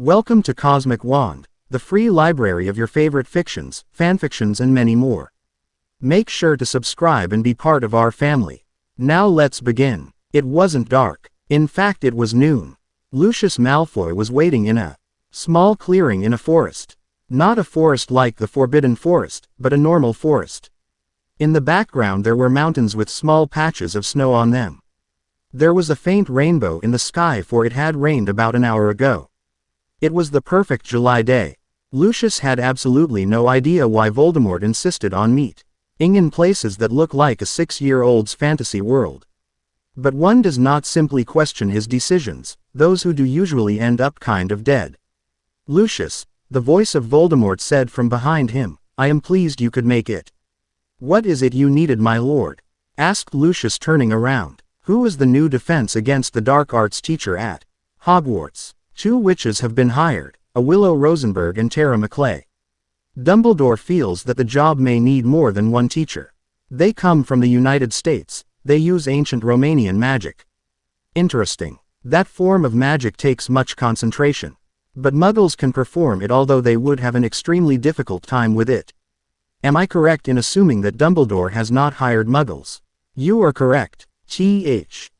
Welcome to Cosmic Wand, the free library of your favorite fictions, fanfictions and many more. Make sure to subscribe and be part of our family. Now let's begin. It wasn't dark. In fact, it was noon. Lucius Malfoy was waiting in a small clearing in a forest. Not a forest like the Forbidden Forest, but a normal forest. In the background there were mountains with small patches of snow on them. There was a faint rainbow in the sky, for it had rained about an hour ago. It was the perfect July day. Lucius had absolutely no idea why Voldemort insisted on meeting in places that look like a 6-year-old's fantasy world. But one does not simply question his decisions. Those who do usually end up kind of dead. "Lucius," the voice of Voldemort said from behind him, "I am pleased you could make it." "What is it you needed, my lord?" asked Lucius, turning around. "Who is the new defense against the dark arts teacher at Hogwarts?" "2 witches have been hired, a Willow Rosenberg and Tara Maclay. Dumbledore feels that the job may need more than one teacher. They come from the United States. They use ancient Romanian magic." "Interesting. That form of magic takes much concentration. But Muggles can perform it, although they would have an extremely difficult time with it. Am I correct in assuming that Dumbledore has not hired Muggles?" "You are correct.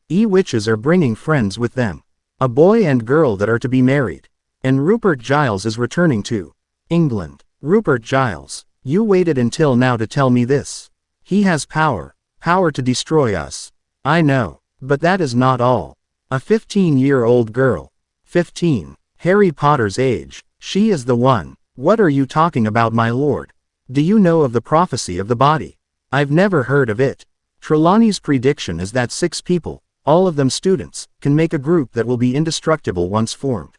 Witches are bringing friends with them. A boy and girl that are to be married. And Rupert Giles is returning to England." "Rupert Giles, you waited until now to tell me this. He has power to destroy us." "I know. But that is not all. A 15-year-old girl. 15. Harry Potter's age. She is the one." "What are you talking about, my lord? Do you know of the prophecy of the body?" "I've never heard of it." "Trelawney's prediction is that 6 people, all of them students, can make a group that will be indestructible once formed.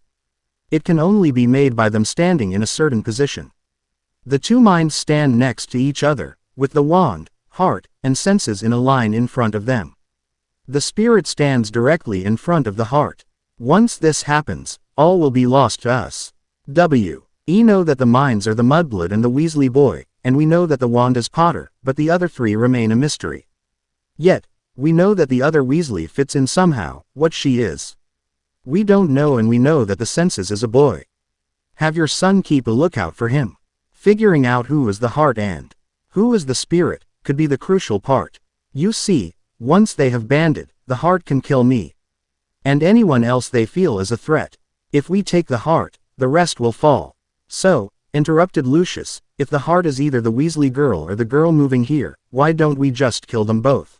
It can only be made by them standing in a certain position. The 2 minds stand next to each other, with the wand, heart, and senses in a line in front of them. The spirit stands directly in front of the heart. Once this happens, all will be lost to us. We know that the minds are the Mudblood and the Weasley boy, and we know that the wand is Potter, but the other 3 remain a mystery. Yet, we know that the other Weasley fits in somehow. What she is, we don't know, and we know that the senses is a boy. Have your son keep a lookout for him. Figuring out who is the heart and who is the spirit could be the crucial part. You see, once they have banded, the heart can kill me and anyone else they feel is a threat. If we take the heart, the rest will fall." "So," interrupted Lucius, "if the heart is either the Weasley girl or the girl moving here, why don't we just kill them both?"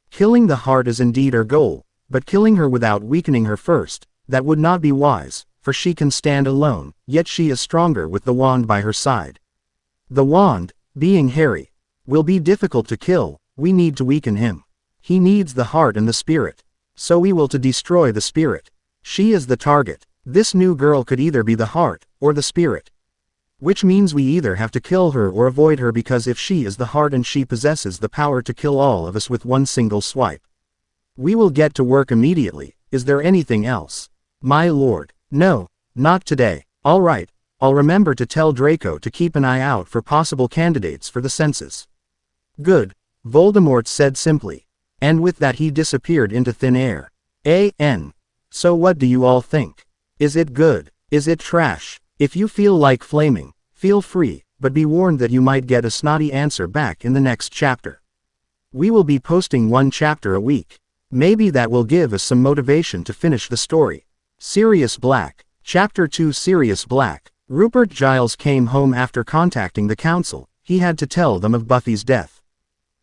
"Killing the heart is indeed our goal, but killing her without weakening her first, that would not be wise, for she can stand alone, yet she is stronger with the wand by her side. The wand, being Harry, will be difficult to kill. We need to weaken him. He needs the heart and the spirit. So we will to destroy the spirit. She is the target. This new girl could either be the heart, or the spirit. Which means we either have to kill her or avoid her, because if she is the heart and she possesses the power to kill all of us with one single swipe. We will get to work immediately. Is there anything else?" "My lord, no, not today." "All right, I'll remember to tell Draco to keep an eye out for possible candidates for the census." "Good," Voldemort said simply. And with that he disappeared into thin air. So what do you all think? Is it good? Is it trash? If you feel like flaming, feel free, but be warned that you might get a snotty answer back in the next chapter. We will be posting 1 chapter a week. Maybe that will give us some motivation to finish the story. Sirius Black. Chapter 2, Sirius Black. Rupert Giles came home after contacting the council. He had to tell them of Buffy's death.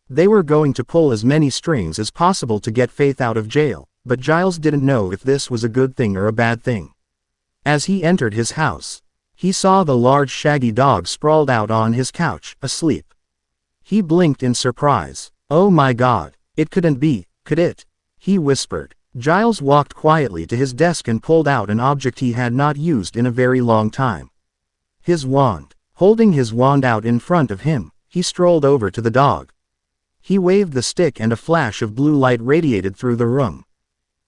They were going to pull as many strings as possible to get Faith out of jail, but Giles didn't know if this was a good thing or a bad thing. As he entered his house, he saw the large shaggy dog sprawled out on his couch, asleep. He blinked in surprise. "Oh my God, it couldn't be, could it?" he whispered. Giles walked quietly to his desk and pulled out an object he had not used in a very long time. His wand. Holding his wand out in front of him, he strolled over to the dog. He waved the stick and a flash of blue light radiated through the room.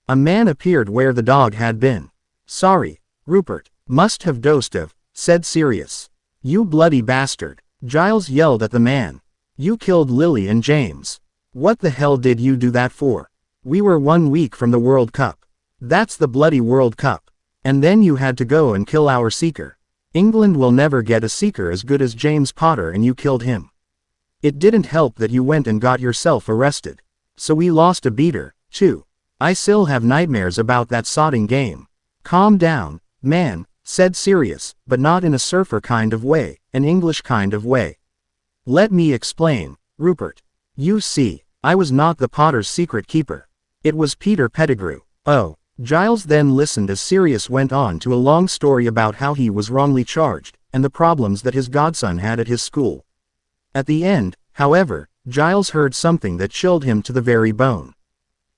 A man appeared where the dog had been. "Sorry, Rupert, must have dosed of," said Sirius. "You bloody bastard," Giles yelled at the man. "You killed Lily and James. What the hell did you do that for? We were 1 week from the World Cup. That's the bloody World Cup. And then you had to go and kill our seeker. England will never get a seeker as good as James Potter and you killed him. It didn't help that you went and got yourself arrested. So we lost a beater, too. I still have nightmares about that sodding game. Calm down, man, said Sirius, but not in a surfer kind of way, an English kind of way. Let me explain, Rupert. You see, I was not the Potter's secret keeper. It was Peter Pettigrew. Oh. Giles then listened as Sirius went on to a long story about how he was wrongly charged, and the problems that his godson had at his school. At the end, however, Giles heard something that chilled him to the very bone.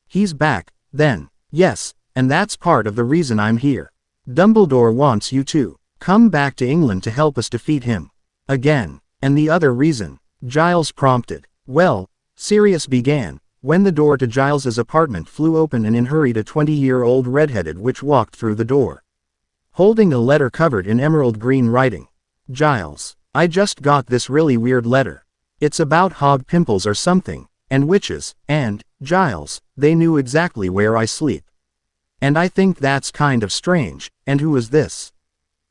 He's back, then. Yes, and that's part of the reason I'm here. Dumbledore wants you to come back to England to help us defeat him. Again. And the other reason, Giles prompted. Well, Sirius began, when the door to Giles's apartment flew open and in hurried a 20-year-old redheaded witch walked through the door. Holding a letter covered in emerald green writing. Giles, I just got this really weird letter. It's about hog pimples or something, and witches, and, Giles, they knew exactly where I sleep. And I think that's kind of strange, and who is this?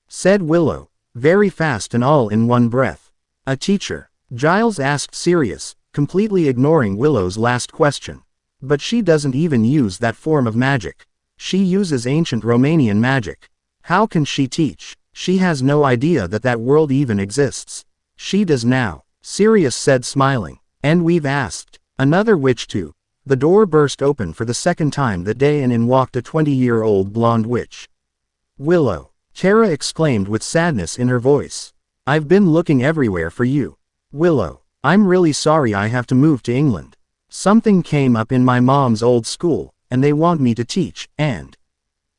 Said Willow, very fast and all in one breath. A teacher, Giles asked Sirius, completely ignoring Willow's last question. But she doesn't even use that form of magic. She uses ancient Romanian magic. How can she teach? She has no idea that that world even exists. She does now, Sirius said smiling. And we've asked another witch to. The door burst open for the second time that day and in walked a 20-year-old blonde witch. Willow, Tara exclaimed with sadness in her voice. I've been looking everywhere for you. Willow, I'm really sorry I have to move to England. Something came up in my mom's old school, and they want me to teach, and...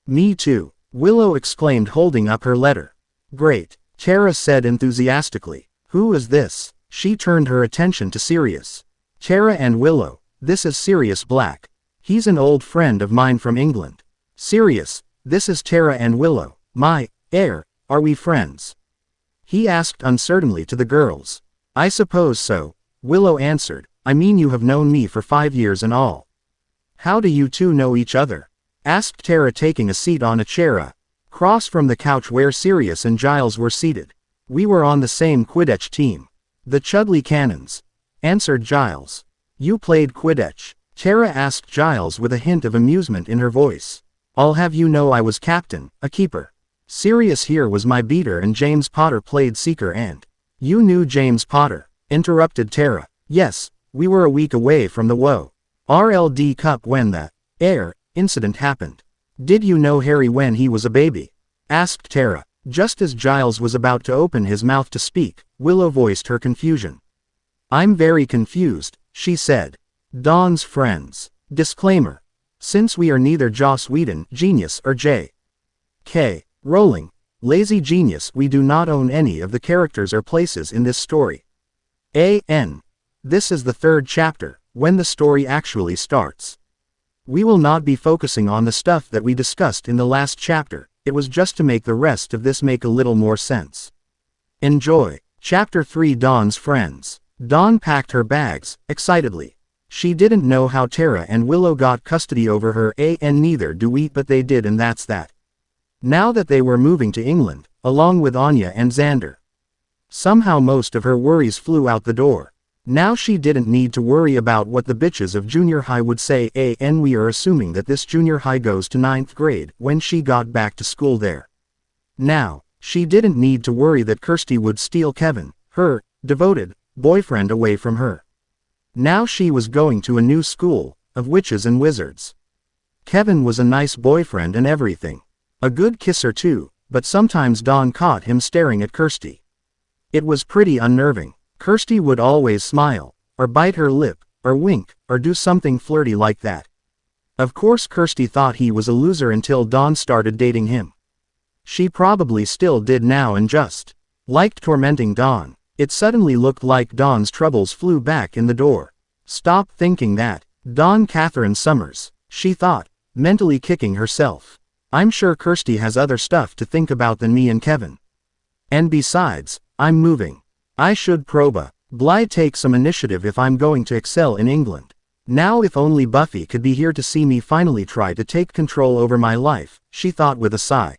Me too, Willow exclaimed holding up her letter. Great, Tara said enthusiastically. Who is this? She turned her attention to Sirius. Tara and Willow, this is Sirius Black. He's an old friend of mine from England. Sirius, this is Tara and Willow, my heir, are we friends? He asked uncertainly to the girls. I suppose so, Willow answered. I mean you have known me for 5 years and all. How do you two know each other? Asked Tara taking a seat on a chair across from the couch where Sirius and Giles were seated. We were on the same Quidditch team. The Chudley Cannons, answered Giles. You played Quidditch? Tara asked Giles with a hint of amusement in her voice. I'll have you know I was captain, a keeper. Sirius here was my beater and James Potter played seeker and... You knew James Potter, interrupted Tara. Yes, we were a week away from the RLD Cup when the incident happened. Did you know Harry when he was a baby? Asked Tara. Just as Giles was about to open his mouth to speak, Willow voiced her confusion. I'm very confused, she said. Don's friends. Disclaimer. Since we are neither Joss Whedon, genius, or J.K. Rowling, lazy genius, we do not own any of the characters or places in this story. This is the 3rd chapter, when the story actually starts. We will not be focusing on the stuff that we discussed in the last chapter, it was just to make the rest of this make a little more sense. Enjoy. Chapter 3 Dawn's Friends. Dawn packed her bags, excitedly. She didn't know how Tara and Willow got custody over her, and neither do we, but they did, and that's that. Now that they were moving to England, along with Anya and Xander. Somehow most of her worries flew out the door. Now she didn't need to worry about what the bitches of junior high would say, and we are assuming that this junior high goes to 9th grade when she got back to school there. Now, she didn't need to worry that Kirsty would steal Kevin, her devoted boyfriend, away from her. Now she was going to a new school of witches and wizards. Kevin was a nice boyfriend and everything. A good kisser too, but sometimes Dawn caught him staring at Kirsty. It was pretty unnerving. Kirsty would always smile, or bite her lip, or wink, or do something flirty like that. Of course Kirsty thought he was a loser until Dawn started dating him. She probably still did now and just liked tormenting Dawn. It suddenly looked like Dawn's troubles flew back in the door. Stop thinking that. Dawn Catherine Summers, she thought, mentally kicking herself. I'm sure Kirsty has other stuff to think about than me and Kevin. And besides, I'm moving. I should probably take some initiative if I'm going to excel in England. Now if only Buffy could be here to see me finally try to take control over my life, she thought with a sigh.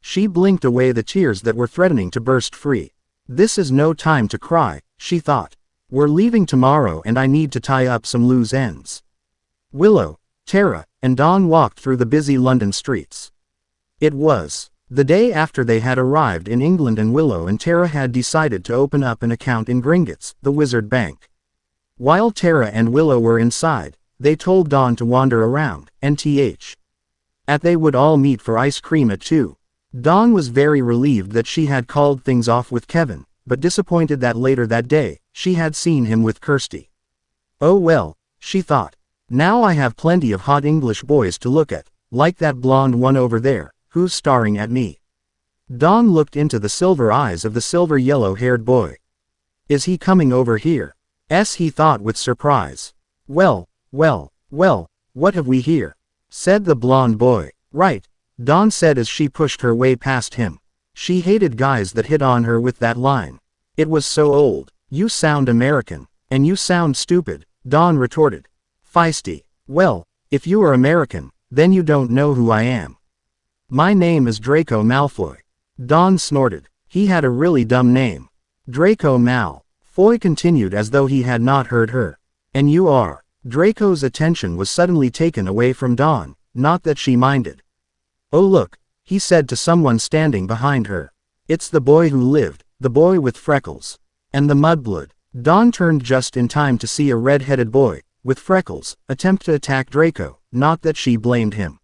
She blinked away the tears that were threatening to burst free. This is no time to cry, she thought. We're leaving tomorrow and I need to tie up some loose ends. Willow, Tara, and Dawn walked through the busy London streets. It was the day after they had arrived in England and Willow and Tara had decided to open up an account in Gringotts, the Wizard Bank. While Tara and Willow were inside, they told Dawn to wander around, and they would all meet for ice cream at 2. Dawn was very relieved that she had called things off with Kevin, but disappointed that later that day, she had seen him with Kirsty. Oh well, she thought. Now I have plenty of hot English boys to look at, like that blonde one over there, who's staring at me. Dawn looked into the silver eyes of the silver yellow-haired boy. Is he coming over here? He thought with surprise. Well, what have we here? Said the blonde boy. Right, Dawn said as she pushed her way past him. She hated guys that hit on her with that line. It was so old. You sound American. And you sound stupid, Dawn retorted. Feisty. Well, if you are American, then you don't know who I am. My name is Draco Malfoy. Dawn snorted. He had a really dumb name. Draco Malfoy continued as though he had not heard her. And you are. Draco's attention was suddenly taken away from Dawn, not that she minded. Oh look, he said to someone standing behind her. It's the boy who lived, the boy with freckles. And the mudblood. Dawn turned just in time to see a red-headed boy, with freckles, attempt to attack Draco, not that she blamed him.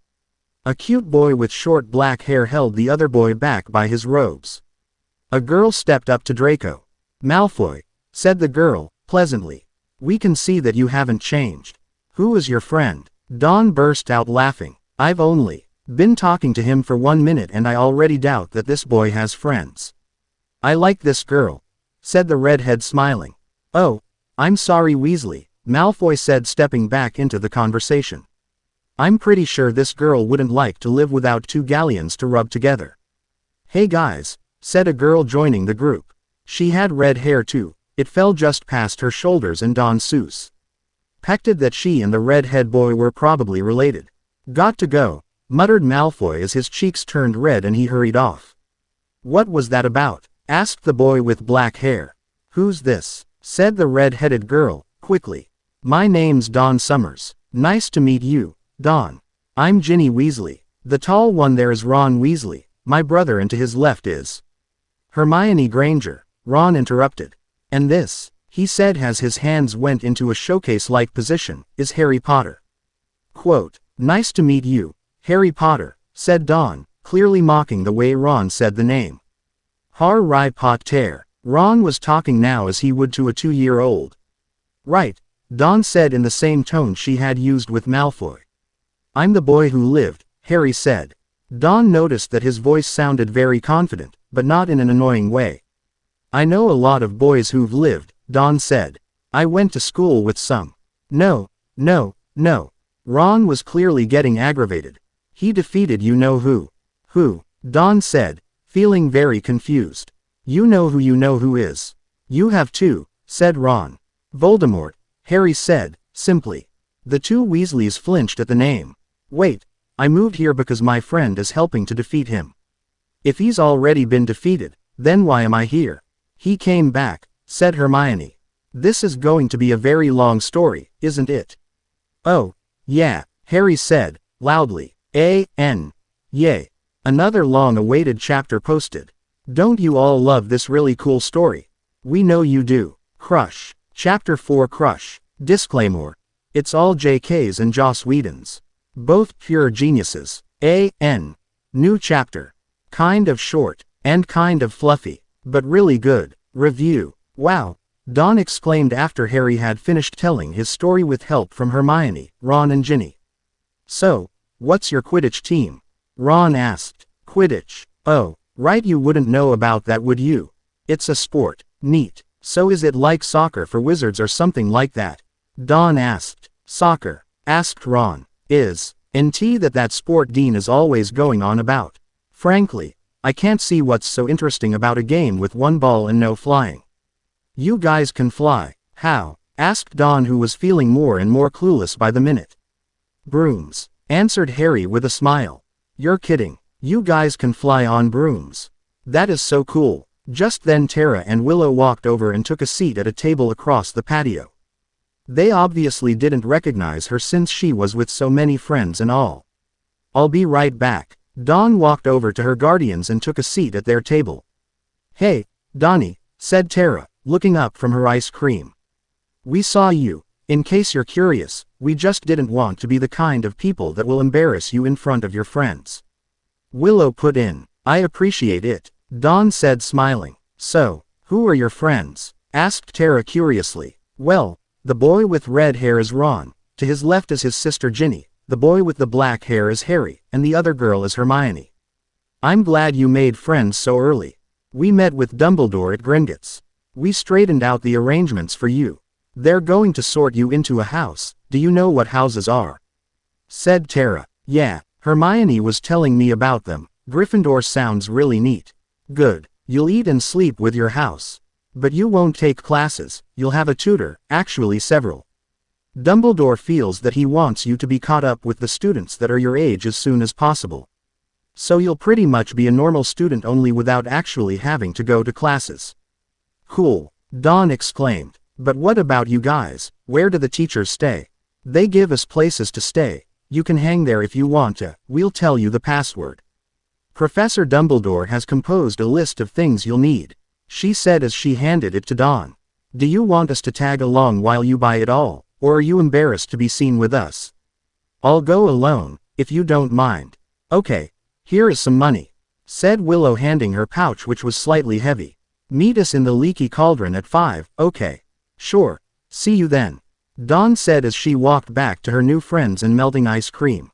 A cute boy with short black hair held the other boy back by his robes. A girl stepped up to Draco. Malfoy, said the girl, pleasantly. We can see that you haven't changed. Who is your friend? Dawn burst out laughing. I've only been talking to him for 1 minute and I already doubt that this boy has friends. I like this girl, said the redhead smiling. Oh, I'm sorry Weasley, Malfoy said stepping back into the conversation. I'm pretty sure this girl wouldn't like to live without 2 galleons to rub together. Hey guys, said a girl joining the group. She had red hair too, it fell just past her shoulders and Dawn suspected that she and the red-head boy were probably related. Got to go, muttered Malfoy as his cheeks turned red and he hurried off. What was that about? Asked the boy with black hair. Who's this? Said the red-headed girl, quickly. My name's Dawn Summers. Nice to meet you, Dawn. I'm Ginny Weasley. The tall one there is Ron Weasley, my brother, and to his left is Hermione Granger. Ron interrupted. And this, he said as his hands went into a showcase-like position, is Harry Potter. Quote, nice to meet you, Harry Potter, said Dawn, clearly mocking the way Ron said the name. Harry Potter. Ron was talking now as he would to a 2-year-old. Right, Dawn said in the same tone she had used with Malfoy. I'm the boy who lived, Harry said. Dawn noticed that his voice sounded very confident, but not in an annoying way. I know a lot of boys who've lived, Dawn said. I went to school with some. No. Ron was clearly getting aggravated. He defeated you-know-who. Who? Dawn said, feeling very confused. You know who is. You have too, said Ron. Voldemort, Harry said, simply. The 2 Weasleys flinched at the name. Wait, I moved here because my friend is helping to defeat him. If he's already been defeated, then why am I here? He came back, said Hermione. This is going to be a very long story, isn't it? Oh, yeah, Harry said, loudly. Yay. Another long-awaited chapter posted. Don't you all love this really cool story? We know you do. Crush. Chapter 4 Crush. Disclaimer. It's all JK's and Joss Whedon's. Both pure geniuses. New chapter. Kind of short, and kind of fluffy, but really good. Review. Wow. Dawn exclaimed after Harry had finished telling his story with help from Hermione, Ron and Ginny. So, what's your Quidditch team? Ron asked. Quidditch. Oh, right, you wouldn't know about that, would you? It's a sport. Neat. So is it like soccer for wizards or something like that? Dawn asked. Soccer? Asked Ron. Isn't that sport Dean is always going on about? Frankly, I can't see what's so interesting about a game with 1 ball and no flying. You guys can fly. How? Asked Dawn, who was feeling more and more clueless by the minute. Brooms, answered Harry with a smile. You're kidding. You guys can fly on brooms. That is so cool. Just then Tara and Willow walked over and took a seat at a table across the patio. They obviously didn't recognize her since she was with so many friends and all. I'll be right back. Dawn walked over to her guardians and took a seat at their table. Hey, Donnie, said Tara, looking up from her ice cream. We saw you. In case you're curious, we just didn't want to be the kind of people that will embarrass you in front of your friends. Willow put in. I appreciate it, Dawn said smiling. So, who are your friends? Asked Tara curiously. Well, the boy with red hair is Ron, to his left is his sister Ginny, the boy with the black hair is Harry, and the other girl is Hermione. I'm glad you made friends so early. We met with Dumbledore at Gringotts. We straightened out the arrangements for you. They're going to sort you into a house. Do you know what houses are? Said Tara. Yeah, Hermione was telling me about them. Gryffindor sounds really neat. Good. You'll eat and sleep with your house. But you won't take classes, you'll have a tutor, actually several. Dumbledore feels that he wants you to be caught up with the students that are your age as soon as possible. So you'll pretty much be a normal student only without actually having to go to classes. Cool, Dawn exclaimed. But what about you guys? Where do the teachers stay? They give us places to stay. You can hang there if you want to, we'll tell you the password. Professor Dumbledore has composed a list of things you'll need, she said as she handed it to Dawn. Do you want us to tag along while you buy it all, or are you embarrassed to be seen with us? I'll go alone, if you don't mind. Okay, here is some money, said Willow handing her pouch which was slightly heavy. Meet us in the Leaky Cauldron at 5, okay. Sure, see you then, Dawn said as she walked back to her new friends and melting ice cream.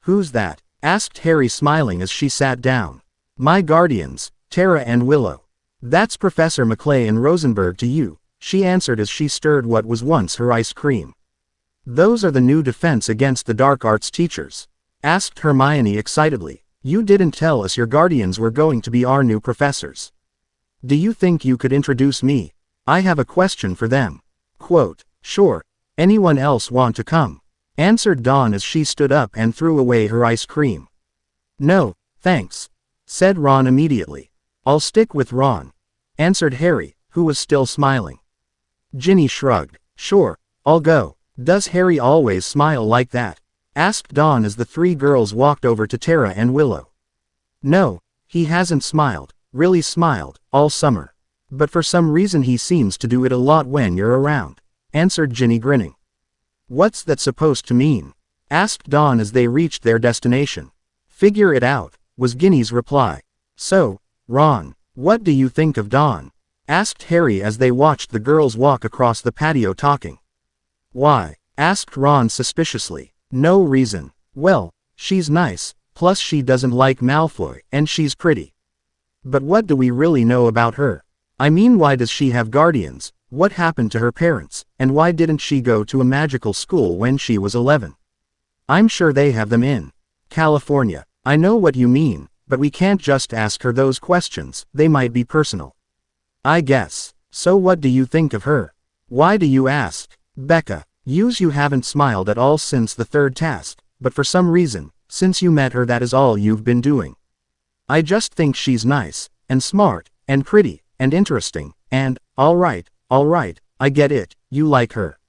Who's that? Asked Harry smiling as she sat down. My guardians, Tara and Willow. That's Professor Maclay and Rosenberg to you, she answered as she stirred what was once her ice cream. Those are the new defense against the dark arts teachers, asked Hermione excitedly. You didn't tell us your guardians were going to be our new professors. Do you think you could introduce me? I have a question for them. Quote, sure, anyone else want to come? Answered Dawn as she stood up and threw away her ice cream. No, thanks, said Ron immediately. I'll stick with Ron, answered Harry, who was still smiling. Ginny shrugged. Sure, I'll go. Does Harry always smile like that? Asked Dawn as the three girls walked over to Tara and Willow. No, he hasn't smiled, really smiled, all summer. But for some reason he seems to do it a lot when you're around, answered Ginny grinning. What's that supposed to mean? Asked Dawn as they reached their destination. Figure it out, was Ginny's reply. So, Ron, what do you think of Dawn? Asked Harry as they watched the girls walk across the patio talking. Why? Asked Ron suspiciously. No reason. Well, she's nice, plus she doesn't like Malfoy, and she's pretty. But what do we really know about her? I mean, why does she have guardians? What happened to her parents, and why didn't she go to a magical school when she was 11? I'm sure they have them in California. I know what you mean, but we can't just ask her those questions, they might be personal. I guess. So what do you think of her? Why do you ask? Becca, you haven't smiled at all since the third task, but for some reason, since you met her that is all you've been doing. I just think she's nice, and smart, and pretty, and interesting, and, alright, I get it, you like her.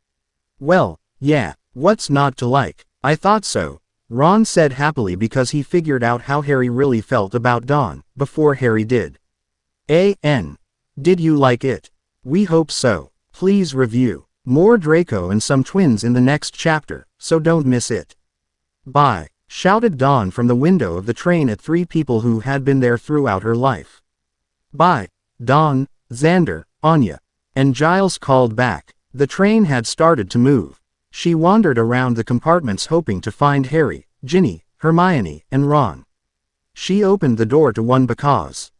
Well, yeah, what's not to like? I thought so, Ron said happily because he figured out how Harry really felt about Dawn, before Harry did. Did you like it? We hope so. Please review. More Draco and some twins in the next chapter, so don't miss it. Bye, shouted Dawn from the window of the train at three people who had been there throughout her life. Bye, Dawn, Xander, Anya. And Giles called back. The train had started to move. She wandered around the compartments hoping to find Harry, Ginny, Hermione, and Ron. She opened the door to one because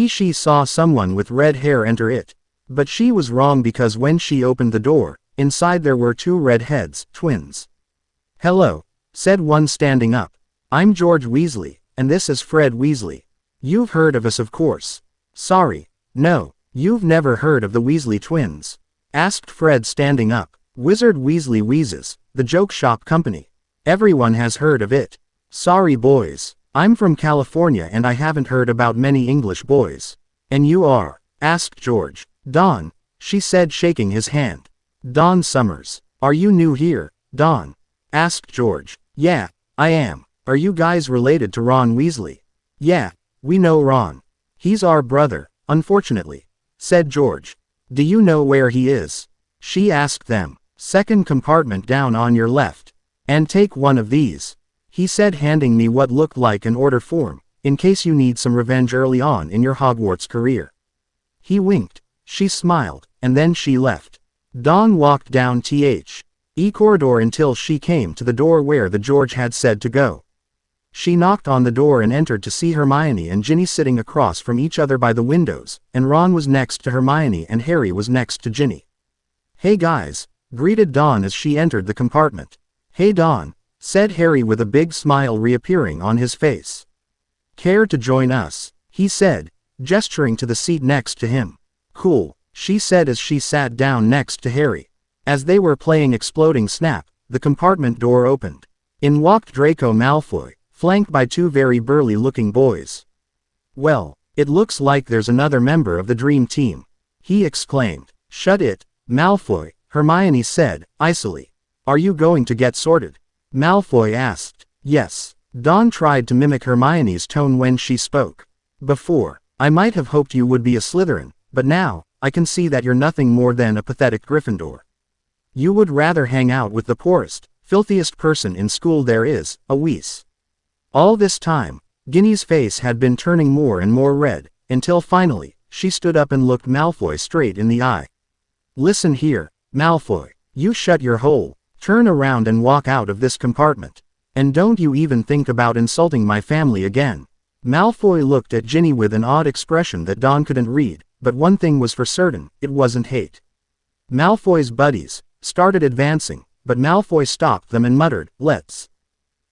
she saw someone with red hair enter it. But she was wrong because when she opened the door, inside there were two redheads, twins. Hello, said one standing up. I'm George Weasley, and this is Fred Weasley. You've heard of us, of course. Sorry, no, you've never heard of the Weasley twins? Asked Fred standing up. Wizard Weasley Wheezes, the joke shop company. Everyone has heard of it. Sorry boys, I'm from California and I haven't heard about many English boys. And you are? Asked George. Don, she said, shaking his hand. Don Summers. Are you new here, Don? Asked George. Yeah, I am. Are you guys related to Ron Weasley? Yeah, we know Ron. He's our brother, unfortunately, said George. Do you know where he is? She asked them. Second compartment down on your left. And take one of these, he said, handing me what looked like an order form, in case you need some revenge early on in your Hogwarts career. He winked. She smiled, and then she left. Dawn walked down the corridor until she came to the door where the George had said to go. She knocked on the door and entered to see Hermione and Ginny sitting across from each other by the windows, and Ron was next to Hermione and Harry was next to Ginny. Hey guys, greeted Dawn as she entered the compartment. Hey Dawn, said Harry with a big smile reappearing on his face. Care to join us? He said, gesturing to the seat next to him. Cool, she said as she sat down next to Harry. As they were playing Exploding Snap, the compartment door opened. In walked Draco Malfoy, flanked by two very burly-looking boys. Well, it looks like there's another member of the Dream Team, he exclaimed. Shut it, Malfoy, Hermione said, icily. Are you going to get sorted? Malfoy asked. Yes. Dawn tried to mimic Hermione's tone when she spoke. Before, I might have hoped you would be a Slytherin, but now, I can see that you're nothing more than a pathetic Gryffindor. You would rather hang out with the poorest, filthiest person in school there is, a Weiss. All this time, Ginny's face had been turning more and more red, until finally, she stood up and looked Malfoy straight in the eye. Listen here, Malfoy, you shut your hole, turn around and walk out of this compartment. And don't you even think about insulting my family again. Malfoy looked at Ginny with an odd expression that Dawn couldn't read, but one thing was for certain, it wasn't hate. Malfoy's buddies started advancing, but Malfoy stopped them and muttered, let's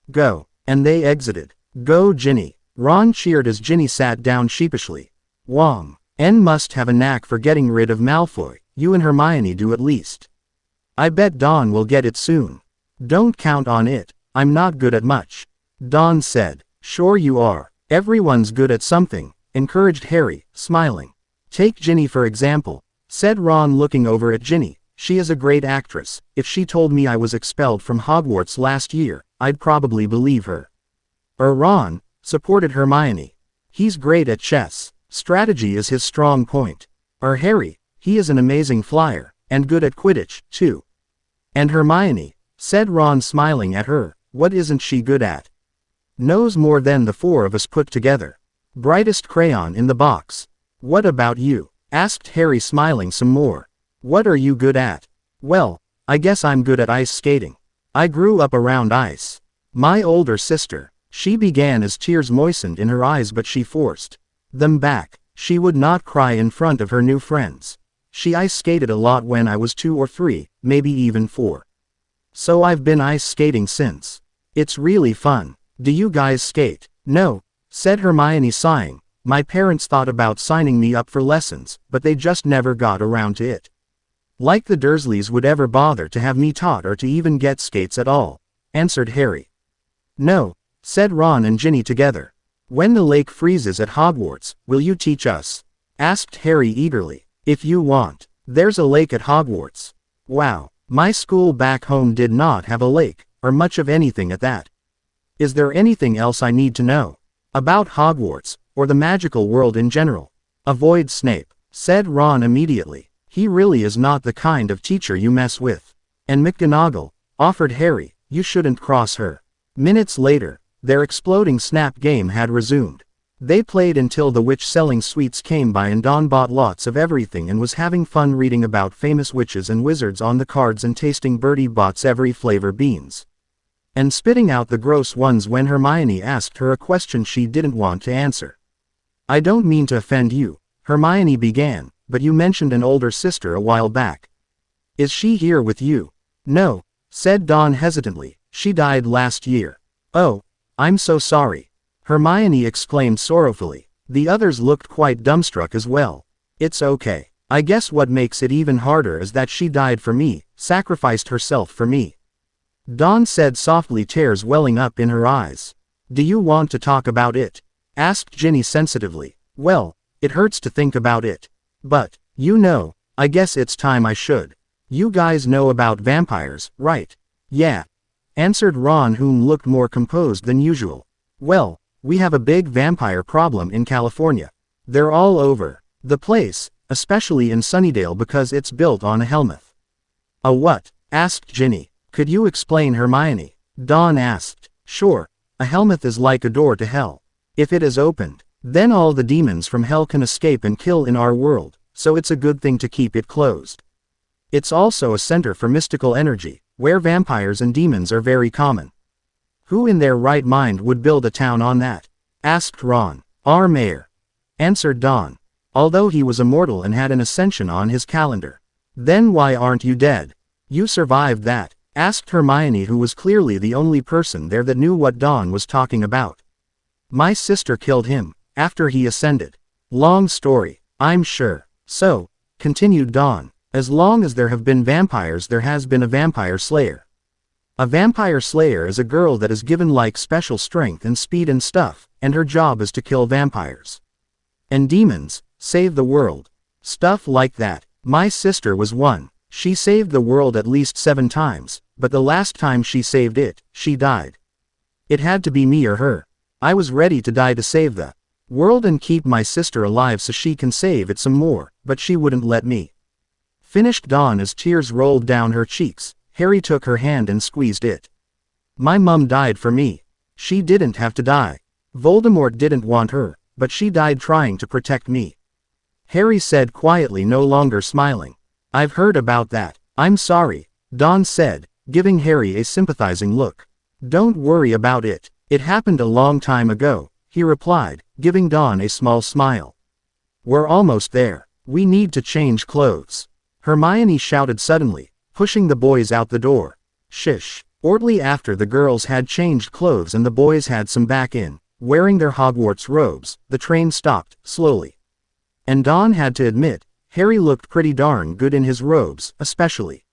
go, and they exited. Go Ginny, Ron cheered as Ginny sat down sheepishly. Wong, N must have a knack for getting rid of Malfoy, you and Hermione do at least. I bet Dawn will get it soon. Don't count on it, I'm not good at much. Dawn said. Sure you are, everyone's good at something, encouraged Harry, smiling. Take Ginny for example, said Ron looking over at Ginny. She is a great actress. If she told me I was expelled from Hogwarts last year, I'd probably believe her. Ron, supported Hermione. He's great at chess. Strategy is his strong point. Harry, he is an amazing flyer, and good at Quidditch, too. And Hermione, said Ron smiling at her, what isn't she good at? Knows more than the four of us put together. Brightest crayon in the box. What about you? Asked Harry smiling some more. What are you good at? Well, I guess I'm good at ice skating. I grew up around ice. My older sister, she began as tears moistened in her eyes but she forced them back. She would not cry in front of her new friends. She ice skated a lot when I was 2 or 3, maybe even 4. So I've been ice skating since. It's really fun. Do you guys skate? No, said Hermione sighing. My parents thought about signing me up for lessons, but they just never got around to it. Like the Dursleys would ever bother to have me taught or to even get skates at all, answered Harry. No, said Ron and Ginny together. When the lake freezes at Hogwarts, will you teach us? Asked Harry eagerly. If you want. There's a lake at Hogwarts. Wow, my school back home did not have a lake, or much of anything at that. Is there anything else I need to know? About Hogwarts, or the magical world in general? Avoid Snape, said Ron immediately. He really is not the kind of teacher you mess with. And McGonagall, offered Harry, you shouldn't cross her. Minutes later, their Exploding Snap game had resumed. They played until the witch selling sweets came by and Dawn bought lots of everything and was having fun reading about famous witches and wizards on the cards and tasting Bertie Bott's every flavor beans. And spitting out the gross ones when Hermione asked her a question she didn't want to answer. I don't mean to offend you, Hermione began, but you mentioned an older sister a while back. Is she here with you? No, said Dawn hesitantly, she died last year. Oh, I'm so sorry. Hermione exclaimed sorrowfully. The others looked quite dumbstruck as well. It's okay. I guess what makes it even harder is that she died for me, sacrificed herself for me. Dawn said softly, tears welling up in her eyes. Do you want to talk about it? Asked Ginny sensitively. Well, it hurts to think about it. But, I guess it's time I should. You guys know about vampires, right? Yeah. Answered Ron, whom looked more composed than usual. Well, we have a big vampire problem in California. They're all over the place, especially in Sunnydale because it's built on a helmet. A what? Asked Ginny. Could you explain, Hermione? Dawn asked. Sure. A helmet is like a door to hell. If it is opened, then all the demons from hell can escape and kill in our world, so it's a good thing to keep it closed. It's also a center for mystical energy, where vampires and demons are very common. Who in their right mind would build a town on that? Asked Ron. Our mayor. Answered Dawn. Although he was immortal and had an ascension on his calendar. Then why aren't you dead? You survived that? Asked Hermione, who was clearly the only person there that knew what Dawn was talking about. My sister killed him, after he ascended. Long story, I'm sure. So, continued Dawn, as long as there have been vampires there has been a vampire slayer. A vampire slayer is a girl that is given like special strength and speed and stuff, and her job is to kill vampires. And demons, save the world. Stuff like that. My sister was one. She saved the world at least 7 times, but the last time she saved it, she died. It had to be me or her. I was ready to die to save the world and keep my sister alive so she can save it some more, but she wouldn't let me. Finished Dawn as tears rolled down her cheeks. Harry took her hand and squeezed it. My mum died for me. She didn't have to die. Voldemort didn't want her, but she died trying to protect me. Harry said quietly, no longer smiling. I've heard about that. I'm sorry, Dawn said, giving Harry a sympathizing look. Don't worry about it. It happened a long time ago, he replied, giving Dawn a small smile. We're almost there. We need to change clothes. Hermione shouted suddenly, pushing the boys out the door. Shish. Shortly after the girls had changed clothes and the boys had some back in, wearing their Hogwarts robes, the train stopped, slowly. And Dawn had to admit, Harry looked pretty darn good in his robes, especially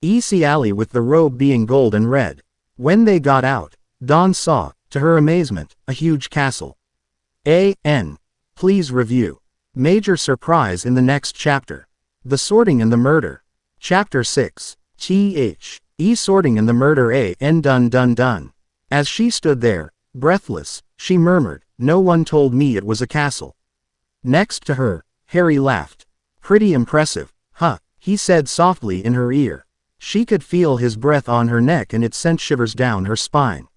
Easy Alley with the robe being gold and red. When they got out, Dawn saw, to her amazement, a huge castle. Please review. Major surprise in the next chapter. The Sorting and the Murder. Chapter 6. Sorting and the Murder done. As she stood there, breathless, she murmured, no one told me it was a castle. Next to her, Harry laughed. Pretty impressive, huh? He said softly in her ear. She could feel his breath on her neck and it sent shivers down her spine.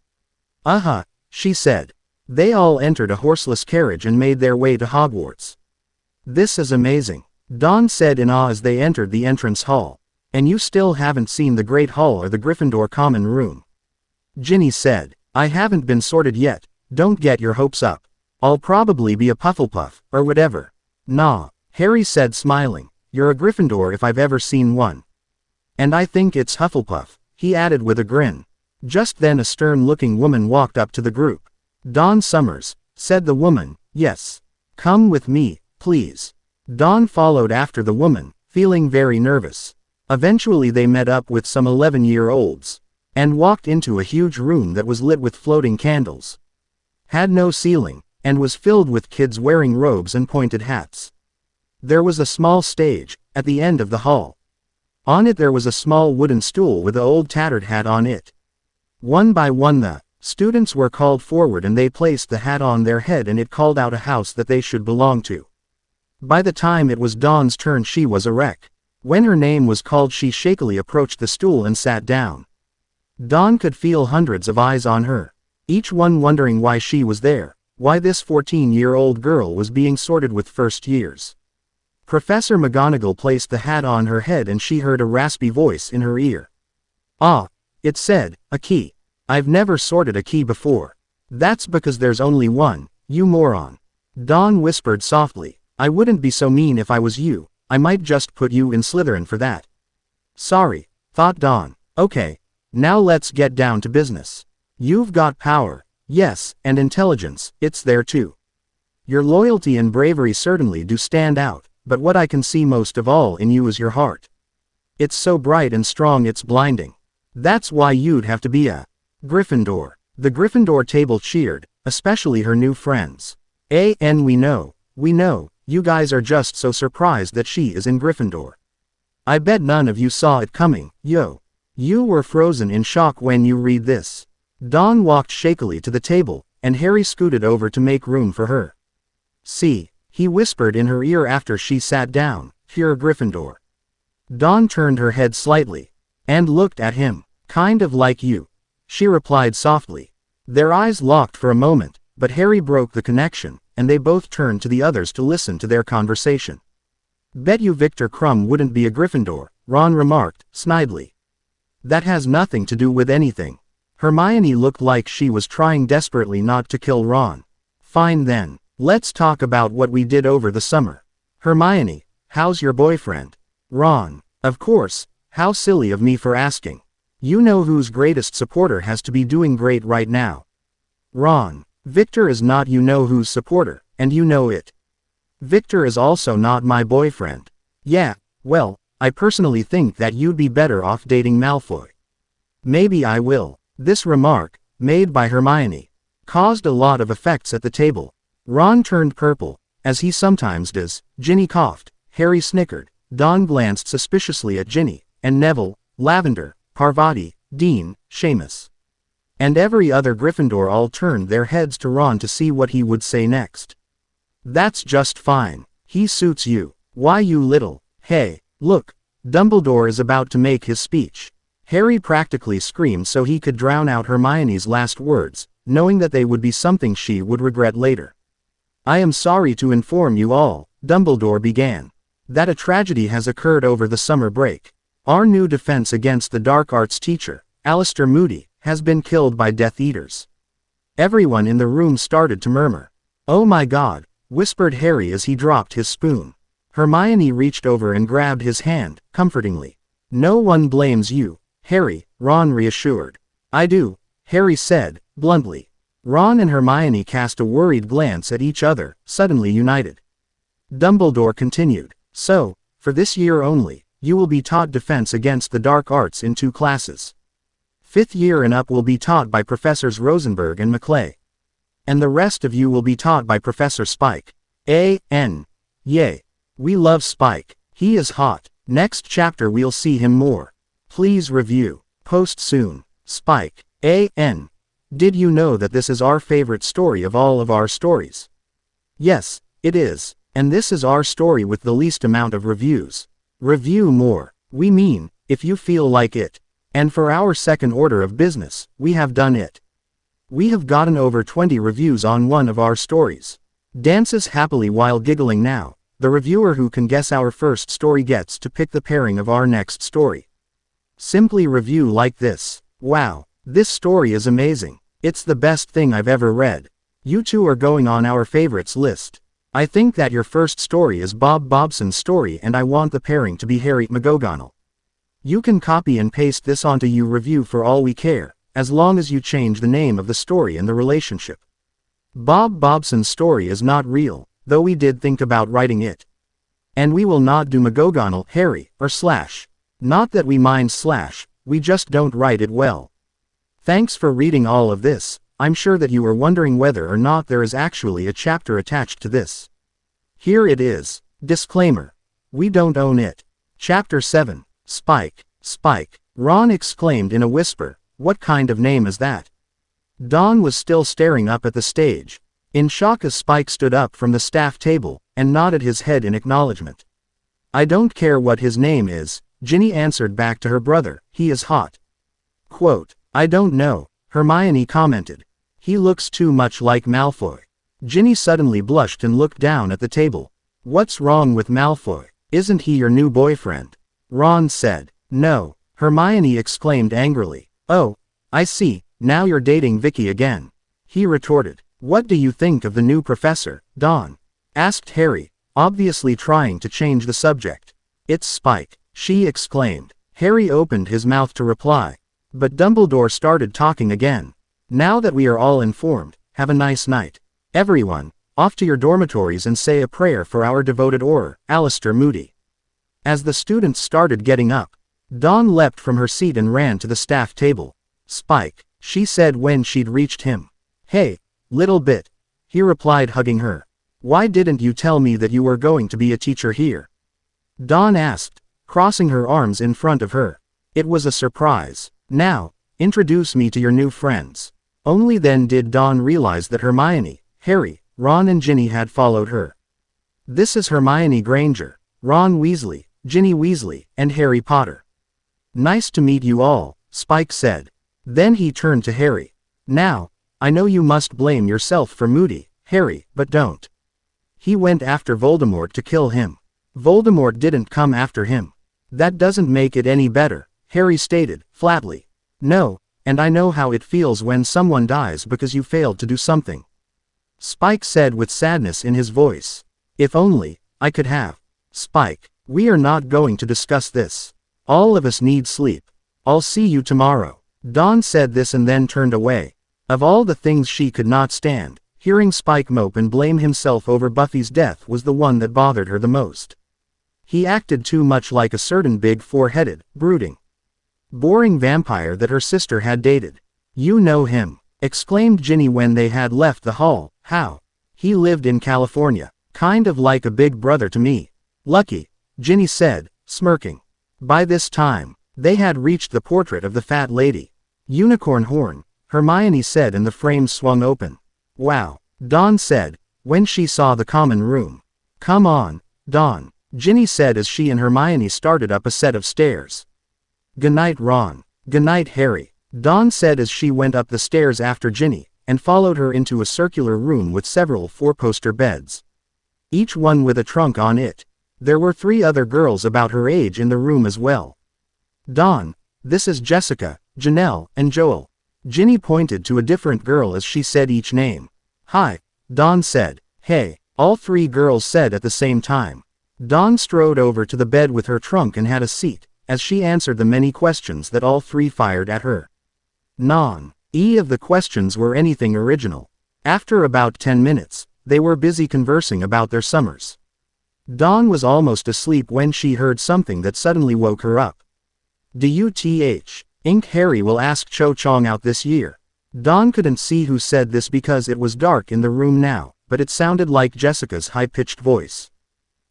She said. They all entered a horseless carriage and made their way to Hogwarts. This is amazing, Dawn said in awe as they entered the entrance hall. And you still haven't seen the Great Hall or the Gryffindor Common Room. Ginny said. I haven't been sorted yet, don't get your hopes up. I'll probably be a Pufflepuff, or whatever. Nah, Harry said smiling. You're a Gryffindor if I've ever seen one. And I think it's Hufflepuff, he added with a grin. Just then a stern-looking woman walked up to the group. Dawn Summers, said the woman, yes. Come with me, please. Dawn followed after the woman, feeling very nervous. Eventually they met up with some 11-year-olds. And walked into a huge room that was lit with floating candles. Had no ceiling, and was filled with kids wearing robes and pointed hats. There was a small stage, at the end of the hall. On it there was a small wooden stool with an old tattered hat on it. One by one the students were called forward and they placed the hat on their head and it called out a house that they should belong to. By the time it was Dawn's turn she was a wreck. When her name was called she shakily approached the stool and sat down. Dawn could feel hundreds of eyes on her, each one wondering why she was there, why this 14-year-old girl was being sorted with first years. Professor McGonagall placed the hat on her head and she heard a raspy voice in her ear. Ah, it said, a key. I've never sorted a key before. That's because there's only one, you moron. Dawn whispered softly, I wouldn't be so mean if I was you, I might just put you in Slytherin for that. Sorry, thought Dawn. Okay, now let's get down to business. You've got power, yes, and intelligence, it's there too. Your loyalty and bravery certainly do stand out. But what I can see most of all in you is your heart. It's so bright and strong it's blinding. That's why you'd have to be a Gryffindor. The Gryffindor table cheered, especially her new friends. We know, you guys are just so surprised that she is in Gryffindor. I bet none of you saw it coming, yo. You were frozen in shock when you read this. Dawn walked shakily to the table, and Harry scooted over to make room for her. See, he whispered in her ear after she sat down, pure Gryffindor. Dawn turned her head slightly, and looked at him. Kind of like you, she replied softly. Their eyes locked for a moment, but Harry broke the connection, and they both turned to the others to listen to their conversation. Bet you Victor Crumb wouldn't be a Gryffindor, Ron remarked, snidely. That has nothing to do with anything. Hermione looked like she was trying desperately not to kill Ron. Fine then, let's talk about what we did over the summer. Hermione, how's your boyfriend? Ron, of course, how silly of me for asking. You know whose greatest supporter has to be doing great right now. Ron, Victor is not you know whose supporter, and you know it. Victor is also not my boyfriend. Yeah, well, I personally think that you'd be better off dating Malfoy. Maybe I will. This remark, made by Hermione, caused a lot of effects at the table. Ron turned purple, as he sometimes does, Ginny coughed, Harry snickered, Dawn glanced suspiciously at Ginny, and Neville, Lavender, Parvati, Dean, Seamus, and every other Gryffindor all turned their heads to Ron to see what he would say next. That's just fine. He suits you. Why you little, hey, look, Dumbledore is about to make his speech. Harry practically screamed so he could drown out Hermione's last words, knowing that they would be something she would regret later. I am sorry to inform you all, Dumbledore began, that a tragedy has occurred over the summer break. Our new defense against the dark arts teacher, Alistair Moody, has been killed by Death Eaters. Everyone in the room started to murmur. Oh my God, whispered Harry as he dropped his spoon. Hermione reached over and grabbed his hand, comfortingly. No one blames you, Harry, Ron reassured. I do, Harry said, bluntly. Ron and Hermione cast a worried glance at each other, suddenly united. Dumbledore continued. So, for this year only, you will be taught defense against the dark arts in 2 classes. 5th year and up will be taught by Professors Rosenberg and Maclay. And the rest of you will be taught by Professor Spike. Yay, we love Spike. He is hot. Next chapter we'll see him more. Please review. Post soon. Spike. Did you know that this is our favorite story of all of our stories? Yes, it is. And this is our story with the least amount of reviews. Review more. We mean, if you feel like it. And for our second order of business, we have done it. We have gotten over 20 reviews on one of our stories. Dances happily while giggling now. The reviewer who can guess our first story gets to pick the pairing of our next story. Simply review like this. Wow, this story is amazing. It's the best thing I've ever read. You two are going on our favorites list. I think that your first story is Bob Bobson's story and I want the pairing to be Harry McGonagall. You can copy and paste this onto your review for all we care, as long as you change the name of the story and the relationship. Bob Bobson's story is not real, though we did think about writing it. And we will not do McGonagall, Harry, or Slash. Not that we mind Slash, we just don't write it well. Thanks for reading all of this. I'm sure that you are wondering whether or not there is actually a chapter attached to this. Here it is. Disclaimer. We don't own it. Chapter 7. Spike. Spike. Ron exclaimed in a whisper. What kind of name is that? Dawn was still staring up at the stage, in shock as Spike stood up from the staff table, and nodded his head in acknowledgement. I don't care what his name is, Ginny answered back to her brother, he is hot. Quote, I don't know, Hermione commented. He looks too much like Malfoy. Ginny suddenly blushed and looked down at the table. What's wrong with Malfoy? Isn't he your new boyfriend? Ron said. No, Hermione exclaimed angrily. Oh, I see, now you're dating Vicky again. He retorted. What do you think of the new professor, Dawn? Asked Harry, obviously trying to change the subject. It's Spike, she exclaimed. Harry opened his mouth to reply. But Dumbledore started talking again. Now that we are all informed, have a nice night. Everyone, off to your dormitories and say a prayer for our devoted Auror, Alistair Moody. As the students started getting up, Dawn leapt from her seat and ran to the staff table. Spike, she said when she'd reached him. Hey, little bit, he replied, hugging her. Why didn't you tell me that you were going to be a teacher here? Dawn asked, crossing her arms in front of her. It was a surprise. Now, introduce me to your new friends. Only then did Dawn realize that Hermione, Harry, Ron and Ginny had followed her. This is Hermione Granger, Ron Weasley, Ginny Weasley, and Harry Potter. Nice to meet you all, Spike said. Then he turned to Harry. Now, I know you must blame yourself for Moody, Harry, but don't. He went after Voldemort to kill him. Voldemort didn't come after him. That doesn't make it any better, Harry stated, flatly. No, and I know how it feels when someone dies because you failed to do something. Spike said with sadness in his voice. If only I could have. Spike, we are not going to discuss this. All of us need sleep. I'll see you tomorrow. Dawn said this and then turned away. Of all the things she could not stand, hearing Spike mope and blame himself over Buffy's death was the one that bothered her the most. He acted too much like a certain big four-headed, brooding, boring vampire that her sister had dated. You know him, exclaimed Ginny when they had left the hall. How? He lived in California, kind of like a big brother to me. Lucky, Ginny said, smirking. By this time, they had reached the portrait of the fat lady. Unicorn horn, Hermione said, and the frame swung open. Wow, Dawn said, when she saw the common room. Come on, Dawn, Ginny said as she and Hermione started up a set of stairs. Goodnight, Ron. Goodnight, Harry, Dawn said as she went up the stairs after Ginny, and followed her into a circular room with several four-poster beds, each one with a trunk on it. There were 3 other girls about her age in the room as well. Dawn, this is Jessica, Janelle, and Joel. Ginny pointed to a different girl as she said each name. Hi, Dawn said. Hey, all 3 girls said at the same time. Dawn strode over to the bed with her trunk and had a seat, as she answered the many questions that all 3 fired at her. None of the questions were anything original. After about 10 minutes, they were busy conversing about their summers. Dawn was almost asleep when she heard something that suddenly woke her up. Ink Harry will ask Cho Chang out this year. Dawn couldn't see who said this because it was dark in the room now, but it sounded like Jessica's high-pitched voice.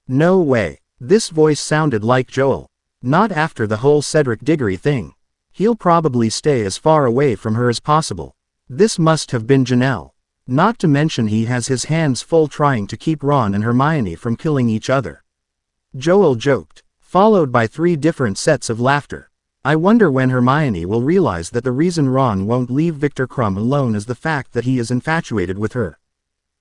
No way. This voice sounded like Joel. Not after the whole Cedric Diggory thing. He'll probably stay as far away from her as possible. This must have been Janelle. Not to mention he has his hands full trying to keep Ron and Hermione from killing each other. Joel joked, followed by 3 different sets of laughter. I wonder when Hermione will realize that the reason Ron won't leave Victor Crumb alone is the fact that he is infatuated with her.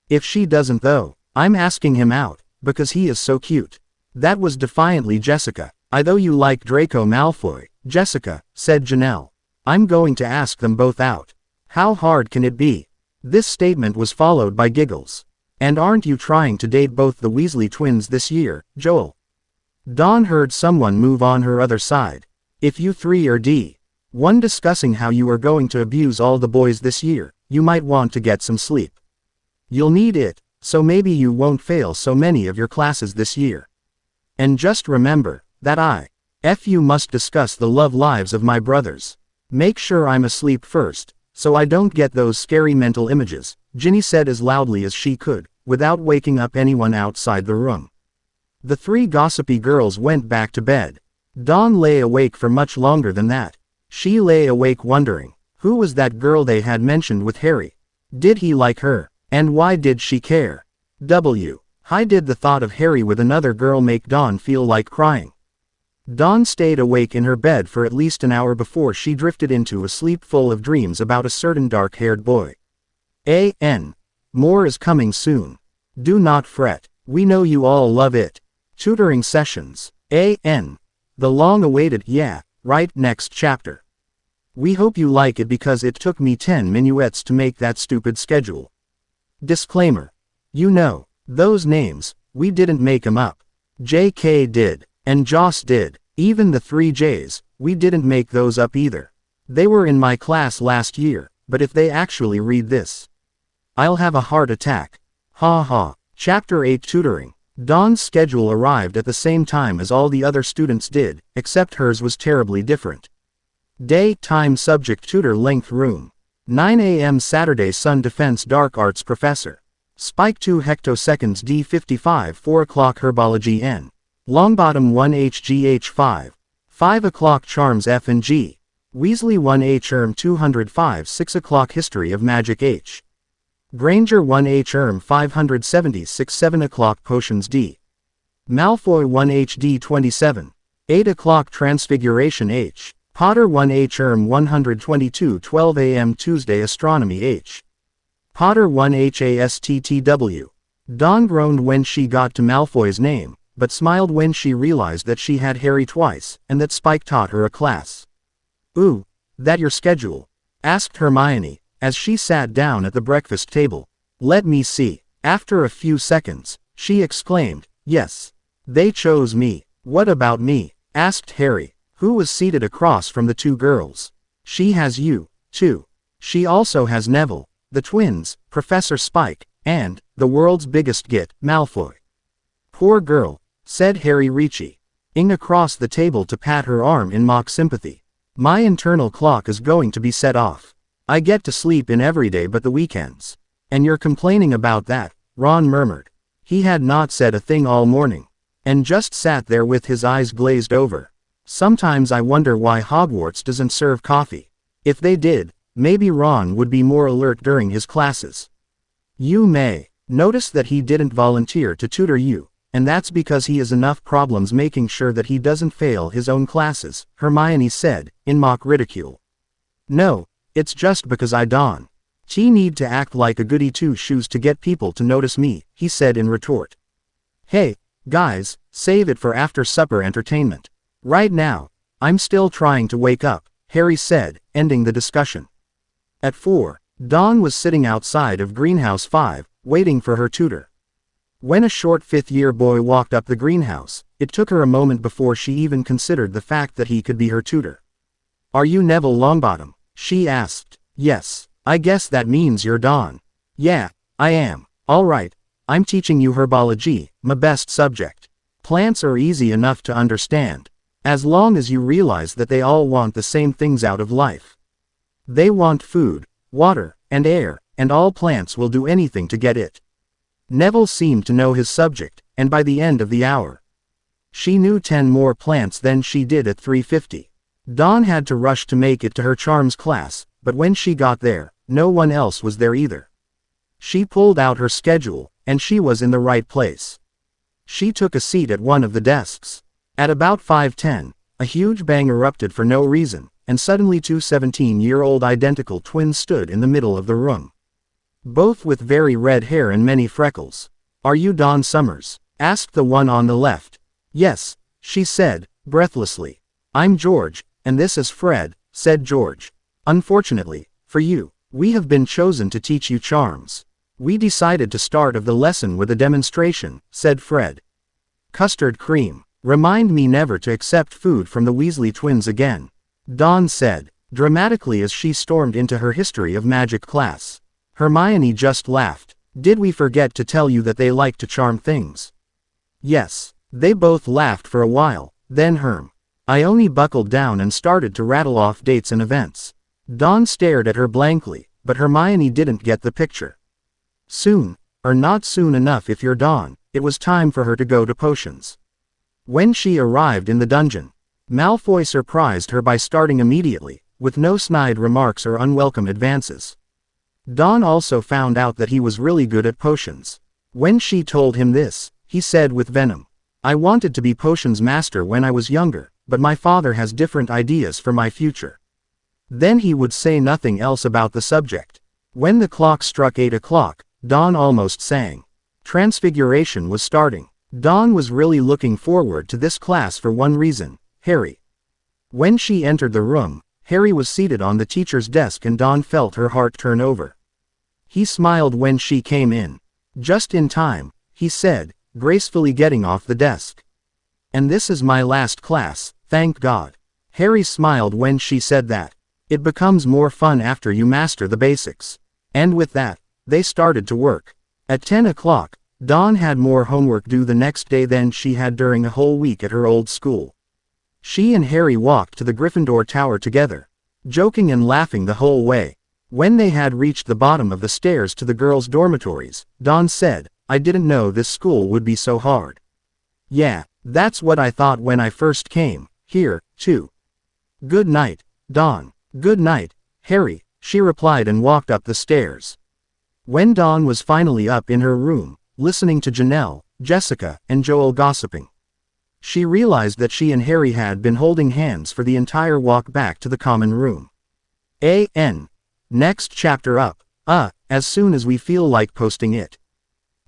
If she doesn't though, I'm asking him out, because he is so cute. That was defiantly Jessica. I though you like Draco Malfoy, Jessica, said Janelle. I'm going to ask them both out. How hard can it be? This statement was followed by giggles. And aren't you trying to date both the Weasley twins this year, Joel? Dawn heard someone move on her other side. If you 3 are D1 discussing how you are going to abuse all the boys this year, you might want to get some sleep. You'll need it, so maybe you won't fail so many of your classes this year. And just remember, that you must discuss the love lives of my brothers. Make sure I'm asleep first, so I don't get those scary mental images, Ginny said as loudly as she could, without waking up anyone outside the room. The 3 gossipy girls went back to bed. Dawn lay awake for much longer than that. She lay awake wondering, who was that girl they had mentioned with Harry? Did he like her? And why did she care? Why did the thought of Harry with another girl make Dawn feel like crying? Dawn stayed awake in her bed for at least an hour before she drifted into a sleep full of dreams about a certain dark-haired boy. More is coming soon. Do not fret. We know you all love it. Tutoring sessions. The long-awaited, next chapter. We hope you like it because it took me 10 minuets to make that stupid schedule. Disclaimer. You know, those names, we didn't make 'em up. JK did. And Joss did. Even the 3 J's, we didn't make those up either. They were in my class last year, but if they actually read this, I'll have a heart attack. Ha ha. Chapter 8 Tutoring. Dawn's schedule arrived at the same time as all the other students did, except hers was terribly different. Day, time, subject, tutor, length, room. 9 a.m. Saturday Sun Defense Dark Arts Professor. Spike 2 hectoseconds D55 4 o'clock Herbology N. Longbottom 1 HGH 5. 5 o'clock Charms F and G. Weasley 1 H Erm 205 6 o'clock History of Magic H. Granger 1 H Erm 576 7 o'clock Potions D. Malfoy 1 HD 27. 8 o'clock Transfiguration H. Potter 1 H Erm 122 12 a.m. Tuesday Astronomy H. Potter 1 HASTTW. Dawn groaned when she got to Malfoy's name, but smiled when she realized that she had Harry twice, and that Spike taught her a class. "Ooh, that your schedule?" asked Hermione, as she sat down at the breakfast table. "Let me see." After a few seconds, she exclaimed, "Yes. They chose me." "What about me?" asked Harry, who was seated across from the two girls. "She has you, too. She also has Neville, the twins, Professor Spike, and, the world's biggest git, Malfoy." "Poor girl," said Harry reaching across the table to pat her arm in mock sympathy. "My internal clock is going to be set off. I get to sleep in every day but the weekends. And you're complaining about that," Ron murmured. He had not said a thing all morning, and just sat there with his eyes glazed over. "Sometimes I wonder why Hogwarts doesn't serve coffee. If they did, maybe Ron would be more alert during his classes." "You may notice that he didn't volunteer to tutor you, and that's because he has enough problems making sure that he doesn't fail his own classes," Hermione said, in mock ridicule. "No, it's just because I don't need to act like a goody two-shoes to get people to notice me," he said in retort. "Hey, guys, save it for after-supper entertainment. Right now, I'm still trying to wake up," Harry said, ending the discussion. At 4, Dawn was sitting outside of Greenhouse 5, waiting for her tutor. When a short fifth-year boy walked up the greenhouse, it took her a moment before she even considered the fact that he could be her tutor. "Are you Neville Longbottom?" she asked. "Yes, I guess that means you're Dawn." "Yeah, I am." "All right, I'm teaching you herbology, my best subject. Plants are easy enough to understand. As long as you realize that they all want the same things out of life. They want food, water, and air, and all plants will do anything to get it." Neville seemed to know his subject, and by the end of the hour, she knew 10 more plants than she did at 350. Dawn had to rush to make it to her charms class, but when she got there, no one else was there either. She pulled out her schedule, and she was in the right place. She took a seat at one of the desks. At about 5:10, a huge bang erupted for no reason, and suddenly 2 17-year-old identical twins stood in the middle of the room. Both with very red hair and many freckles. "Are you Dawn Summers?" asked the one on the left. "Yes," she said, breathlessly. "I'm George, and this is Fred," said George. "Unfortunately, for you, we have been chosen to teach you charms. We decided to start of the lesson with a demonstration," said Fred. "Custard cream. Remind me never to accept food from the Weasley twins again," Dawn said, dramatically as she stormed into her History of Magic class. Hermione just laughed. "Did we forget to tell you that they like to charm things?" "Yes." They both laughed for a while, then Ione buckled down and started to rattle off dates and events. Dawn stared at her blankly, but Hermione didn't get the picture. Soon, or not soon enough if you're Dawn, it was time for her to go to potions. When she arrived in the dungeon, Malfoy surprised her by starting immediately, with no snide remarks or unwelcome advances. Dawn also found out that he was really good at potions. When she told him this, he said with venom, "I wanted to be potions master when I was younger, but my father has different ideas for my future." Then he would say nothing else about the subject. When the clock struck 8 o'clock, Dawn almost sang. Transfiguration was starting. Dawn was really looking forward to this class for one reason: Harry. When she entered the room, Harry was seated on the teacher's desk and Dawn felt her heart turn over. He smiled when she came in. "Just in time," he said, gracefully getting off the desk. "And this is my last class, thank God." Harry smiled when she said that. "It becomes more fun after you master the basics." And with that, they started to work. At 10 o'clock, Dawn had more homework due the next day than she had during a whole week at her old school. She and Harry walked to the Gryffindor Tower together, joking and laughing the whole way. When they had reached the bottom of the stairs to the girls' dormitories, Dawn said, I didn't know this school would be so hard. Yeah, that's what I thought when I first came here, too. Good night, Dawn. Good night, Harry, she replied and walked up the stairs. When Dawn was finally up in her room, listening to Janelle, Jessica, and Joel gossiping, she realized that she and Harry had been holding hands for the entire walk back to the common room. Next chapter up, as soon as we feel like posting it.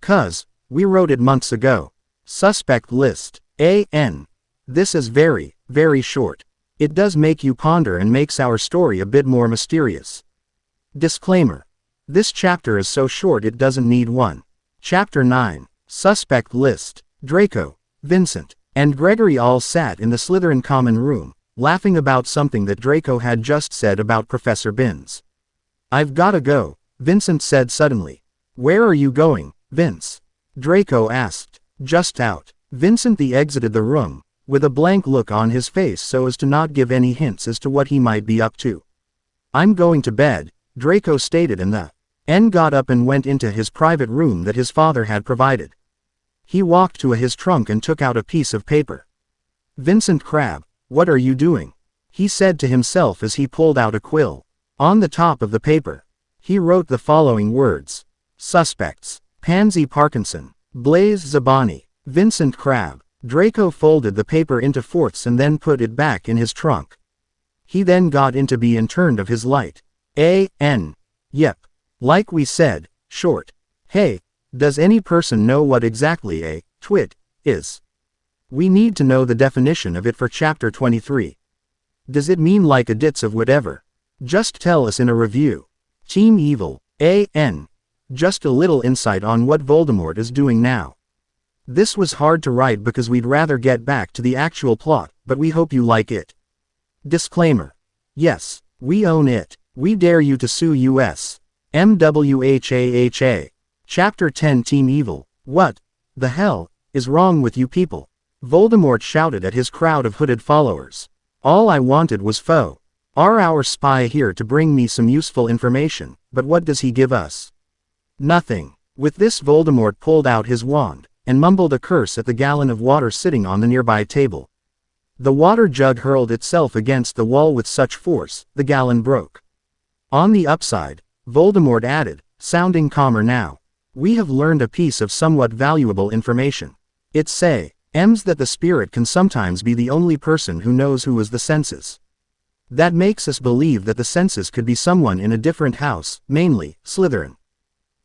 'Cause we wrote it months ago. Suspect list. This is very, very short. It does make you ponder and makes our story a bit more mysterious. Disclaimer. This chapter is so short it doesn't need one. Chapter 9, Suspect List. Draco, Vincent, and Gregory all sat in the Slytherin common room, laughing about something that Draco had just said about Professor Binns. I've gotta go, Vincent said suddenly. Where are you going, Vince? Draco asked. Just out. Vincent exited the room, with a blank look on his face so as to not give any hints as to what he might be up to. I'm going to bed, Draco stated, and got up and went into his private room that his father had provided. He walked to his trunk and took out a piece of paper. Vincent Crabbe, what are you doing? He said to himself as he pulled out a quill. On the top of the paper, he wrote the following words. Suspects. Pansy Parkinson. Blaise Zabani. Vincent Crabbe. Draco folded the paper into fourths and then put it back in his trunk. He then got into B and turned of his light. Yep. Like we said, short. Hey, does any person know what exactly a twit is? We need to know the definition of it for chapter 23. Does it mean like a ditz of whatever? Just tell us in a review. Team Evil, just a little insight on what Voldemort is doing now. This was hard to write because we'd rather get back to the actual plot, but we hope you like it. Disclaimer. Yes, we own it. We dare you to sue us. MWHAHA. Chapter 10 Team Evil. What the hell is wrong with you people? Voldemort shouted at his crowd of hooded followers. All I wanted was foe. Our spy here to bring me some useful information, but what does he give us? Nothing. With this, Voldemort pulled out his wand, and mumbled a curse at the gallon of water sitting on the nearby table. The water jug hurled itself against the wall with such force, the gallon broke. On the upside, Voldemort added, sounding calmer now. We have learned a piece of somewhat valuable information. It says that the spirit can sometimes be the only person who knows who is the senses. That makes us believe that the senses could be someone in a different house, mainly Slytherin.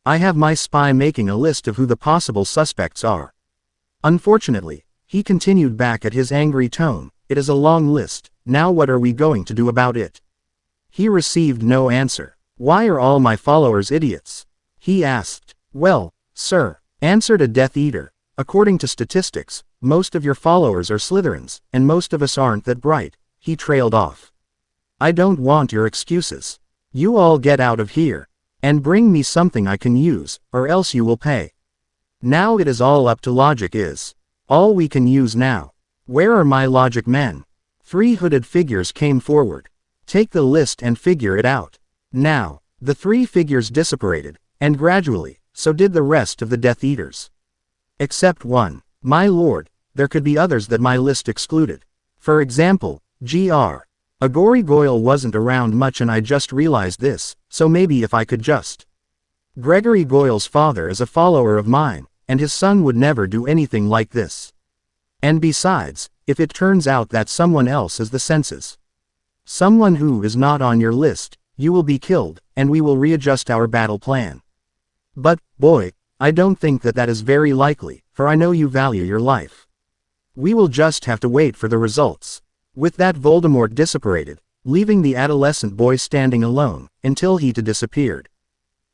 I have my spy making a list of who the possible suspects are. Unfortunately, he continued back at his angry tone, it is a long list, now what are we going to do about it? He received no answer. Why are all my followers idiots? He asked. Well, sir, answered a Death Eater, according to statistics, most of your followers are Slytherins, and most of us aren't that bright. He trailed off. I don't want your excuses. You all get out of here. And bring me something I can use, or else you will pay. Now it is all up to logic is all we can use now. Where are my logic men? 3 hooded figures came forward. Take the list and figure it out. Now, the 3 figures dissipated, and gradually, so did the rest of the Death Eaters. Except one. My lord, there could be others that my list excluded. For example, Gr. Agori Goyle wasn't around much and I just realized this, so maybe if I could just. Gregory Goyle's father is a follower of mine, and his son would never do anything like this. And besides, if it turns out that someone else is the senses, someone who is not on your list, you will be killed, and we will readjust our battle plan. But, boy, I don't think that is very likely, for I know you value your life. We will just have to wait for the results. With that, Voldemort dissipated, leaving the adolescent boy standing alone, until he too disappeared.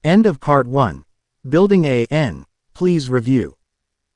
End of Part 1. Building A.N. Please review.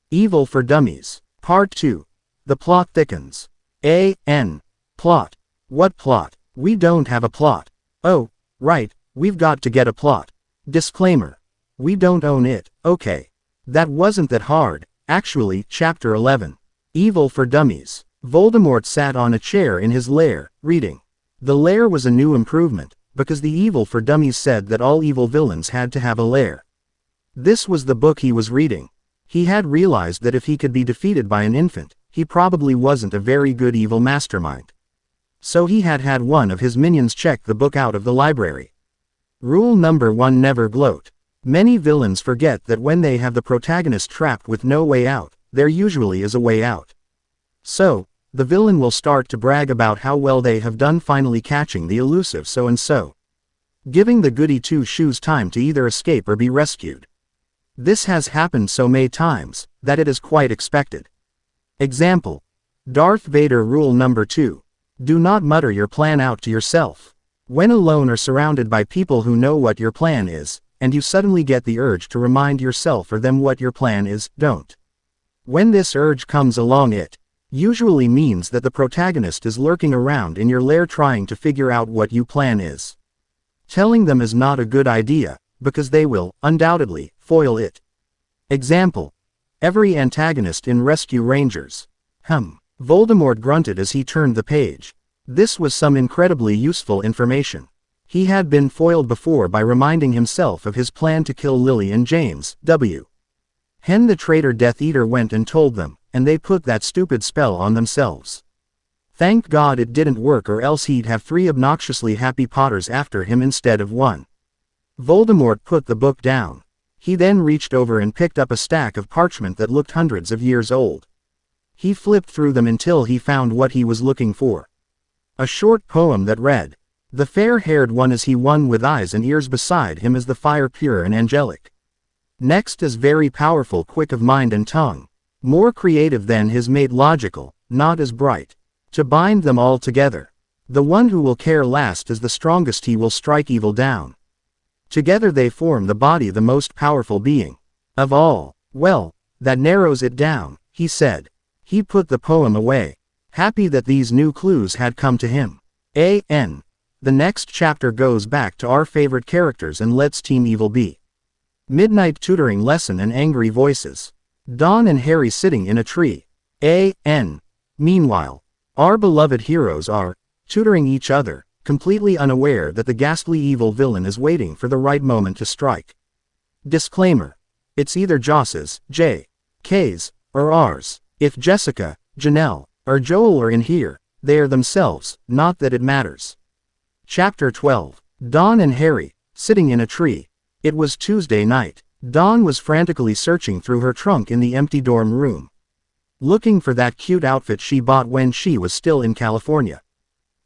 Evil for Dummies. Part 2. The plot thickens. A.N. Plot. What plot? We don't have a plot. Oh, right, we've got to get a plot. Disclaimer. We don't own it, okay. That wasn't that hard, actually. Chapter 11. Evil for Dummies. Voldemort sat on a chair in his lair, reading. The lair was a new improvement, because the Evil for Dummies said that all evil villains had to have a lair. This was the book he was reading. He had realized that if he could be defeated by an infant, he probably wasn't a very good evil mastermind. So he had one of his minions check the book out of the library. Rule number 1: never gloat. Many villains forget that when they have the protagonist trapped with no way out, there usually is a way out. So, the villain will start to brag about how well they have done finally catching the elusive so-and-so, giving the goody two-shoes time to either escape or be rescued. This has happened so many times, that it is quite expected. Example: Darth Vader. Rule number 2. Do not mutter your plan out to yourself. When alone or surrounded by people who know what your plan is, and you suddenly get the urge to remind yourself or them what your plan is, don't. When this urge comes along, it usually means that the protagonist is lurking around in your lair trying to figure out what your plan is. Telling them is not a good idea, because they will, undoubtedly, foil it. Example: every antagonist in Rescue Rangers. Voldemort grunted as he turned the page. This was some incredibly useful information. He had been foiled before by reminding himself of his plan to kill Lily and James. Hen the traitor Death Eater went and told them, and they put that stupid spell on themselves. Thank God it didn't work, or else he'd have 3 obnoxiously happy Potters after him instead of 1. Voldemort put the book down. He then reached over and picked up a stack of parchment that looked hundreds of years old. He flipped through them until he found what he was looking for. A short poem that read, "The fair-haired one is he, one with eyes and ears, beside him is the fire pure and angelic. Next is very powerful, quick of mind and tongue, more creative than his mate, logical, not as bright. To bind them all together, the one who will care last is the strongest, he will strike evil down. Together they form the body, the most powerful being of all." "Well, that narrows it down," he said. He put the poem away, happy that these new clues had come to him. The next chapter goes back to our favorite characters and lets Team Evil be. Midnight tutoring lesson and angry voices. Don and Harry sitting in a tree. Meanwhile, our beloved heroes are tutoring each other, completely unaware that the ghastly evil villain is waiting for the right moment to strike. Disclaimer: it's either Joss's, J. K's, or ours. If Jessica, Janelle, or Joel are in here, they are themselves, not that it matters. Chapter 12. Dawn and Harry, sitting in a tree. It was Tuesday night. Dawn was frantically searching through her trunk in the empty dorm room, looking for that cute outfit she bought when she was still in California.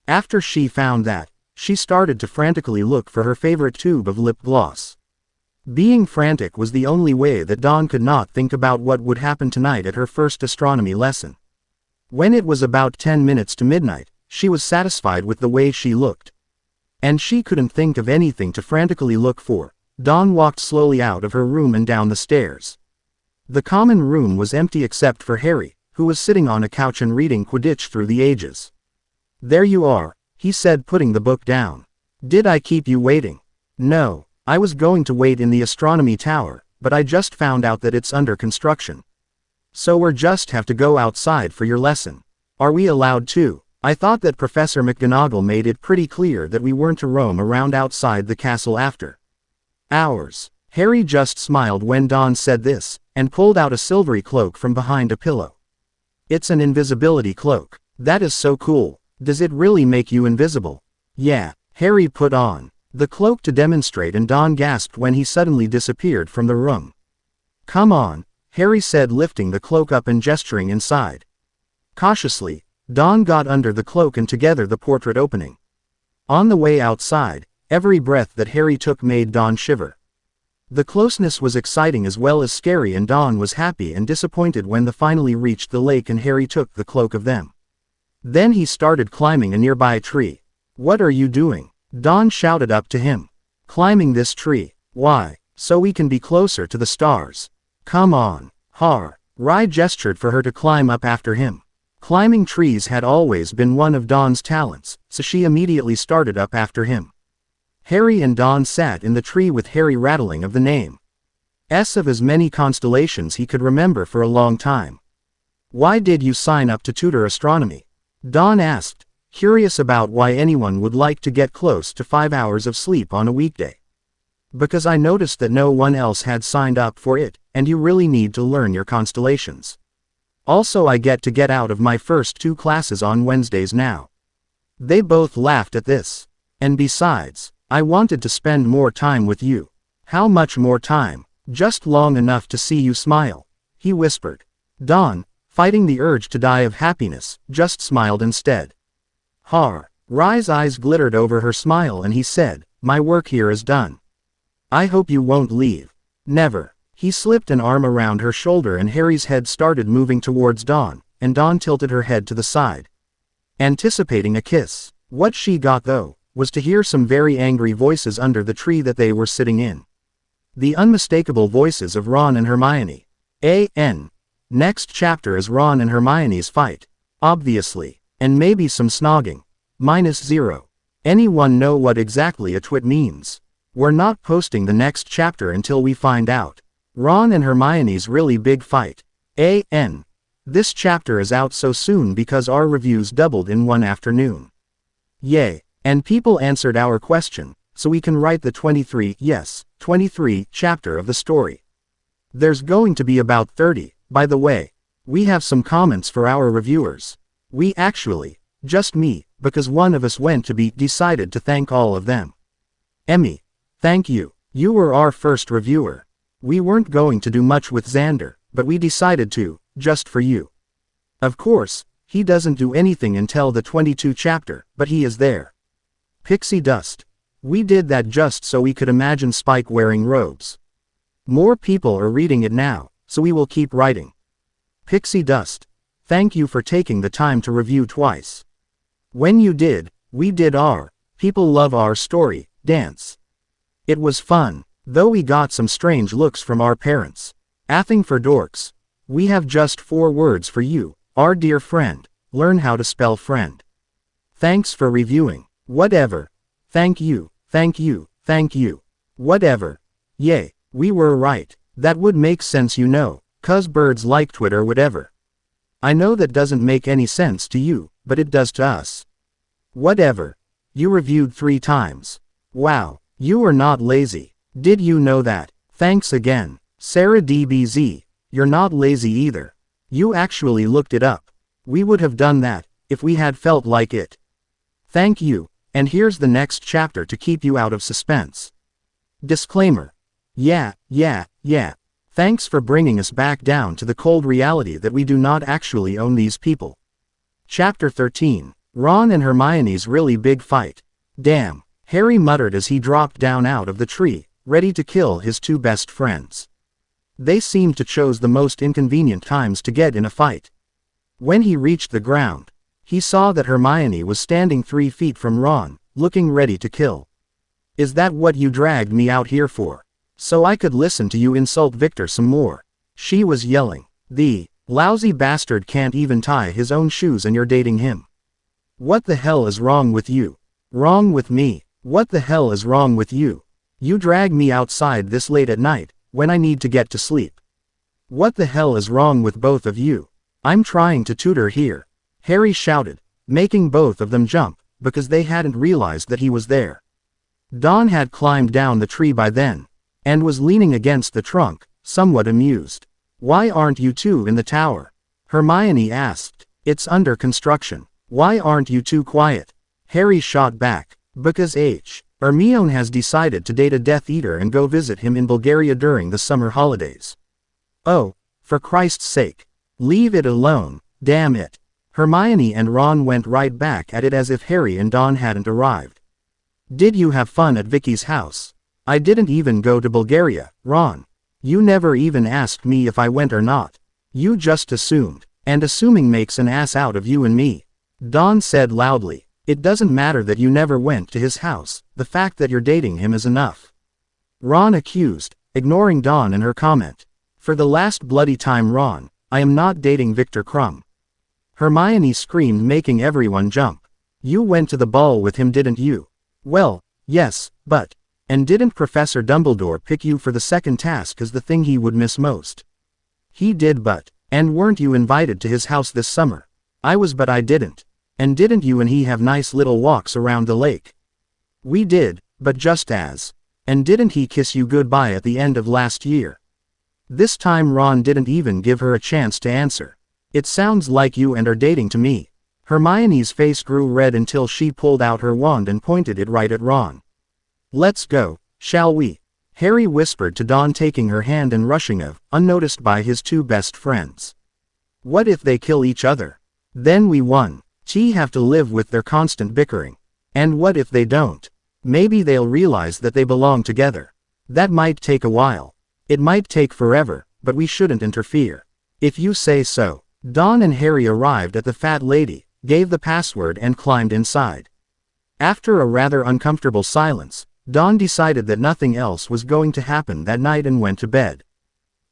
After she found that, she started to frantically look for her favorite tube of lip gloss. Being frantic was the only way that Dawn could not think about what would happen tonight at her first astronomy lesson. When it was about 10 minutes to midnight, she was satisfied with the way she looked. And she couldn't think of anything to frantically look for. Dawn walked slowly out of her room and down the stairs. The common room was empty except for Harry, who was sitting on a couch and reading Quidditch Through the Ages. "There you are," he said, putting the book down. "Did I keep you waiting?" "No. I was going to wait in the astronomy tower, but I just found out that it's under construction. So we're just have to go outside for your lesson." "Are we allowed to?" "I thought that Professor McGonagall made it pretty clear that we weren't to roam around outside the castle after hours." Harry just smiled when Dawn said this, and pulled out a silvery cloak from behind a pillow. "It's an invisibility cloak. That is so cool. Does it really make you invisible?" "Yeah." Harry put on the cloak to demonstrate, and Dawn gasped when he suddenly disappeared from the room. "Come on," Harry said, lifting the cloak up and gesturing inside. Cautiously, Dawn got under the cloak and together the portrait opening. On the way outside, every breath that Harry took made Dawn shiver. The closeness was exciting as well as scary, and Dawn was happy and disappointed when they finally reached the lake and Harry took the cloak of them. Then he started climbing a nearby tree. "What are you doing?" Dawn shouted up to him. "Climbing this tree." "Why?" "So we can be closer to the stars." "Come on." Rai gestured for her to climb up after him. Climbing trees had always been one of Dawn's talents, so she immediately started up after him. Harry and Dawn sat in the tree with Harry rattling of the name S of as many constellations he could remember for a long time. "Why did you sign up to tutor astronomy?" Dawn asked. curious about why anyone would like to get close to 5 hours of sleep on a weekday. Because I noticed that no one else had signed up for it, and you really need to learn your constellations. Also, I get to get out of my first 2 classes on Wednesdays now. They both laughed at this. And besides, I wanted to spend more time with you. How much more time? Just long enough to see you smile, he whispered. Dawn, fighting the urge to die of happiness, just smiled instead. Rye's eyes glittered over her smile and he said, my work here is done. I hope you won't leave. Never. He slipped an arm around her shoulder and Harry's head started moving towards Dawn, and Dawn tilted her head to the side, anticipating a kiss. What she got though, was to hear some very angry voices under the tree that they were sitting in. The unmistakable voices of Ron and Hermione. Next chapter is Ron and Hermione's fight. Obviously. And maybe some snogging. -0. Anyone know what exactly a twit means? We're not posting the next chapter until we find out. Ron and Hermione's really big fight. This chapter is out so soon because our reviews doubled in one afternoon. Yay. And people answered our question, so we can write the 23 chapter of the story. There's going to be about 30, by the way. We have some comments for our reviewers. We actually, just me, because one of us went to be decided to thank all of them. Emmy, thank you. You were our first reviewer. We weren't going to do much with Xander, but we decided to, just for you. Of course, he doesn't do anything until the 22 chapter, but he is there. Pixie Dust. We did that just so we could imagine Spike wearing robes. More people are reading it now, so we will keep writing. Pixie Dust. Thank you for taking the time to review twice. When you did, we did our people love our story dance. It was fun, though we got some strange looks from our parents. Athing for dorks. We have just 4 words for you, our dear friend. Learn how to spell friend. Thanks for reviewing. Whatever. Thank you, thank you, thank you. Whatever. Yay, we were right. That would make sense, you know, 'cause birds like Twitter whatever. I know that doesn't make any sense to you, but it does to us. Whatever. You reviewed 3 times. Wow, you are not lazy. Did you know that? Thanks again. Sarah DBZ, you're not lazy either. You actually looked it up. We would have done that, if we had felt like it. Thank you, and here's the next chapter to keep you out of suspense. Disclaimer. Yeah. Thanks for bringing us back down to the cold reality that we do not actually own these people. Chapter 13. Ron and Hermione's really big fight. Damn, Harry muttered as he dropped down out of the tree, ready to kill his 2 best friends. They seemed to choose the most inconvenient times to get in a fight. When he reached the ground, he saw that Hermione was standing 3 feet from Ron, looking ready to kill. Is that what you dragged me out here for? So I could listen to you insult Victor some more? She was yelling. The lousy bastard can't even tie his own shoes and you're dating him. What the hell is wrong with you? Wrong with me? What the hell is wrong with you? You drag me outside this late at night, when I need to get to sleep. What the hell is wrong with both of you? I'm trying to tutor here. Harry shouted, making both of them jump, because they hadn't realized that he was there. Dawn had climbed down the tree by then, and was leaning against the trunk, somewhat amused. Why aren't you 2 in the tower? Hermione asked. It's under construction. Why aren't you 2 quiet? Harry shot back. Because Hermione has decided to date a Death Eater and go visit him in Bulgaria during the summer holidays. Oh, for Christ's sake. Leave it alone, damn it. Hermione and Ron went right back at it as if Harry and Dawn hadn't arrived. Did you have fun at Vicky's house? I didn't even go to Bulgaria, Ron. You never even asked me if I went or not. You just assumed, and assuming makes an ass out of you and me. Dawn said loudly. It doesn't matter that you never went to his house, the fact that you're dating him is enough. Ron accused, ignoring Dawn and her comment. For the last bloody time, Ron, I am not dating Victor Crumb. Hermione screamed, making everyone jump. You went to the ball with him, didn't you? Well, yes, but... And didn't Professor Dumbledore pick you for the second task as the thing he would miss most? He did, but... And weren't you invited to his house this summer? I was, but I didn't. And didn't you and he have nice little walks around the lake? We did, but just as. And didn't he kiss you goodbye at the end of last year? This time Ron didn't even give her a chance to answer. It sounds like you and are dating to me. Hermione's face grew red until she pulled out her wand and pointed it right at Ron. Let's go, shall we? Harry whispered to Dawn, taking her hand and rushing off, unnoticed by his two best friends. What if they kill each other? Then we won. They have to live with their constant bickering. And what if they don't? Maybe they'll realize that they belong together. That might take a while. It might take forever, but we shouldn't interfere. If you say so. Dawn and Harry arrived at the fat lady, gave the password and climbed inside. After a rather uncomfortable silence, Dawn decided that nothing else was going to happen that night and went to bed.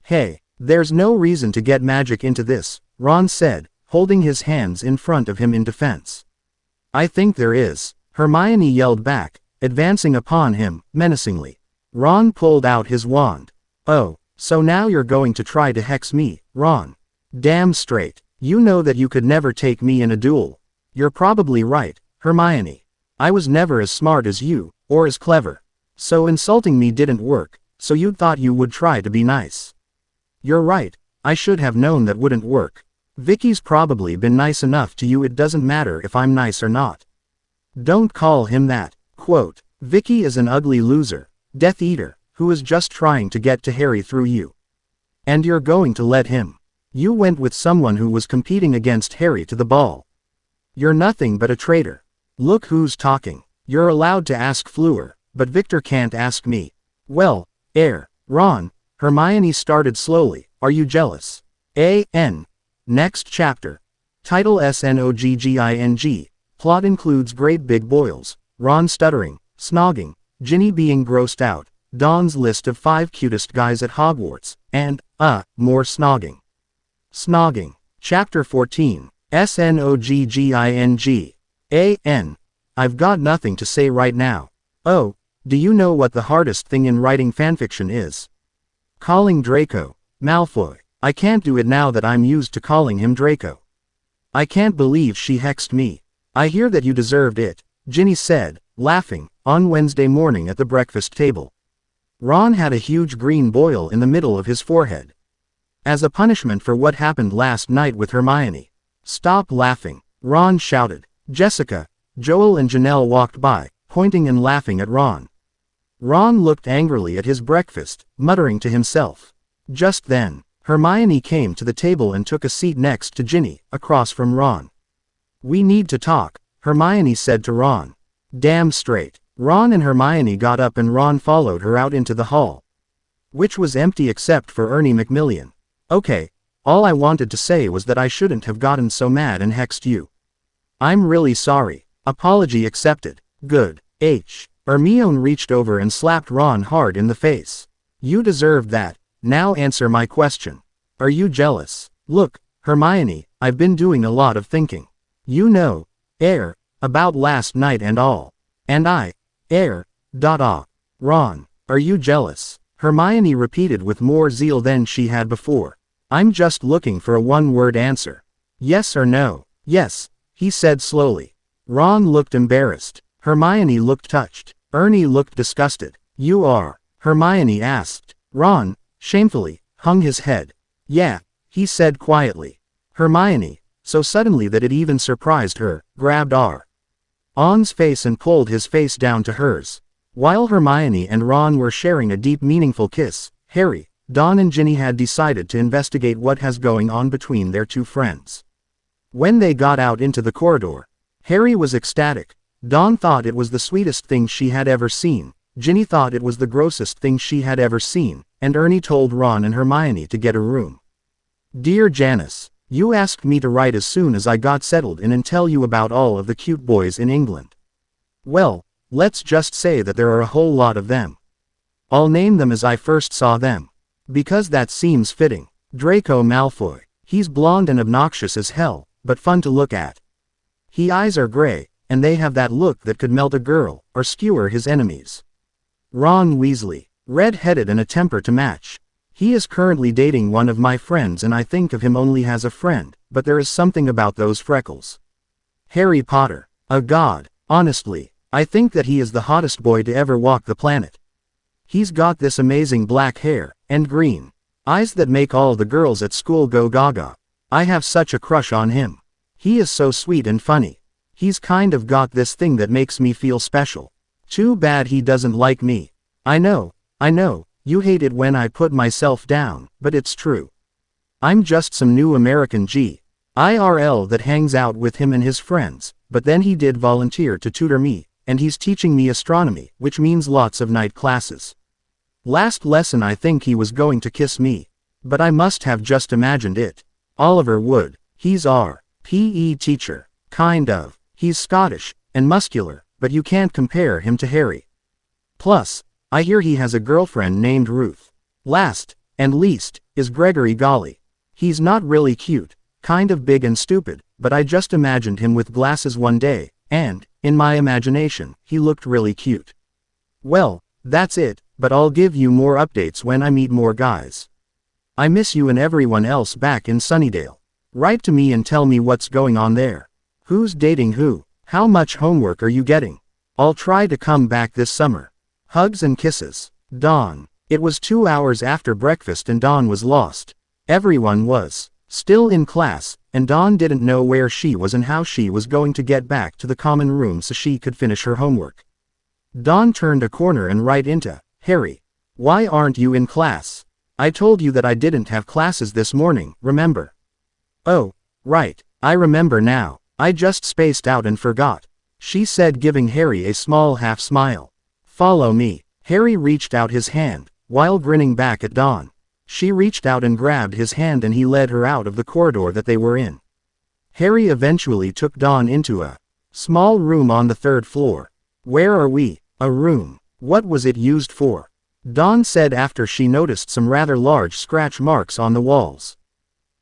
Hey, there's no reason to get magic into this, Ron said, holding his hands in front of him in defense. I think there is, Hermione yelled back, advancing upon him, menacingly. Ron pulled out his wand. Oh, so now you're going to try to hex me, Ron. Damn straight. You know that you could never take me in a duel. You're probably right, Hermione. I was never as smart as you, or as clever. So insulting me didn't work, so you thought you would try to be nice. You're right, I should have known that wouldn't work. Vicky's probably been nice enough to you, it doesn't matter if I'm nice or not. Don't call him that. Quote, Vicky is an ugly loser, Death Eater, who is just trying to get to Harry through you. And you're going to let him. You went with someone who was competing against Harry to the ball. You're nothing but a traitor. Look who's talking. You're allowed to ask Fleur, but Victor can't ask me. Well, Ron, Hermione started slowly, are you jealous? A.N. Next chapter. Title Snogging. Plot includes great big boils, Ron stuttering, Snogging, Ginny being grossed out, Dawn's list of 5 cutest guys at Hogwarts, and, more snogging. Snogging. Chapter 14. Snogging. A.N. I've got nothing to say right now. Oh, do you know what the hardest thing in writing fanfiction is? Calling Draco Malfoy. I can't do it now that I'm used to calling him Draco. I can't believe she hexed me. I hear that you deserved it, Ginny said, laughing, on Wednesday morning at the breakfast table. Ron had a huge green boil in the middle of his forehead. As a punishment for what happened last night with Hermione. Stop laughing, Ron shouted. Jessica, Joel and Janelle walked by, pointing and laughing at Ron. Ron looked angrily at his breakfast, muttering to himself. Just then, Hermione came to the table and took a seat next to Ginny, across from Ron. We need to talk, Hermione said to Ron. Damn straight. Ron and Hermione got up and Ron followed her out into the hall. Which was empty except for Ernie Macmillan. Okay, all I wanted to say was that I shouldn't have gotten so mad and hexed you. I'm really sorry. Apology accepted. Good. Hermione reached over and slapped Ron hard in the face. You deserved that. Now answer my question. Are you jealous? Look, Hermione, I've been doing a lot of thinking. You know, about last night and all. And Ron, are you jealous? Hermione repeated with more zeal than she had before. I'm just looking for a one-word answer. Yes or no? Yes, he said slowly. Ron looked embarrassed. Hermione looked touched. Ernie looked disgusted. You are? Hermione asked. Ron, shamefully, hung his head. Yeah, he said quietly. Hermione, so suddenly that it even surprised her, grabbed Ron's face and pulled his face down to hers. While Hermione and Ron were sharing a deep meaningful kiss, Harry, Dawn and Ginny had decided to investigate what has going on between their two friends. When they got out into the corridor, Harry was ecstatic. Dawn thought it was the sweetest thing she had ever seen, Ginny thought it was the grossest thing she had ever seen, and Ernie told Ron and Hermione to get a room. Dear Janice, you asked me to write as soon as I got settled in and tell you about all of the cute boys in England. Well, let's just say that there are a whole lot of them. I'll name them as I first saw them. Because that seems fitting. Draco Malfoy. He's blonde and obnoxious as hell, but fun to look at. His eyes are gray, and they have that look that could melt a girl, or skewer his enemies. Ron Weasley. Red-headed and a temper to match. He is currently dating one of my friends and I think of him only as a friend, but there is something about those freckles. Harry Potter. A god. Honestly, I think that he is the hottest boy to ever walk the planet. He's got this amazing black hair, and green eyes that make all the girls at school go gaga. I have such a crush on him. He is so sweet and funny. He's kind of got this thing that makes me feel special. Too bad he doesn't like me. I know, you hate it when I put myself down, but it's true. I'm just some new American IRL that hangs out with him and his friends, but then he did volunteer to tutor me, and he's teaching me astronomy, which means lots of night classes. Last lesson I think he was going to kiss me, but I must have just imagined it. Oliver Wood. He's our PE teacher. Kind of. He's Scottish and muscular, but you can't compare him to Harry. Plus, I hear he has a girlfriend named Ruth. Last and least is Gregory Golly. He's not really cute, kind of big and stupid, but I just imagined him with glasses one day, and, in my imagination, he looked really cute. Well, that's it, but I'll give you more updates when I meet more guys. I miss you and everyone else back in Sunnydale. Write to me and tell me what's going on there. Who's dating who? How much homework are you getting? I'll try to come back this summer. Hugs and kisses. Dawn. It was 2 hours after breakfast and Dawn was lost. Everyone was still in class, and Dawn didn't know where she was and how she was going to get back to the common room so she could finish her homework. Dawn turned a corner and right into Harry. Why aren't you in class? I told you that I didn't have classes this morning, remember? Oh, right, I remember now. I just spaced out and forgot, she said, giving Harry a small half smile. Follow me. Harry reached out his hand, while grinning back at Dawn. She reached out and grabbed his hand and he led her out of the corridor that they were in. Harry eventually took Dawn into a small room on the 3rd floor. Where are we? A room. What was it used for? Dawn said after she noticed some rather large scratch marks on the walls.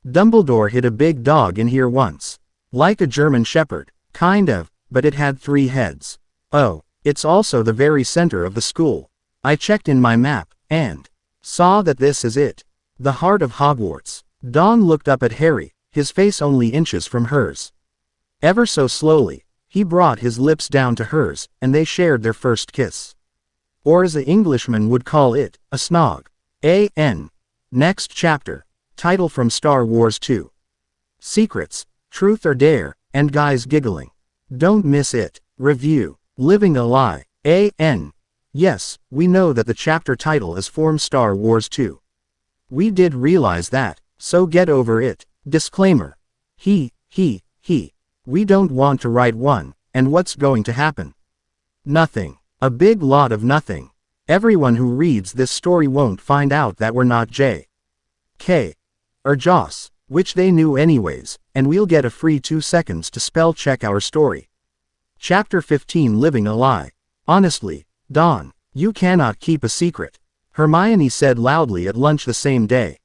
Dumbledore hid a big dog in here once. Like a German shepherd. Kind of, but it had 3 heads. Oh, it's also the very center of the school. I checked in my map, and saw that this is it. The heart of Hogwarts. Dawn looked up at Harry, his face only inches from hers. Ever so slowly, he brought his lips down to hers, and they shared their first kiss. Or as the Englishman would call it, a snog. Next chapter. Title from Star Wars 2. Secrets, Truth or Dare, and guys giggling. Don't miss it. Review. Living a Lie. Yes, we know that the chapter title is from Star Wars 2. We did realize that, so get over it. Disclaimer. We don't want to write one, and what's going to happen? Nothing. A big lot of nothing. Everyone who reads this story won't find out that we're not J.K. or Joss, which they knew anyways, and we'll get a free 2 seconds to spell check our story. Chapter 15, Living a Lie. Honestly, Dawn, you cannot keep a secret, Hermione said loudly at lunch the same day.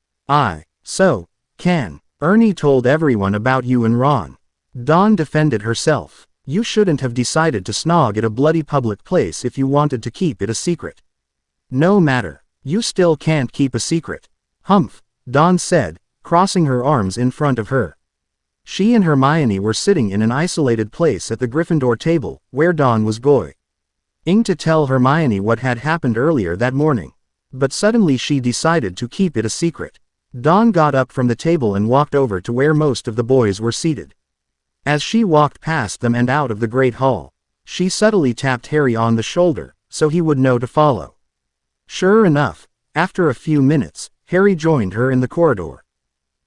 So can. Ernie told everyone about you and Ron. Dawn defended herself. You shouldn't have decided to snog at a bloody public place if you wanted to keep it a secret. No matter. You still can't keep a secret. Humph, Dawn said, crossing her arms in front of her. She and Hermione were sitting in an isolated place at the Gryffindor table, where Dawn was going to tell Hermione what had happened earlier that morning. But suddenly she decided to keep it a secret. Dawn got up from the table and walked over to where most of the boys were seated. As she walked past them and out of the Great Hall, she subtly tapped Harry on the shoulder, so he would know to follow. Sure enough, after a few minutes, Harry joined her in the corridor.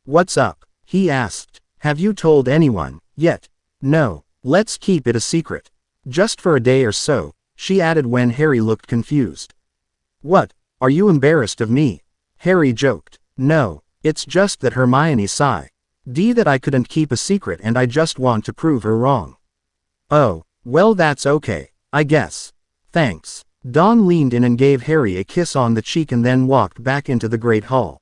What's up? He asked. Have you told anyone yet? No, let's keep it a secret. Just for a day or so, she added when Harry looked confused. What, are you embarrassed of me? Harry joked. No, it's just that Hermione sighed. That I couldn't keep a secret and I just want to prove her wrong. Oh, well that's okay, I guess. Thanks. Dawn leaned in and gave Harry a kiss on the cheek and then walked back into the Great Hall.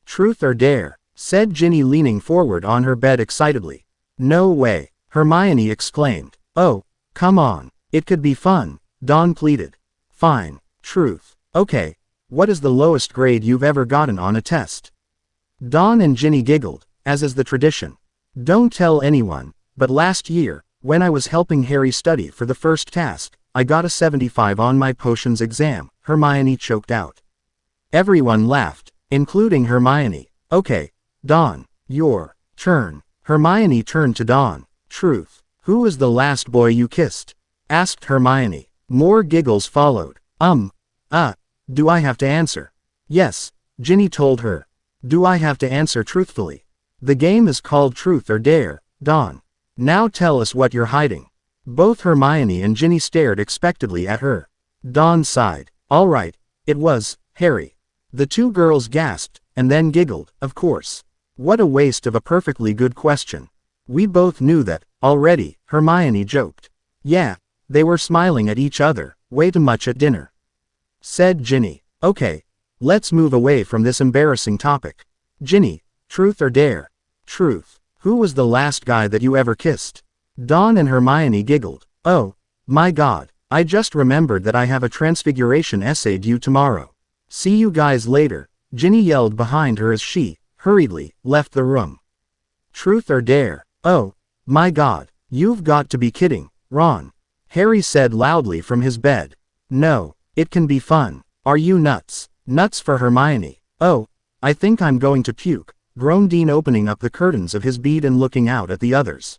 Truth or Dare, said Ginny leaning forward on her bed excitedly. No way, Hermione exclaimed. Oh, come on, it could be fun, Dawn pleaded. Fine, truth. Okay, what is the lowest grade you've ever gotten on a test? Dawn and Ginny giggled, as is the tradition. Don't tell anyone, but last year, When I was helping Harry study for the first task, I got a 75 on my potions exam, Hermione choked out. Everyone laughed, including Hermione. Okay, Dawn, your turn. Hermione turned to Dawn. Truth. Who was the last boy you kissed? Asked Hermione. More giggles followed. Do I have to answer? Yes, Ginny told her. Do I have to answer truthfully? The game is called Truth or Dare, Dawn. Now tell us what you're hiding. Both Hermione and Ginny stared expectantly at her. Dawn sighed. All right, it was Harry. The two girls gasped, and then giggled, of course. What a waste of a perfectly good question. We both knew that, already, Hermione joked. Yeah, they were smiling at each other, way too much at dinner. Said Ginny. Okay, let's move away from this embarrassing topic. Ginny, truth or dare? Truth. Who was the last guy that you ever kissed? Dawn and Hermione giggled. Oh, my God, I just remembered that I have a transfiguration essay due tomorrow. See you guys later, Ginny yelled behind her as she, hurriedly, left the room. Truth or dare? Oh, my God, you've got to be kidding, Ron. Harry said loudly from his bed. No, it can be fun. Are you nuts? Nuts for Hermione. Oh, I think I'm going to puke, groaned Dean, opening up the curtains of his bed and looking out at the others.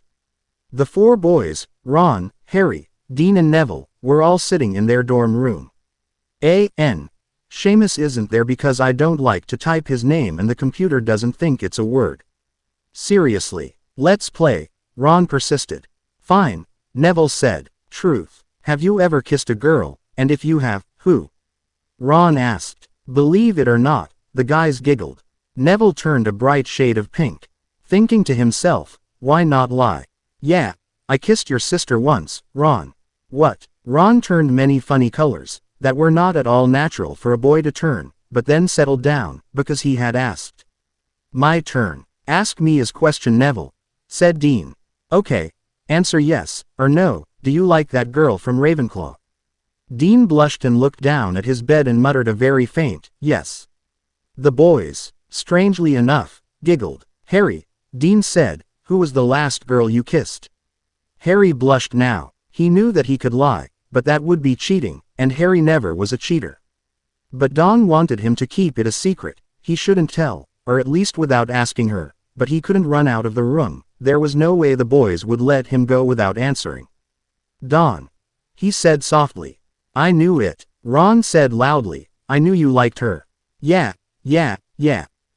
The four boys, Ron, Harry, Dean and Neville, were all sitting in their dorm room. Seamus isn't there because I don't like to type his name and the computer doesn't think it's a word. Seriously, let's play, Ron persisted. Fine, Neville said. Truth. Have you ever kissed a girl, and if you have, who? Ron asked. Believe it or not, the guys giggled. Neville turned a bright shade of pink. Thinking to himself, why not lie? Yeah, I kissed your sister once, Ron. What? Ron turned many funny colors, that were not at all natural for a boy to turn, but then settled down, because he had asked. My turn. Ask me as question, Neville, said Dean. Okay, answer yes, or no, do you like that girl from Ravenclaw? Dean blushed and looked down at his bed and muttered a very faint, yes. The boys, strangely enough, giggled. Harry, Dean said, who was the last girl you kissed? Harry blushed now. He knew that he could lie, but that would be cheating, and Harry never was a cheater. But Dawn wanted him to keep it a secret. He shouldn't tell, or at least without asking her, but he couldn't run out of the room. There was no way the boys would let him go without answering. Dawn, he said softly. I knew it, Ron said loudly. I knew you liked her. Yeah.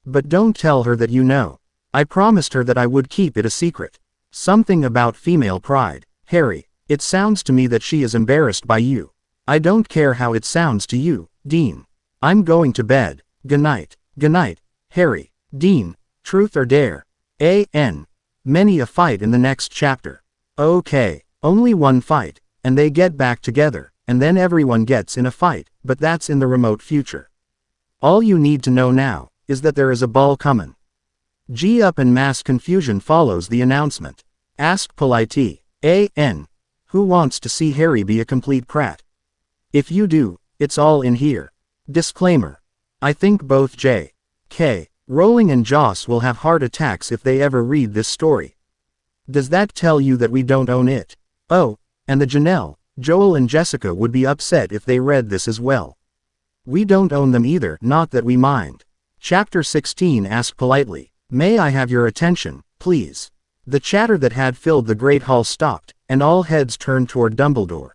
But don't tell her that you know. I promised her that I would keep it a secret. Something about female pride. Harry, it sounds to me that she is embarrassed by you. I don't care how it sounds to you, Dean. I'm going to bed. Good night, Harry. Dean, truth or dare? Many a fight in the next chapter. Okay, only one fight, and they get back together, and then everyone gets in a fight, but that's in the remote future. All you need to know now, is that there is a ball comin'. G up and mass confusion follows the announcement. Ask politely. Who wants to see Harry be a complete prat? If you do, it's all in here. Disclaimer. I think both J.K. Rowling and Joss will have heart attacks if they ever read this story. Does that tell you that we don't own it? Oh, and the Janelle, Joel and Jessica would be upset if they read this as well. We don't own them either, not that we mind. Chapter 16. Ask politely. May I have your attention, please? The chatter that had filled the Great Hall stopped, and all heads turned toward Dumbledore.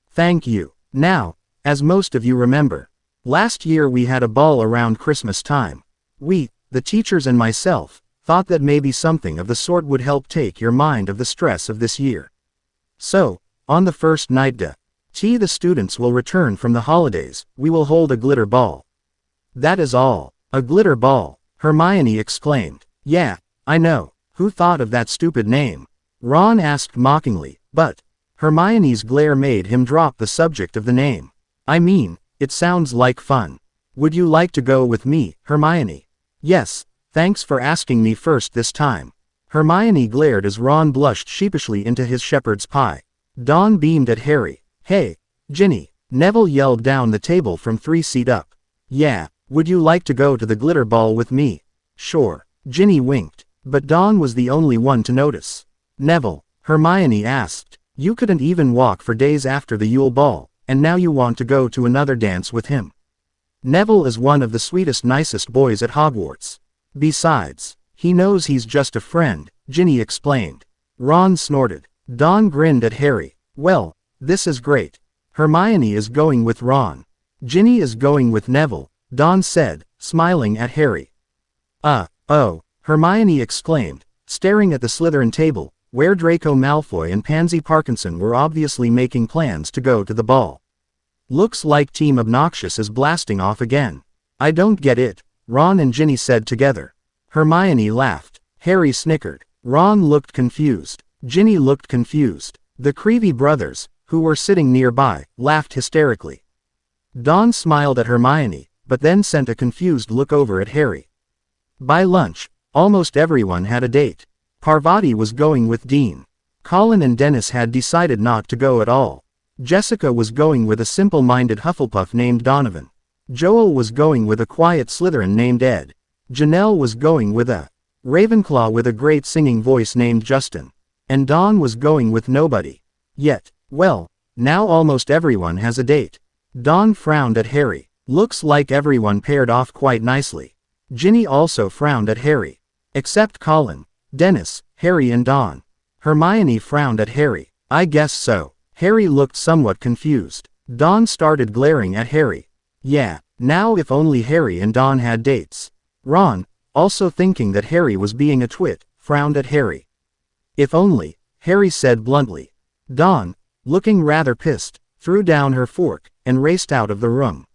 Thank you. Now, as most of you remember, last year we had a ball around Christmas time. We, the teachers and myself, thought that maybe something of the sort would help take your mind of the stress of this year. So, on the first night the students will return from the holidays, we will hold a glitter ball. That is all. A glitter ball, Hermione exclaimed. Yeah, I know. Who thought of that stupid name? Ron asked mockingly, but Hermione's glare made him drop the subject of the name. I mean, it sounds like fun. Would you like to go with me, Hermione? Yes, thanks for asking me first this time. Hermione glared as Ron blushed sheepishly into his shepherd's pie. Dawn beamed at Harry. Hey, Ginny, Neville yelled down the table from 3 seat up. Yeah, would you like to go to the glitter ball with me? Sure, Ginny winked, but Dawn was the only one to notice. Neville, Hermione asked. You couldn't even walk for days after the Yule Ball, and now you want to go to another dance with him. Neville is one of the sweetest, nicest boys at Hogwarts. Besides, he knows he's just a friend, Ginny explained. Ron snorted. Don grinned at Harry. Well, this is great. Hermione is going with Ron. Ginny is going with Neville, Don said, smiling at Harry. Oh, Hermione exclaimed, staring at the Slytherin table, where Draco Malfoy and Pansy Parkinson were obviously making plans to go to the ball. Looks like Team Obnoxious is blasting off again. I don't get it, Ron and Ginny said together. Hermione laughed. Harry snickered. Ron looked confused. Ginny looked confused. The Creevy brothers, who were sitting nearby, laughed hysterically. Don smiled at Hermione, but then sent a confused look over at Harry. By lunch, almost everyone had a date. Parvati was going with Dean. Colin and Dennis had decided not to go at all. Jessica was going with a simple-minded Hufflepuff named Donovan. Joel was going with a quiet Slytherin named Ed. Janelle was going with a Ravenclaw with a great singing voice named Justin. And Dawn was going with nobody. Yet, well, now almost everyone has a date. Dawn frowned at Harry. Looks like everyone paired off quite nicely. Ginny also frowned at Harry. Except Colin, Dennis, Harry and Dawn. Hermione frowned at Harry. I guess so. Harry looked somewhat confused. Dawn started glaring at Harry. Yeah, now if only Harry and Dawn had dates. Ron, also thinking that Harry was being a twit, frowned at Harry. If only, Harry said bluntly. Dawn, looking rather pissed, threw down her fork, and raced out of the room.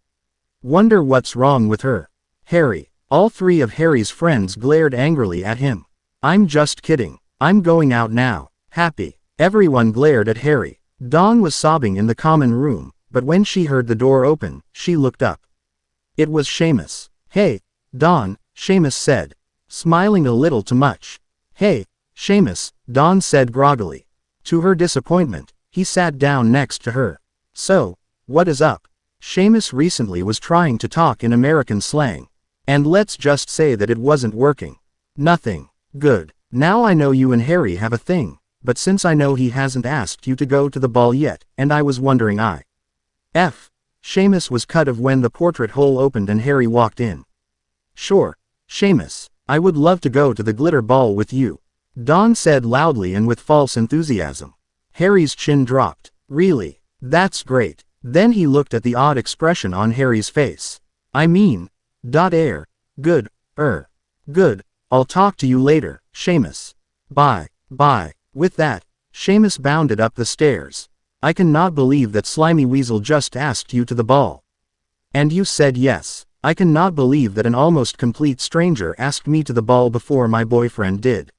Wonder what's wrong with her. Harry. All three of Harry's friends glared angrily at him. I'm just kidding. I'm going out now. Happy. Everyone glared at Harry. Dawn was sobbing in the common room, but when she heard the door open, she looked up. It was Seamus. Hey, Dawn, Seamus said, smiling a little too much. Hey, Seamus, Dawn said groggily. To her disappointment, he sat down next to her. So, what is up? Seamus recently was trying to talk in American slang. And let's just say that it wasn't working. Nothing. Good. Now I know you and Harry have a thing, but since I know he hasn't asked you to go to the ball yet, and I was wondering Seamus was cut of when the portrait hole opened and Harry walked in. Sure, Seamus, I would love to go to the glitter ball with you, Dawn said loudly and with false enthusiasm. Harry's chin dropped. Really? That's great. Then he looked at the odd expression on Harry's face. I mean, good, good, I'll talk to you later, Seamus. Bye. With that, Seamus bounded up the stairs. I cannot believe that Slimy Weasel just asked you to the ball. And you said yes. I cannot believe that an almost complete stranger asked me to the ball before my boyfriend did.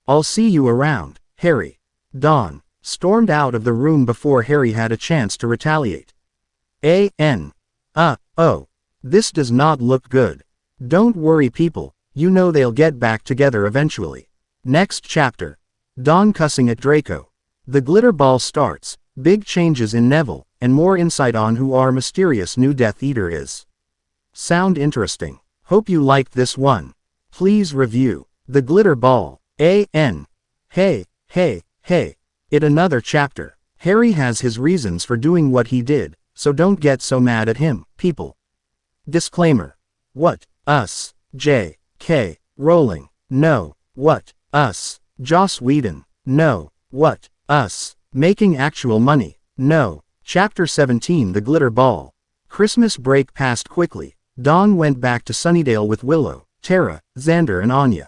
I'll see you around, Harry. Dawn stormed out of the room before Harry had a chance to retaliate. Oh. This does not look good. Don't worry people, you know they'll get back together eventually. Next chapter. Dawn cussing at Draco. The glitter ball starts, big changes in Neville, and more insight on who our mysterious new Death Eater is. Sound interesting? Hope you liked this one. Please review. The glitter ball. Hey. It another chapter. Harry has his reasons for doing what he did, so don't get so mad at him, people. Disclaimer. What? Us. J.K. Rowling. No. What? Us. Joss Whedon. No. What? Us. Making actual money. No. Chapter 17 The Glitter Ball. Christmas break passed quickly. Dawn went back to Sunnydale with Willow, Tara, Xander and Anya.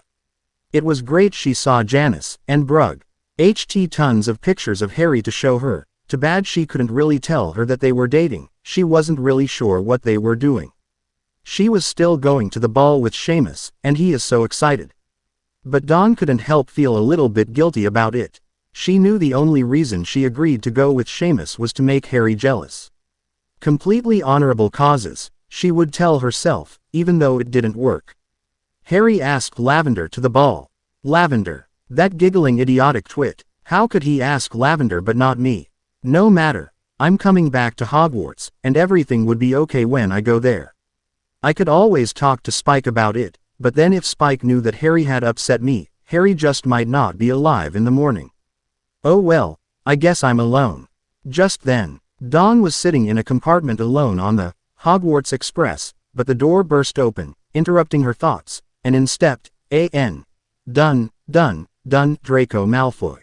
It was great she saw Janice, and Brug. Tons of pictures of Harry to show her. Too bad she couldn't really tell her that they were dating. She wasn't really sure what they were doing. She was still going to the ball with Seamus, and he is so excited. But Dawn couldn't help feel a little bit guilty about it. She knew the only reason she agreed to go with Seamus was to make Harry jealous. Completely honorable causes, she would tell herself, even though it didn't work. Harry asked Lavender to the ball. Lavender. That giggling idiotic twit. How could he ask Lavender but not me? No matter. I'm coming back to Hogwarts, and everything would be okay when I go there. I could always talk to Spike about it, but then if Spike knew that Harry had upset me, Harry just might not be alive in the morning. Oh well, I guess I'm alone. Just then, Dawn was sitting in a compartment alone on the Hogwarts Express, but the door burst open, interrupting her thoughts, and in stepped Draco Malfoy.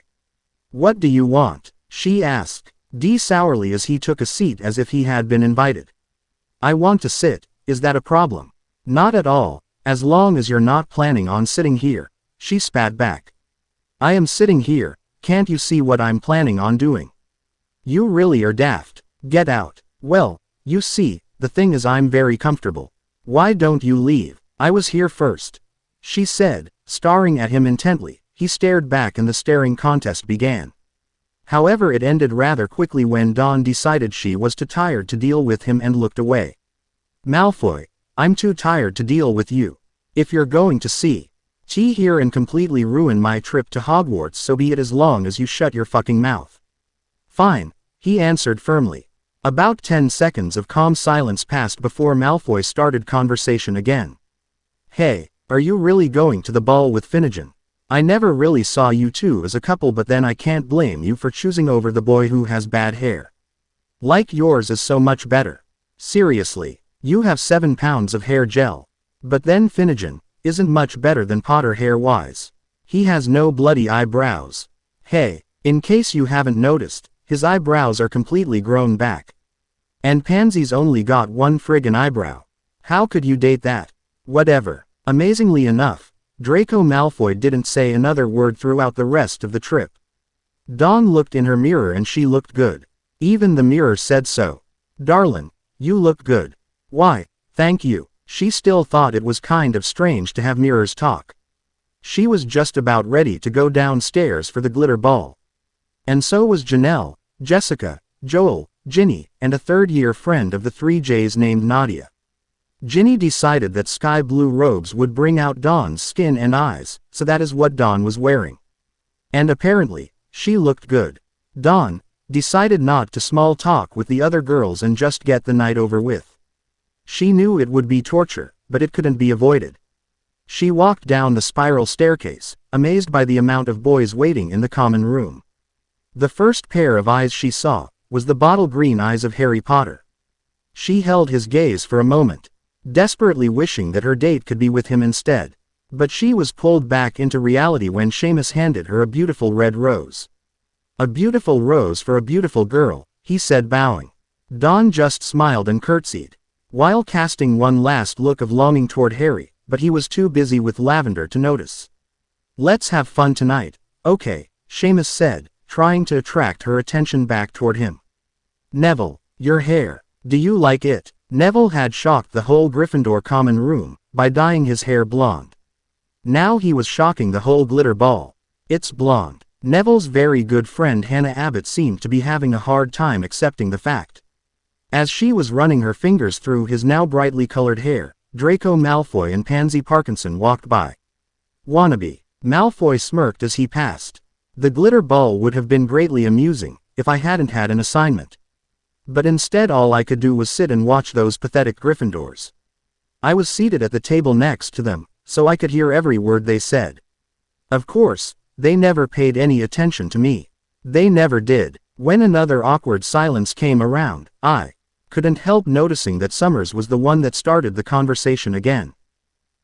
What do you want? She asked, sourly as he took a seat as if he had been invited. I want to sit, is that a problem? Not at all, as long as you're not planning on sitting here, she spat back. I am sitting here, can't you see what I'm planning on doing? You really are daft, get out. Well, you see, the thing is I'm very comfortable. Why don't you leave? I was here first, she said, staring at him intently. He stared back and the staring contest began. However, it ended rather quickly when Dawn decided she was too tired to deal with him and looked away. Malfoy, I'm too tired to deal with you. If you're going to see here and completely ruin my trip to Hogwarts, so be it, as long as you shut your fucking mouth. Fine, he answered firmly. About 10 seconds of calm silence passed before Malfoy started conversation again. Hey, are you really going to the ball with Finnegan? I never really saw you two as a couple, but then I can't blame you for choosing over the boy who has bad hair. Like yours is so much better. Seriously, you have 7 pounds of hair gel. But then Finnegan isn't much better than Potter hair-wise. He has no bloody eyebrows. Hey, in case you haven't noticed, his eyebrows are completely grown back. And Pansy's only got one friggin' eyebrow. How could you date that? Whatever. Amazingly enough, Draco Malfoy didn't say another word throughout the rest of the trip. Dawn looked in her mirror and she looked good. Even the mirror said so. Darlin', you look good. Why, thank you. She still thought it was kind of strange to have mirrors talk. She was just about ready to go downstairs for the glitter ball. And so was Janelle, Jessica, Joel, Ginny, and a third-year friend of the 3Js named Nadia. Ginny decided that sky blue robes would bring out Dawn's skin and eyes, so that is what Dawn was wearing. And apparently, she looked good. Dawn decided not to small talk with the other girls and just get the night over with. She knew it would be torture, but it couldn't be avoided. She walked down the spiral staircase, amazed by the amount of boys waiting in the common room. The first pair of eyes she saw was the bottle green eyes of Harry Potter. She held his gaze for a moment, desperately wishing that her date could be with him instead. But she was pulled back into reality when Seamus handed her a beautiful red rose. A beautiful rose for a beautiful girl, he said, bowing. Dawn just smiled and curtsied, while casting one last look of longing toward Harry, but he was too busy with lavender to notice. Let's have fun tonight, okay, Seamus said, trying to attract her attention back toward him. Neville, your hair, do you like it? Neville had shocked the whole Gryffindor common room by dyeing his hair blonde. Now he was shocking the whole glitter ball. It's blonde. Neville's very good friend Hannah Abbott seemed to be having a hard time accepting the fact. As she was running her fingers through his now brightly colored hair, Draco Malfoy and Pansy Parkinson walked by. Wannabe. Malfoy smirked as he passed. The glitter ball would have been greatly amusing if I hadn't had an assignment. But instead all I could do was sit and watch those pathetic Gryffindors. I was seated at the table next to them, so I could hear every word they said. Of course, they never paid any attention to me. They never did. When another awkward silence came around, I couldn't help noticing that Summers was the one that started the conversation again.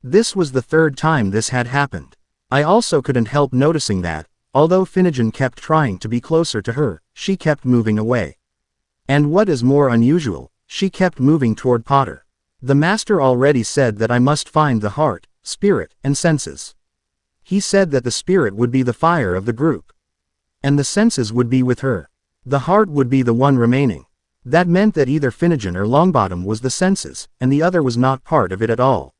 This was the third time this had happened. I also couldn't help noticing that, although Finnegan kept trying to be closer to her, she kept moving away. And what is more unusual, she kept moving toward Potter. The master already said that I must find the heart, spirit, and senses. He said that the spirit would be the fire of the group. And the senses would be with her. The heart would be the one remaining. That meant that either Finnegan or Longbottom was the senses, and the other was not part of it at all.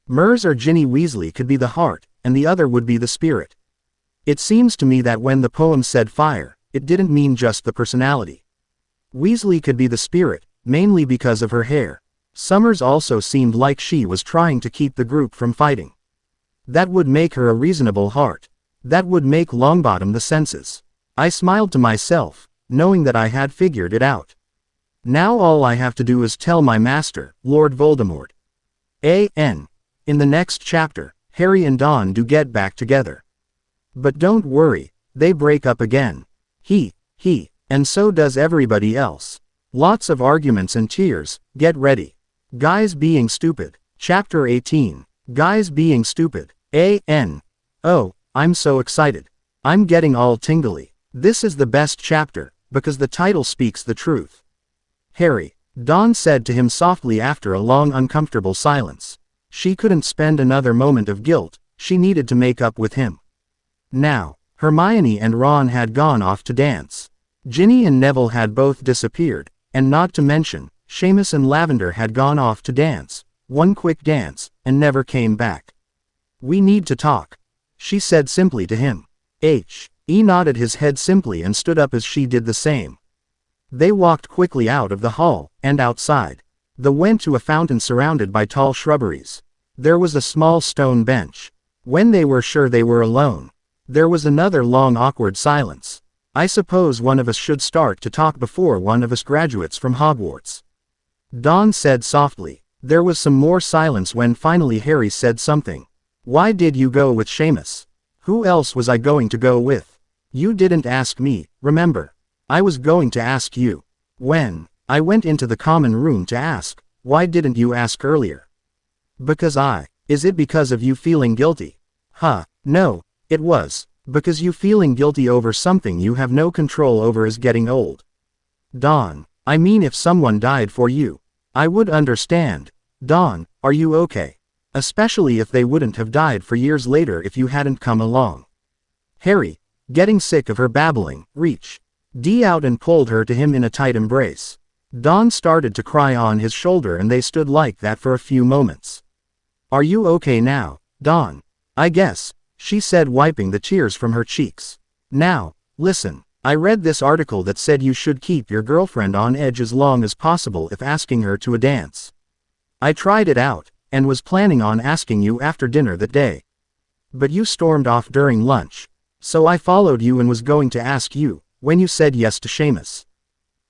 Mers or Ginny Weasley could be the heart, and the other would be the spirit. It seems to me that when the poem said fire, it didn't mean just the personality. Weasley could be the spirit, mainly because of her hair. Summers also seemed like she was trying to keep the group from fighting. That would make her a reasonable heart. That would make Longbottom the senses. I smiled to myself, knowing that I had figured it out. Now all I have to do is tell my master, Lord Voldemort. In the next chapter, Harry and Dawn do get back together. But don't worry, they break up again. And so does everybody else. Lots of arguments and tears, get ready. Guys being stupid. Chapter 18. Guys being stupid. Oh, I'm so excited. I'm getting all tingly. This is the best chapter, because the title speaks the truth. Harry, Dawn said to him softly after a long uncomfortable silence. She couldn't spend another moment of guilt, she needed to make up with him. Now, Hermione and Ron had gone off to dance. Ginny and Neville had both disappeared, and not to mention, Seamus and Lavender had gone off to dance, one quick dance, and never came back. We need to talk, she said simply to him. He nodded his head simply and stood up as she did the same. They walked quickly out of the hall, and outside. They went to a fountain surrounded by tall shrubberies. There was a small stone bench. When they were sure they were alone, there was another long awkward silence. I suppose one of us should start to talk before one of us graduates from Hogwarts. Dawn said softly. There was some more silence when finally Harry said something. Why did you go with Seamus? Who else was I going to go with? You didn't ask me, remember? I was going to ask you. When I went into the common room to ask, why didn't you ask earlier? Because is it because of you feeling guilty? No, it was. Because you feeling guilty over something you have no control over is getting old. Dawn, I mean if someone died for you, I would understand. Dawn, are you okay? Especially if they wouldn't have died for years later if you hadn't come along. Harry, getting sick of her babbling, reached out and pulled her to him in a tight embrace. Dawn started to cry on his shoulder and they stood like that for a few moments. Are you okay now, Dawn? I guess, she said wiping the tears from her cheeks. Now, listen, I read this article that said you should keep your girlfriend on edge as long as possible if asking her to a dance. I tried it out, and was planning on asking you after dinner that day. But you stormed off during lunch. So I followed you and was going to ask you, when you said yes to Seamus.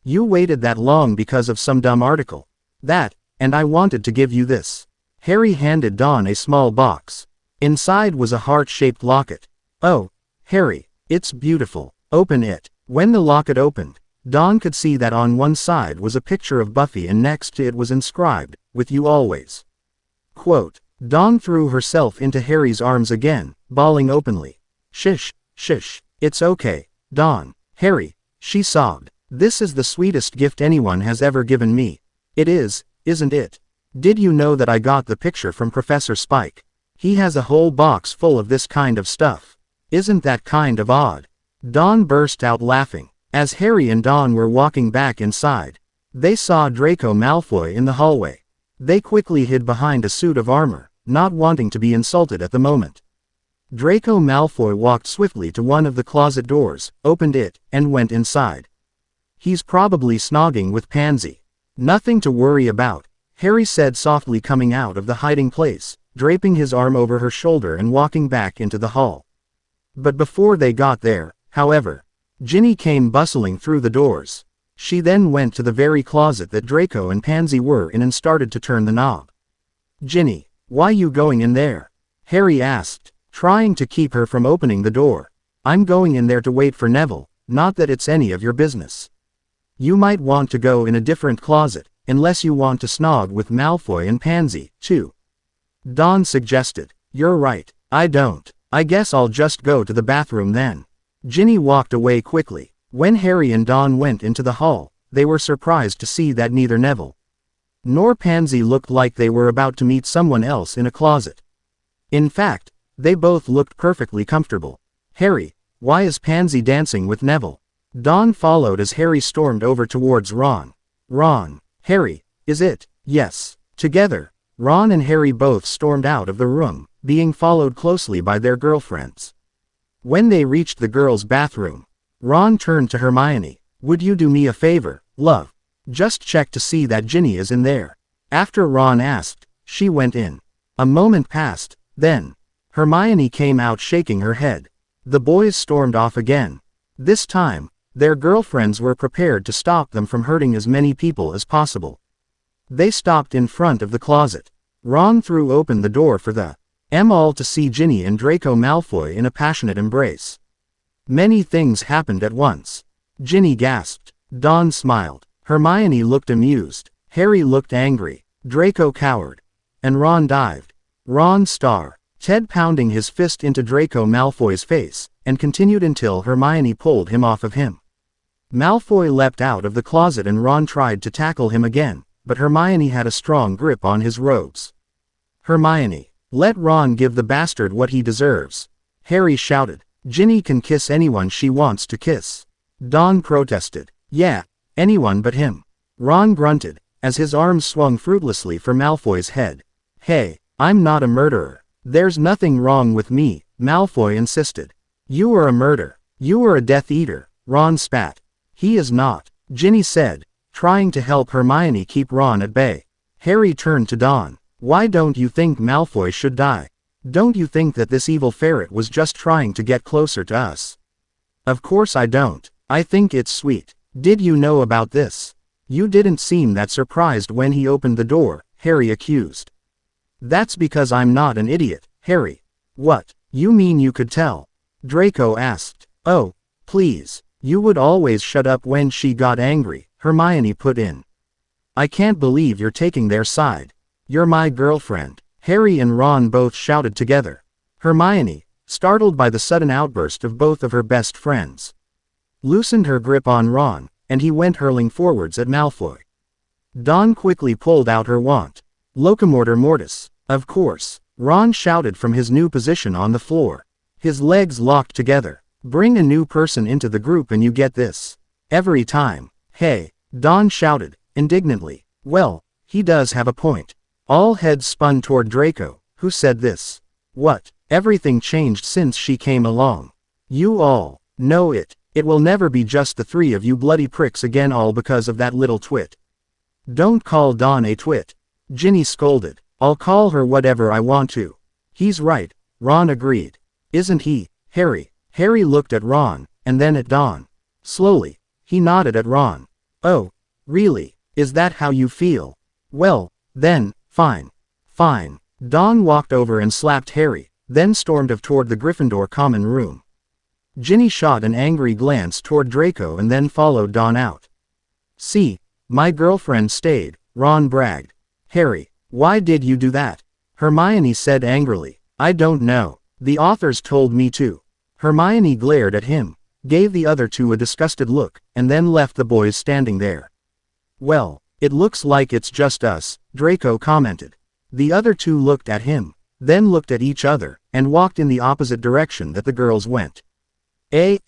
You waited that long because of some dumb article. And I wanted to give you this. Harry handed Dawn a small box. Inside was a heart-shaped locket. Oh, Harry, it's beautiful. Open it. When the locket opened, Dawn could see that on one side was a picture of Buffy and next to it was inscribed, with you always. Quote, Dawn threw herself into Harry's arms again, bawling openly. Shush, it's okay, Dawn. Harry, she sobbed. This is the sweetest gift anyone has ever given me. It is, isn't it? Did you know that I got the picture from Professor Spike? He has a whole box full of this kind of stuff. Isn't that kind of odd? Dawn burst out laughing. As Harry and Dawn were walking back inside, they saw Draco Malfoy in the hallway. They quickly hid behind a suit of armor, not wanting to be insulted at the moment. Draco Malfoy walked swiftly to one of the closet doors, opened it, and went inside. He's probably snogging with Pansy. Nothing to worry about, Harry said softly coming out of the hiding place, draping his arm over her shoulder and walking back into the hall. But before they got there, however, Ginny came bustling through the doors. She then went to the very closet that Draco and Pansy were in and started to turn the knob. Ginny, why you going in there? Harry asked, trying to keep her from opening the door. I'm going in there to wait for Neville, not that it's any of your business. You might want to go in a different closet, unless you want to snog with Malfoy and Pansy, too. Dawn suggested. You're right, I don't. I guess I'll just go to the bathroom then. Ginny walked away quickly. When Harry and Dawn went into the hall, they were surprised to see that neither Neville nor Pansy looked like they were about to meet someone else in a closet. In fact, they both looked perfectly comfortable. Harry, why is Pansy dancing with Neville? Dawn followed as Harry stormed over towards Ron. Ron, Harry, is it? Yes. Together, Ron and Harry both stormed out of the room, being followed closely by their girlfriends. When they reached the girls' bathroom, Ron turned to Hermione. Would you do me a favor, love? Just check to see that Ginny is in there. After Ron asked, she went in. A moment passed, then Hermione came out shaking her head. The boys stormed off again. This time, their girlfriends were prepared to stop them from hurting as many people as possible. They stopped in front of the closet. Ron threw open the door for them all to see Ginny and Draco Malfoy in a passionate embrace. Many things happened at once. Ginny gasped. Dawn smiled. Hermione looked amused. Harry looked angry. Draco cowered. And Ron dived. Ron star. Ted pounding his fist into Draco Malfoy's face, and continued until Hermione pulled him off of him. Malfoy leapt out of the closet and Ron tried to tackle him again, but Hermione had a strong grip on his robes. Hermione, let Ron give the bastard what he deserves. Harry shouted. Ginny can kiss anyone she wants to kiss. Dawn protested. Yeah, anyone but him. Ron grunted, as his arms swung fruitlessly for Malfoy's head. Hey, I'm not a murderer. There's nothing wrong with me, Malfoy insisted. You are a murderer. You are a Death Eater, Ron spat. He is not, Ginny said, trying to help Hermione keep Ron at bay. Harry turned to Dawn. Why don't you think Malfoy should die? Don't you think that this evil ferret was just trying to get closer to us? Of course I don't. I think it's sweet. Did you know about this? You didn't seem that surprised when he opened the door, Harry accused. That's because I'm not an idiot, Harry. What, you mean you could tell? Draco asked. Oh, please, you would always shut up when she got angry, Hermione put in. I can't believe you're taking their side. You're my girlfriend. Harry and Ron both shouted together. Hermione, startled by the sudden outburst of both of her best friends, loosened her grip on Ron, and he went hurling forwards at Malfoy. Dawn quickly pulled out her wand. Locomotor mortis. Of course, Ron shouted from his new position on the floor. His legs locked together. Bring a new person into the group and you get this. Every time. Hey, Dawn shouted, indignantly. Well, he does have a point. All heads spun toward Draco, who said this. What? Everything changed since she came along. You all know it. It will never be just the three of you bloody pricks again, all because of that little twit. Don't call Dawn a twit. Ginny scolded. I'll call her whatever I want to. He's right, Ron agreed. Isn't he, Harry? Harry looked at Ron, and then at Dawn. Slowly, he nodded at Ron. Oh, really? Is that how you feel? Well, then, fine. Fine. Dawn walked over and slapped Harry, then stormed off toward the Gryffindor common room. Ginny shot an angry glance toward Draco and then followed Dawn out. See, my girlfriend stayed, Ron bragged. Harry, why did you do that? Hermione said angrily. I don't know. The authors told me to. Hermione glared at him, gave the other two a disgusted look, and then left the boys standing there. Well, it looks like it's just us, Draco commented. The other two looked at him, then looked at each other, and walked in the opposite direction that the girls went. In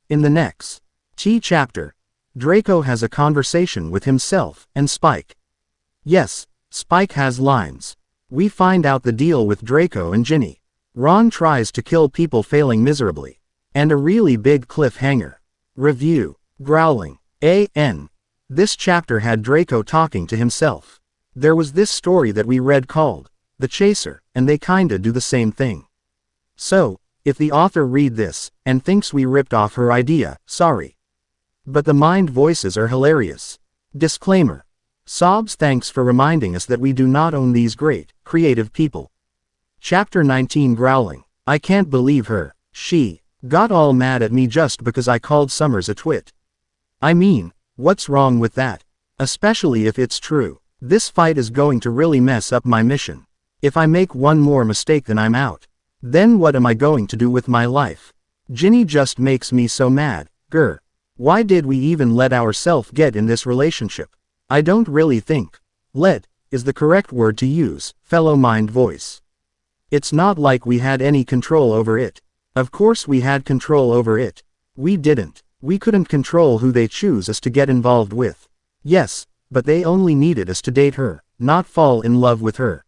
the next chapter, Draco has a conversation with himself and Spike. Yes, Spike has lines. We find out the deal with Draco and Ginny. Ron tries to kill people failing miserably. And a really big cliffhanger. Review. Growling. This chapter had Draco talking to himself. There was this story that we read called The Chaser, and they kinda do the same thing. So, if the author read this, and thinks we ripped off her idea, sorry. But the mind voices are hilarious. Disclaimer. Sobs, thanks for reminding us that we do not own these great, creative people. Chapter 19 Growling. I can't believe her. She got all mad at me just because I called Summers a twit. I mean, what's wrong with that? Especially if it's true. This fight is going to really mess up my mission. If I make one more mistake then I'm out. Then what am I going to do with my life? Ginny just makes me so mad. Grr. Why did we even let ourselves get in this relationship? I don't really think let is the correct word to use, fellow mind voice. It's not like we had any control over it. Of course we had control over it. We didn't. We couldn't control who they choose us to get involved with. Yes, but they only needed us to date her, not fall in love with her.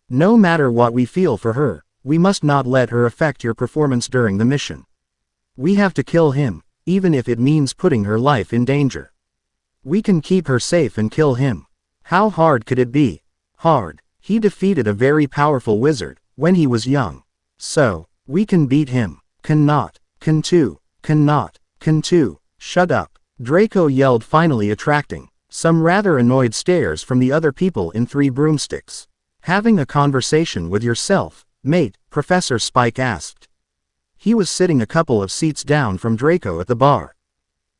No matter what we feel for her, we must not let her affect your performance during the mission. We have to kill him, even if it means putting her life in danger. We can keep her safe and kill him. How hard could it be? Hard. He defeated a very powerful wizard when he was young. So, we can beat him. Cannot. Can too. Cannot. Can too. Shut up. Draco yelled, finally attracting some rather annoyed stares from the other people in Three Broomsticks. Having a conversation with yourself, mate, Professor Spike asked. He was sitting a couple of seats down from Draco at the bar.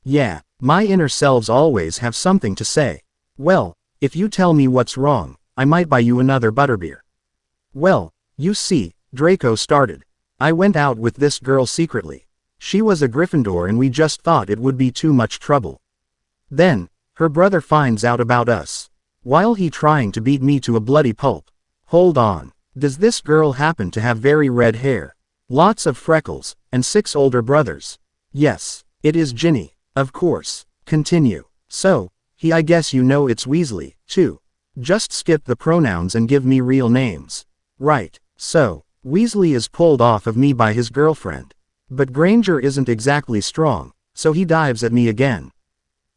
Yeah, my inner selves always have something to say. Well, if you tell me what's wrong, I might buy you another butterbeer. Well, you see, Draco started. I went out with this girl secretly. She was a Gryffindor and we just thought it would be too much trouble. Then, her brother finds out about us. While he trying to beat me to a bloody pulp. Hold on, does this girl happen to have very red hair? Lots of freckles, and 6 older brothers? Yes, it is Ginny, of course. Continue. So, I guess you know it's Weasley, too. Just skip the pronouns and give me real names. Right, so, Weasley is pulled off of me by his girlfriend. But Granger isn't exactly strong, so he dives at me again.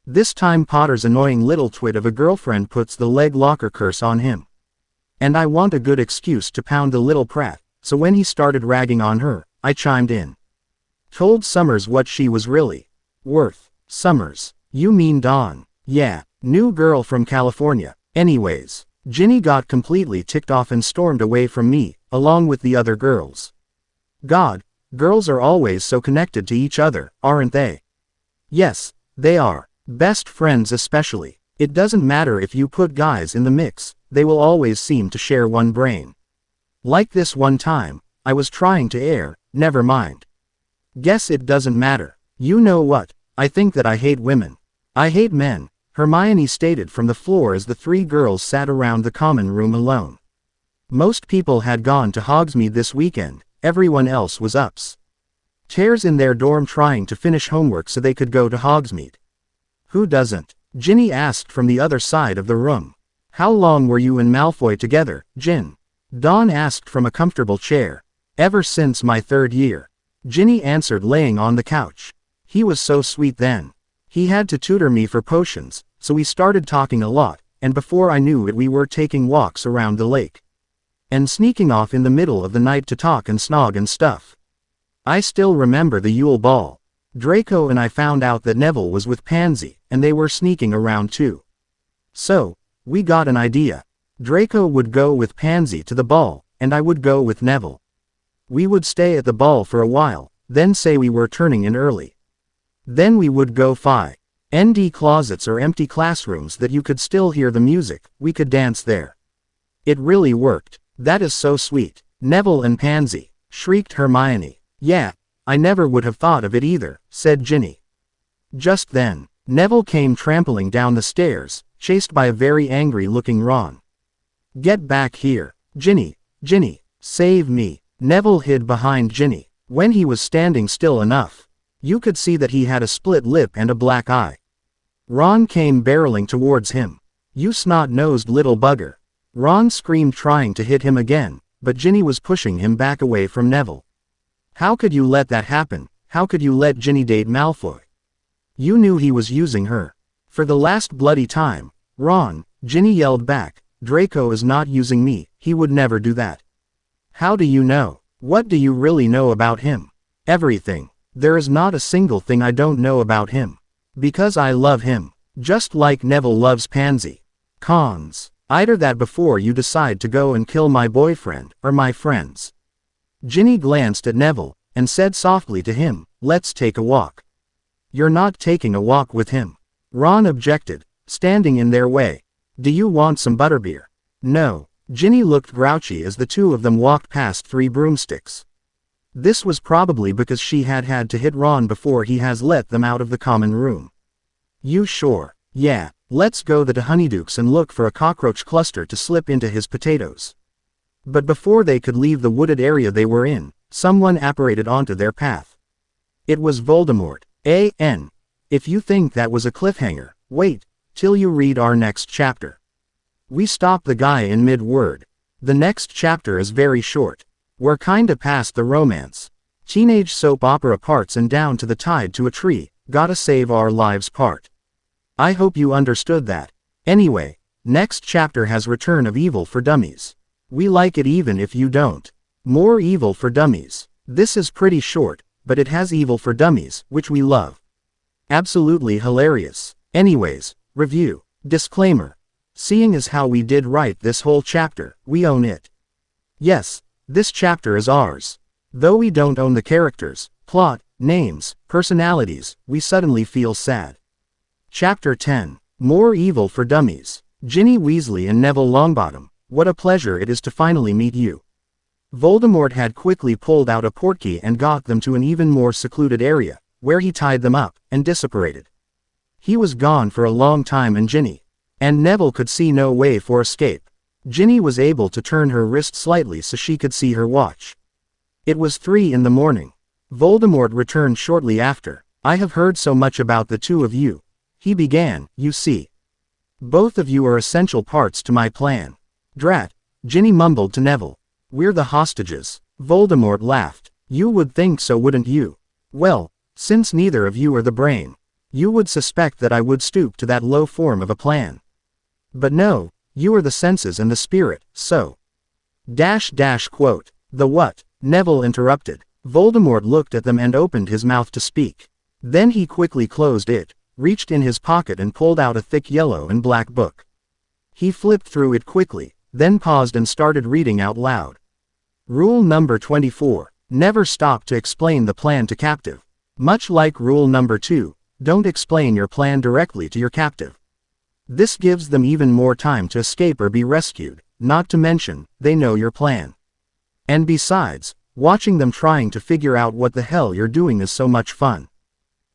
This time Potter's annoying little twit of a girlfriend puts the leg locker curse on him. And I want a good excuse to pound the little prat, so when he started ragging on her, I chimed in. Told Summers what she was really worth. Summers, you mean Dawn? Yeah, new girl from California. Anyways, Ginny got completely ticked off and stormed away from me, along with the other girls. God, girls are always so connected to each other, aren't they? Yes, they are. Best friends especially. It doesn't matter if you put guys in the mix, they will always seem to share one brain. Like this one time, I was trying to air, never mind. Guess it doesn't matter. You know what, I think that I hate women. I hate men, Hermione stated from the floor as the 3 girls sat around the common room alone. Most people had gone to Hogsmeade this weekend, everyone else was upstairs in their dorm trying to finish homework so they could go to Hogsmeade. Who doesn't? Ginny asked from the other side of the room. How long were you and Malfoy together, Gin? Dawn asked from a comfortable chair. Ever since my 3rd year. Ginny answered laying on the couch. He was so sweet then. He had to tutor me for potions, so we started talking a lot, and before I knew it we were taking walks around the lake. And sneaking off in the middle of the night to talk and snog and stuff. I still remember the Yule Ball. Draco and I found out that Neville was with Pansy, and they were sneaking around too. So, we got an idea. Draco would go with Pansy to the ball, and I would go with Neville. We would stay at the ball for a while, then say we were turning in early. Then we would go find closets or empty classrooms that you could still hear the music, we could dance there. It really worked. That is so sweet. Neville and Pansy, shrieked Hermione. Yeah. I never would have thought of it either, said Ginny. Just then, Neville came trampling down the stairs, chased by a very angry-looking Ron. Get back here. Ginny, save me. Neville hid behind Ginny. When he was standing still enough, you could see that he had a split lip and a black eye. Ron came barreling towards him. You snot-nosed little bugger. Ron screamed trying to hit him again, but Ginny was pushing him back away from Neville. How could you let that happen? How could you let Ginny date Malfoy? You knew he was using her. For the last bloody time, Ron, Ginny yelled back, Draco is not using me, he would never do that. How do you know? What do you really know about him? Everything. There is not a single thing I don't know about him. Because I love him. Just like Neville loves Pansy. Cons. Either that before you decide to go and kill my boyfriend, or my friends. Ginny glanced at Neville, and said softly to him, let's take a walk. You're not taking a walk with him. Ron objected, standing in their way. Do you want some butterbeer? No. Ginny looked grouchy as the 2 of them walked past 3 broomsticks. This was probably because she had to hit Ron before he has let them out of the common room. You sure? Yeah, let's go to Honeydukes and look for a cockroach cluster to slip into his potatoes. But before they could leave the wooded area they were in, someone apparated onto their path. It was Voldemort. If you think that was a cliffhanger, wait till you read our next chapter. We stop the guy in mid-word. The next chapter is very short. We're kinda past the romance. Teenage soap opera parts and down to the tied to a tree, gotta save our lives part. I hope you understood that. Anyway, next chapter has Return of Evil for Dummies. We like it even if you don't. More Evil for Dummies. This is pretty short, but it has Evil for Dummies, which we love. Absolutely hilarious. Anyways, review. Disclaimer. Seeing as how we did write this whole chapter, we own it. Yes, this chapter is ours. Though we don't own the characters, plot, names, personalities, we suddenly feel sad. Chapter 10. More Evil for Dummies. Ginny Weasley and Neville Longbottom, what a pleasure it is to finally meet you. Voldemort had quickly pulled out a portkey and got them to an even more secluded area, where he tied them up, and disapparated. He was gone for a long time and Ginny and Neville could see no way for escape. Ginny was able to turn her wrist slightly so she could see her watch. It was 3 in the morning. Voldemort returned shortly after. I have heard so much about the two of you. He began, you see. Both of you are essential parts to my plan. Drat, Ginny mumbled to Neville. We're the hostages. Voldemort laughed. You would think so, wouldn't you? Well, since neither of you are the brain, you would suspect that I would stoop to that low form of a plan. But no, you are the senses and the spirit, so. Quote. The what? Neville interrupted. Voldemort looked at them and opened his mouth to speak. Then he quickly closed it, reached in his pocket and pulled out a thick yellow and black book. He flipped through it quickly, then paused and started reading out loud. Rule number 24. Never stop to explain the plan to captive. Much like rule number 2, don't explain your plan directly to your captive. This gives them even more time to escape or be rescued, not to mention, they know your plan. And besides, watching them trying to figure out what the hell you're doing is so much fun.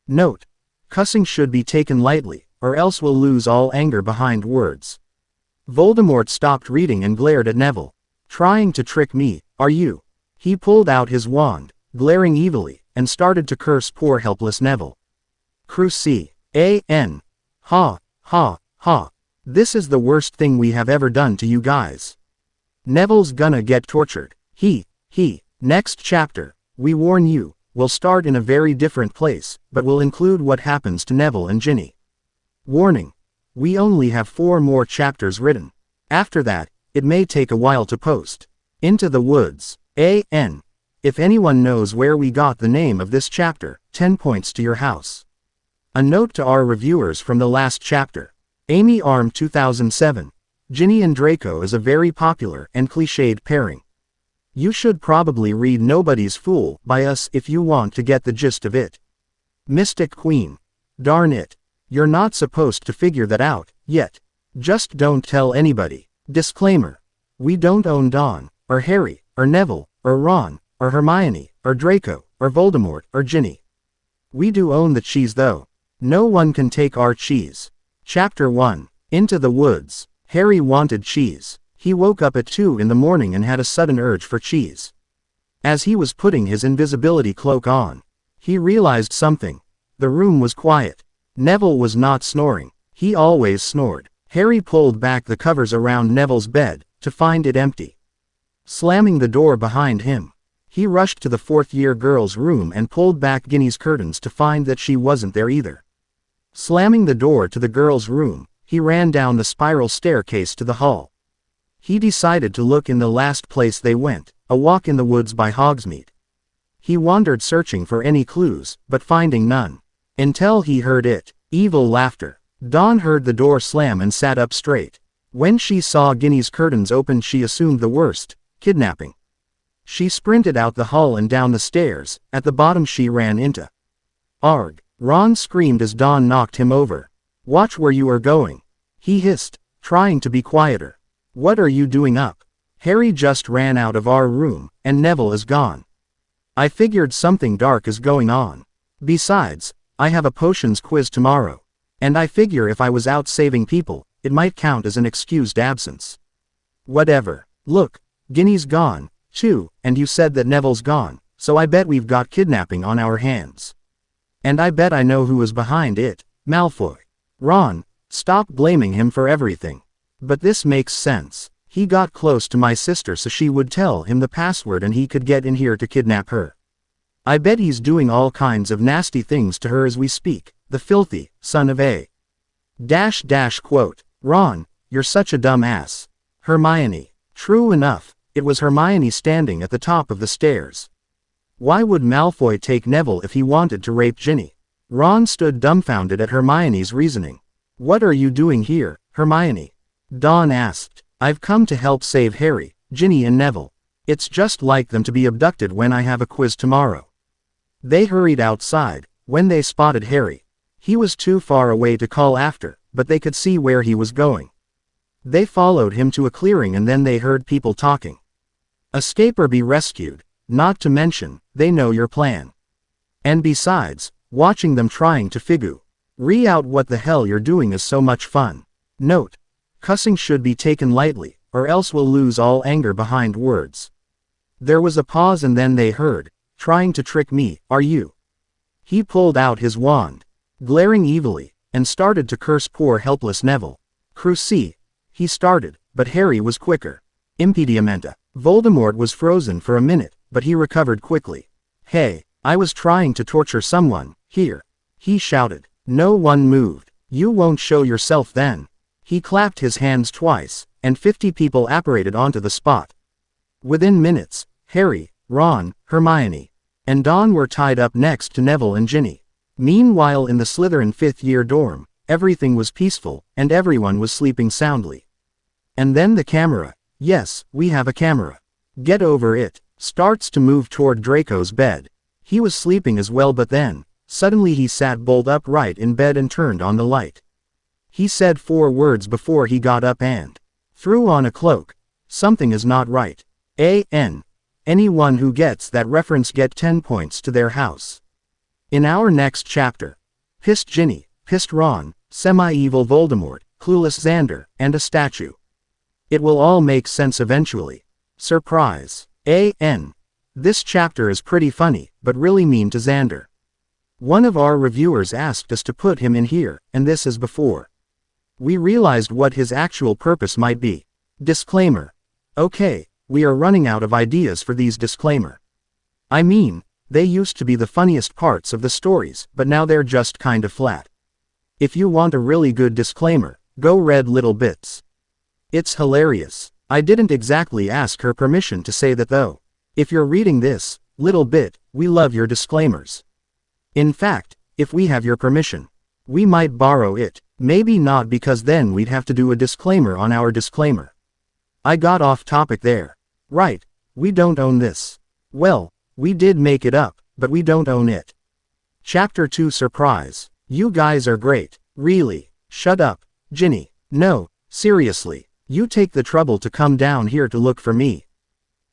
Note: cussing should be taken lightly, or else we'll lose all anger behind words. Voldemort stopped reading and glared at Neville. Trying to trick me, are you? He pulled out his wand, glaring evilly, and started to curse poor helpless Neville. Cruci-an. Ha, ha, ha. This is the worst thing we have ever done to you guys. Neville's gonna get tortured. He. Next chapter, we warn you, will start in a very different place, but will include what happens to Neville and Ginny. Warning. We only have 4 more chapters written. After that, it may take a while to post. Into the Woods. A.N. If anyone knows where we got the name of this chapter, 10 points to your house. A note to our reviewers from the last chapter. Amy Arm 2007. Ginny and Draco is a very popular and cliched pairing. You should probably read Nobody's Fool by us if you want to get the gist of it. Mystic Queen. Darn it. You're not supposed to figure that out, yet. Just don't tell anybody. Disclaimer. We don't own Don, or Harry, or Neville, or Ron, or Hermione, or Draco, or Voldemort, or Ginny. We do own the cheese though. No one can take our cheese. Chapter 1. Into the Woods. Harry wanted cheese. He woke up at 2 in the morning and had a sudden urge for cheese. As he was putting his invisibility cloak on, he realized something. The room was quiet. Neville was not snoring. He always snored. Harry pulled back the covers around Neville's bed, to find it empty. Slamming the door behind him, he rushed to the 4th-year girl's room and pulled back Ginny's curtains to find that she wasn't there either. Slamming the door to the girl's room, he ran down the spiral staircase to the hall. He decided to look in the last place they went, a walk in the woods by Hogsmeade. He wandered searching for any clues, but finding none. Until he heard it. Evil laughter. Dawn heard the door slam and sat up straight. When she saw Ginny's curtains open, she assumed the worst: kidnapping. She sprinted out the hall and down the stairs. At the bottom she ran into. Arg! Ron screamed as Dawn knocked him over. Watch where you are going, he hissed, trying to be quieter. What are you doing up? Harry just ran out of our room, and Neville is gone. I figured something dark is going on. Besides, I have a potions quiz tomorrow. And I figure if I was out saving people, it might count as an excused absence. Whatever. Look, Ginny's gone, too, and you said that Neville's gone, so I bet we've got kidnapping on our hands. And I bet I know who is behind it: Malfoy. Ron, stop blaming him for everything. But this makes sense. He got close to my sister so she would tell him the password and he could get in here to kidnap her. I bet he's doing all kinds of nasty things to her as we speak, the filthy son of a ... Quote. Ron, you're such a dumb ass. Hermione. True enough, it was Hermione standing at the top of the stairs. Why would Malfoy take Neville if he wanted to rape Ginny? Ron stood dumbfounded at Hermione's reasoning. What are you doing here, Hermione? Dawn asked. I've come to help save Harry, Ginny and Neville. It's just like them to be abducted when I have a quiz tomorrow. They hurried outside, when they spotted Harry. He was too far away to call after, but they could see where he was going. They followed him to a clearing and then they heard people talking. Escape or be rescued, not to mention, they know your plan. And besides, watching them trying to figure out what the hell you're doing is so much fun. Note: cussing should be taken lightly, or else we'll lose all anger behind words. There was a pause and then they heard, trying to trick me, are you? He pulled out his wand, glaring evilly, and started to curse poor helpless Neville. Cruci, he started, but Harry was quicker. Impediamenta. Voldemort was frozen for a minute, but he recovered quickly. Hey, I was trying to torture someone, here. He shouted. No one moved. You won't show yourself then. He clapped his hands twice, and 50 people apparated onto the spot. Within minutes, Harry, Ron, Hermione, and Don were tied up next to Neville and Ginny. Meanwhile in the Slytherin 5th year dorm, everything was peaceful, and everyone was sleeping soundly. And then the camera, yes, we have a camera. Get over it, starts to move toward Draco's bed. He was sleeping as well, but then, suddenly he sat bolt upright in bed and turned on the light. He said 4 words before he got up and threw on a cloak. Something is not right. Anyone who gets that reference get 10 points to their house. In our next chapter, pissed Ginny, pissed Ron, semi-evil Voldemort, clueless Xander, and a statue. It will all make sense eventually. Surprise. This chapter is pretty funny, but really mean to Xander. One of our reviewers asked us to put him in here, and this is before we realized what his actual purpose might be. Disclaimer. Okay, we are running out of ideas for these disclaimer. I mean, they used to be the funniest parts of the stories, but now they're just kind of flat. If you want a really good disclaimer, go read Little Bits. It's hilarious. I didn't exactly ask her permission to say that though. If you're reading this, Little Bit, we love your disclaimers. In fact, if we have your permission, we might borrow it, maybe not because then we'd have to do a disclaimer on our disclaimer. I got off topic there. Right, we don't own this. Well, we did make it up, but we don't own it. Chapter 2 Surprise. You guys are great. Really. Shut up, Ginny. No, seriously, you take the trouble to come down here to look for me.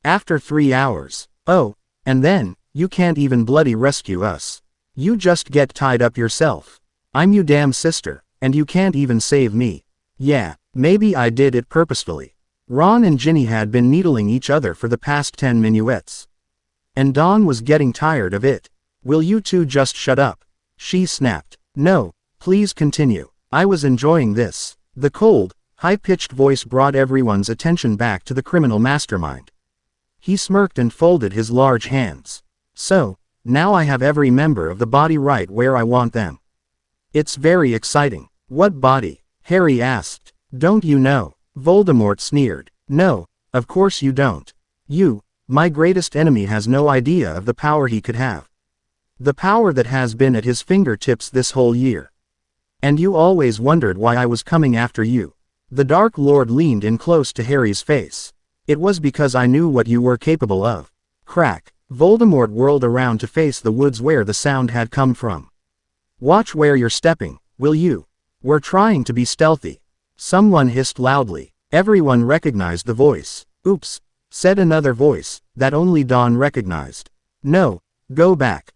After 3 hours. Oh, and then, you can't even bloody rescue us. You just get tied up yourself. I'm you damn sister, and you can't even save me. Yeah, maybe I did it purposefully. Ron and Ginny had been needling each other for the past 10 minuets. And Dawn was getting tired of it. Will you two just shut up? She snapped. No, please continue. I was enjoying this. The cold, high-pitched voice brought everyone's attention back to the criminal mastermind. He smirked and folded his large hands. So, now I have every member of the body right where I want them. It's very exciting. What body? Harry asked. Don't you know? Voldemort sneered. No, of course you don't. You, my greatest enemy, has no idea of the power he could have. The power that has been at his fingertips this whole year. And you always wondered why I was coming after you. The Dark Lord leaned in close to Harry's face. It was because I knew what you were capable of. Crack. Voldemort whirled around to face the woods where the sound had come from. Watch where you're stepping, will you? We're trying to be stealthy. Someone hissed loudly. Everyone recognized the voice. Oops, said another voice, that only Dawn recognized. No, go back,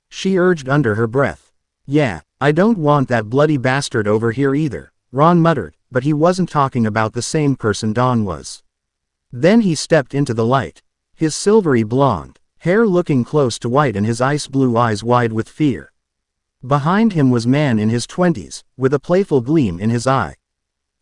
she urged under her breath. Yeah, I don't want that bloody bastard over here either, Ron muttered, but he wasn't talking about the same person Dawn was. Then he stepped into the light. His silvery blonde hair looking close to white and his ice blue eyes wide with fear. Behind him was man in his 20s, with a playful gleam in his eye.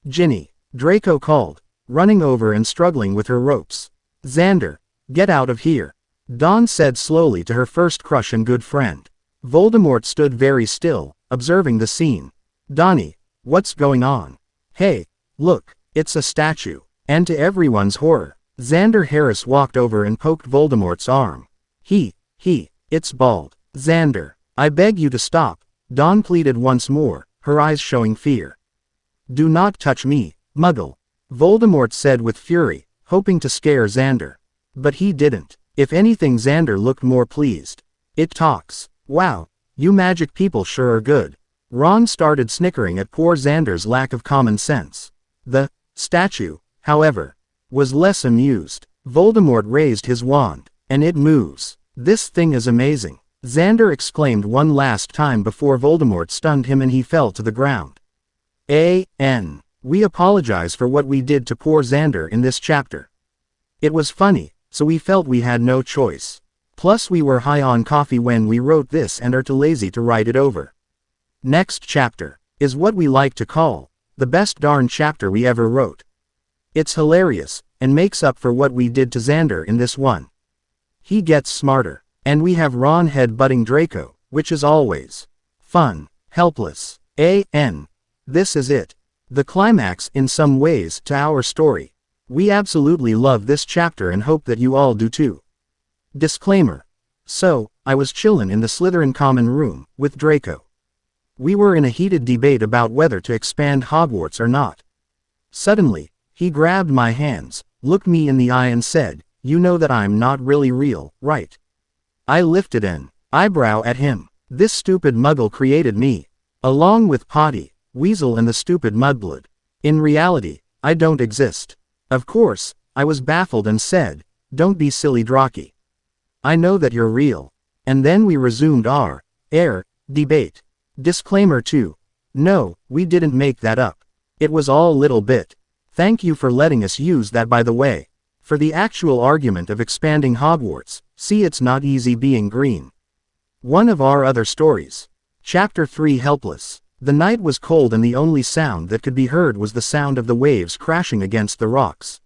Ginny, Draco called, running over and struggling with her ropes. Xander, get out of here, Dawn said slowly to her first crush and good friend. Voldemort stood very still, observing the scene. Donnie, what's going on? Hey, look, it's a statue. And to everyone's horror, Xander Harris walked over and poked Voldemort's arm. It's bald. Xander, I beg you to stop, Dawn pleaded once more, her eyes showing fear. Do not touch me, Muggle, Voldemort said with fury, hoping to scare Xander. But he didn't. If anything, Xander looked more pleased. It talks. Wow, you magic people sure are good. Ron started snickering at poor Xander's lack of common sense. The statue, however, was less amused. Voldemort raised his wand, and it moves. This thing is amazing, Xander exclaimed one last time before Voldemort stunned him and he fell to the ground. We apologize for what we did to poor Xander in this chapter. It was funny, so we felt we had no choice. Plus we were high on coffee when we wrote this and are too lazy to write it over. Next chapter is what we like to call the best darn chapter we ever wrote. It's hilarious, and makes up for what we did to Xander in this one. He gets smarter, and we have Ron head-butting Draco, which is always fun. Helpless. This is it. The climax in some ways to our story. We absolutely love this chapter and hope that you all do too. Disclaimer. So, I was chillin' in the Slytherin common room, with Draco. We were in a heated debate about whether to expand Hogwarts or not. Suddenly, he grabbed my hands, looked me in the eye and said, "You know that I'm not really real, right?" I lifted an eyebrow at him. This stupid muggle created me. Along with Potty, Weasel and the stupid mudblood. In reality, I don't exist. Of course, I was baffled and said, "Don't be silly, Draki. I know that you're real." And then we resumed our debate. Disclaimer 2. No, we didn't make that up. It was all little bit. Thank you for letting us use that, by the way. For the actual argument of expanding Hogwarts, see It's Not Easy Being Green. One of our other stories. Chapter 3, Helpless. The night was cold and the only sound that could be heard was the sound of the waves crashing against the rocks.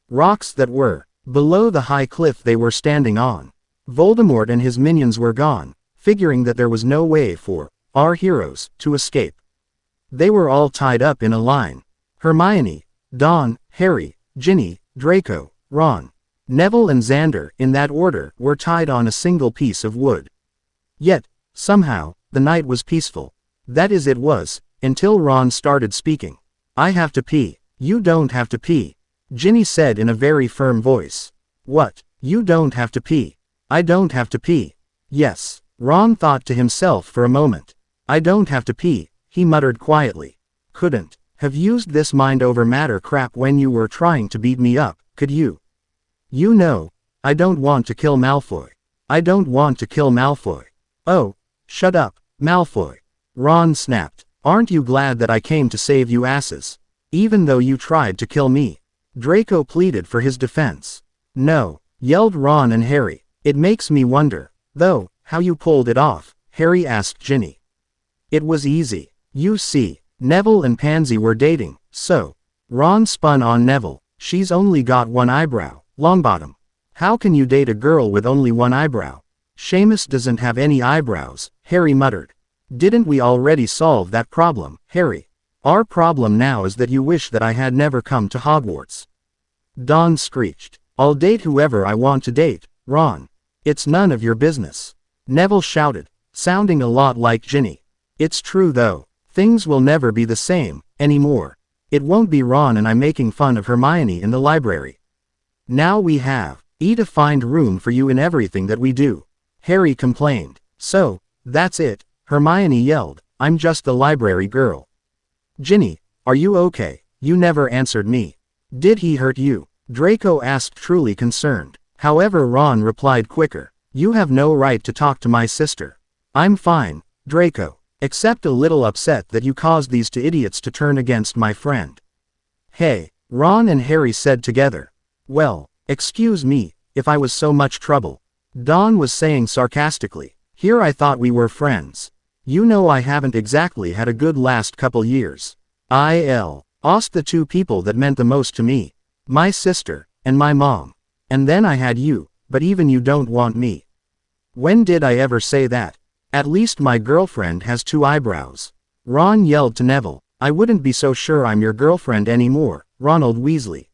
Rocks that were below the high cliff they were standing on. Voldemort and his minions were gone, figuring that there was no way for our heroes to escape. They were all tied up in a line. Hermione, Don, Harry, Ginny, Draco, Ron, Neville and Xander, in that order, were tied on a single piece of wood. Yet, somehow, the night was peaceful. That is, it was, until Ron started speaking. "I have to pee." "You don't have to pee," Ginny said in a very firm voice. "What? You don't have to pee?" "I don't have to pee." "Yes." Ron thought to himself for a moment. "I don't have to pee," he muttered quietly. "Couldn't have used this mind over matter crap when you were trying to beat me up, could you?" "You know, I don't want to kill Malfoy." "I don't want to kill Malfoy." "Oh, shut up, Malfoy," Ron snapped. "Aren't you glad that I came to save you asses? Even though you tried to kill me?" Draco pleaded for his defense. "No," yelled Ron and Harry. "It makes me wonder, though, how you pulled it off," Harry asked Ginny. "It was easy. You see, Neville and Pansy were dating, so." Ron spun on Neville. "She's only got one eyebrow, Longbottom. How can you date a girl with only one eyebrow?" "Seamus doesn't have any eyebrows," Harry muttered. "Didn't we already solve that problem, Harry? Our problem now is that you wish that I had never come to Hogwarts." Don screeched. "I'll date whoever I want to date, Ron. It's none of your business." Neville shouted, sounding a lot like Ginny. "It's true though. Things will never be the same anymore. It won't be Ron and I making fun of Hermione in the library. Now we have to find room for you in everything that we do," Harry complained. "So, that's it," Hermione yelled. "I'm just the library girl." "Ginny, are you okay? You never answered me." "Did he hurt you?" Draco asked, truly concerned. However, Ron replied quicker. "You have no right to talk to my sister." "I'm fine, Draco. Except a little upset that you caused these two idiots to turn against my friend." "Hey," Ron and Harry said together. "Well, excuse me, if I was so much trouble," Don was saying sarcastically. "Here I thought we were friends. You know I haven't exactly had a good last couple years. I lost the two people that meant the most to me. My sister, and my mom. And then I had you, but even you don't want me." "When did I ever say that? At least my girlfriend has two eyebrows." Ron yelled to Neville. "I wouldn't be so sure I'm your girlfriend anymore, Ronald Weasley."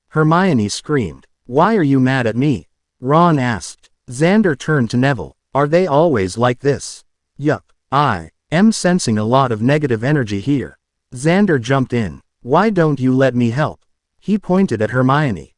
Hermione screamed. "Why are you mad at me?" Ron asked. Xander turned to Neville. "Are they always like this?" "Yup. I am sensing a lot of negative energy here." Xander jumped in. "Why don't you let me help?" He pointed at Hermione.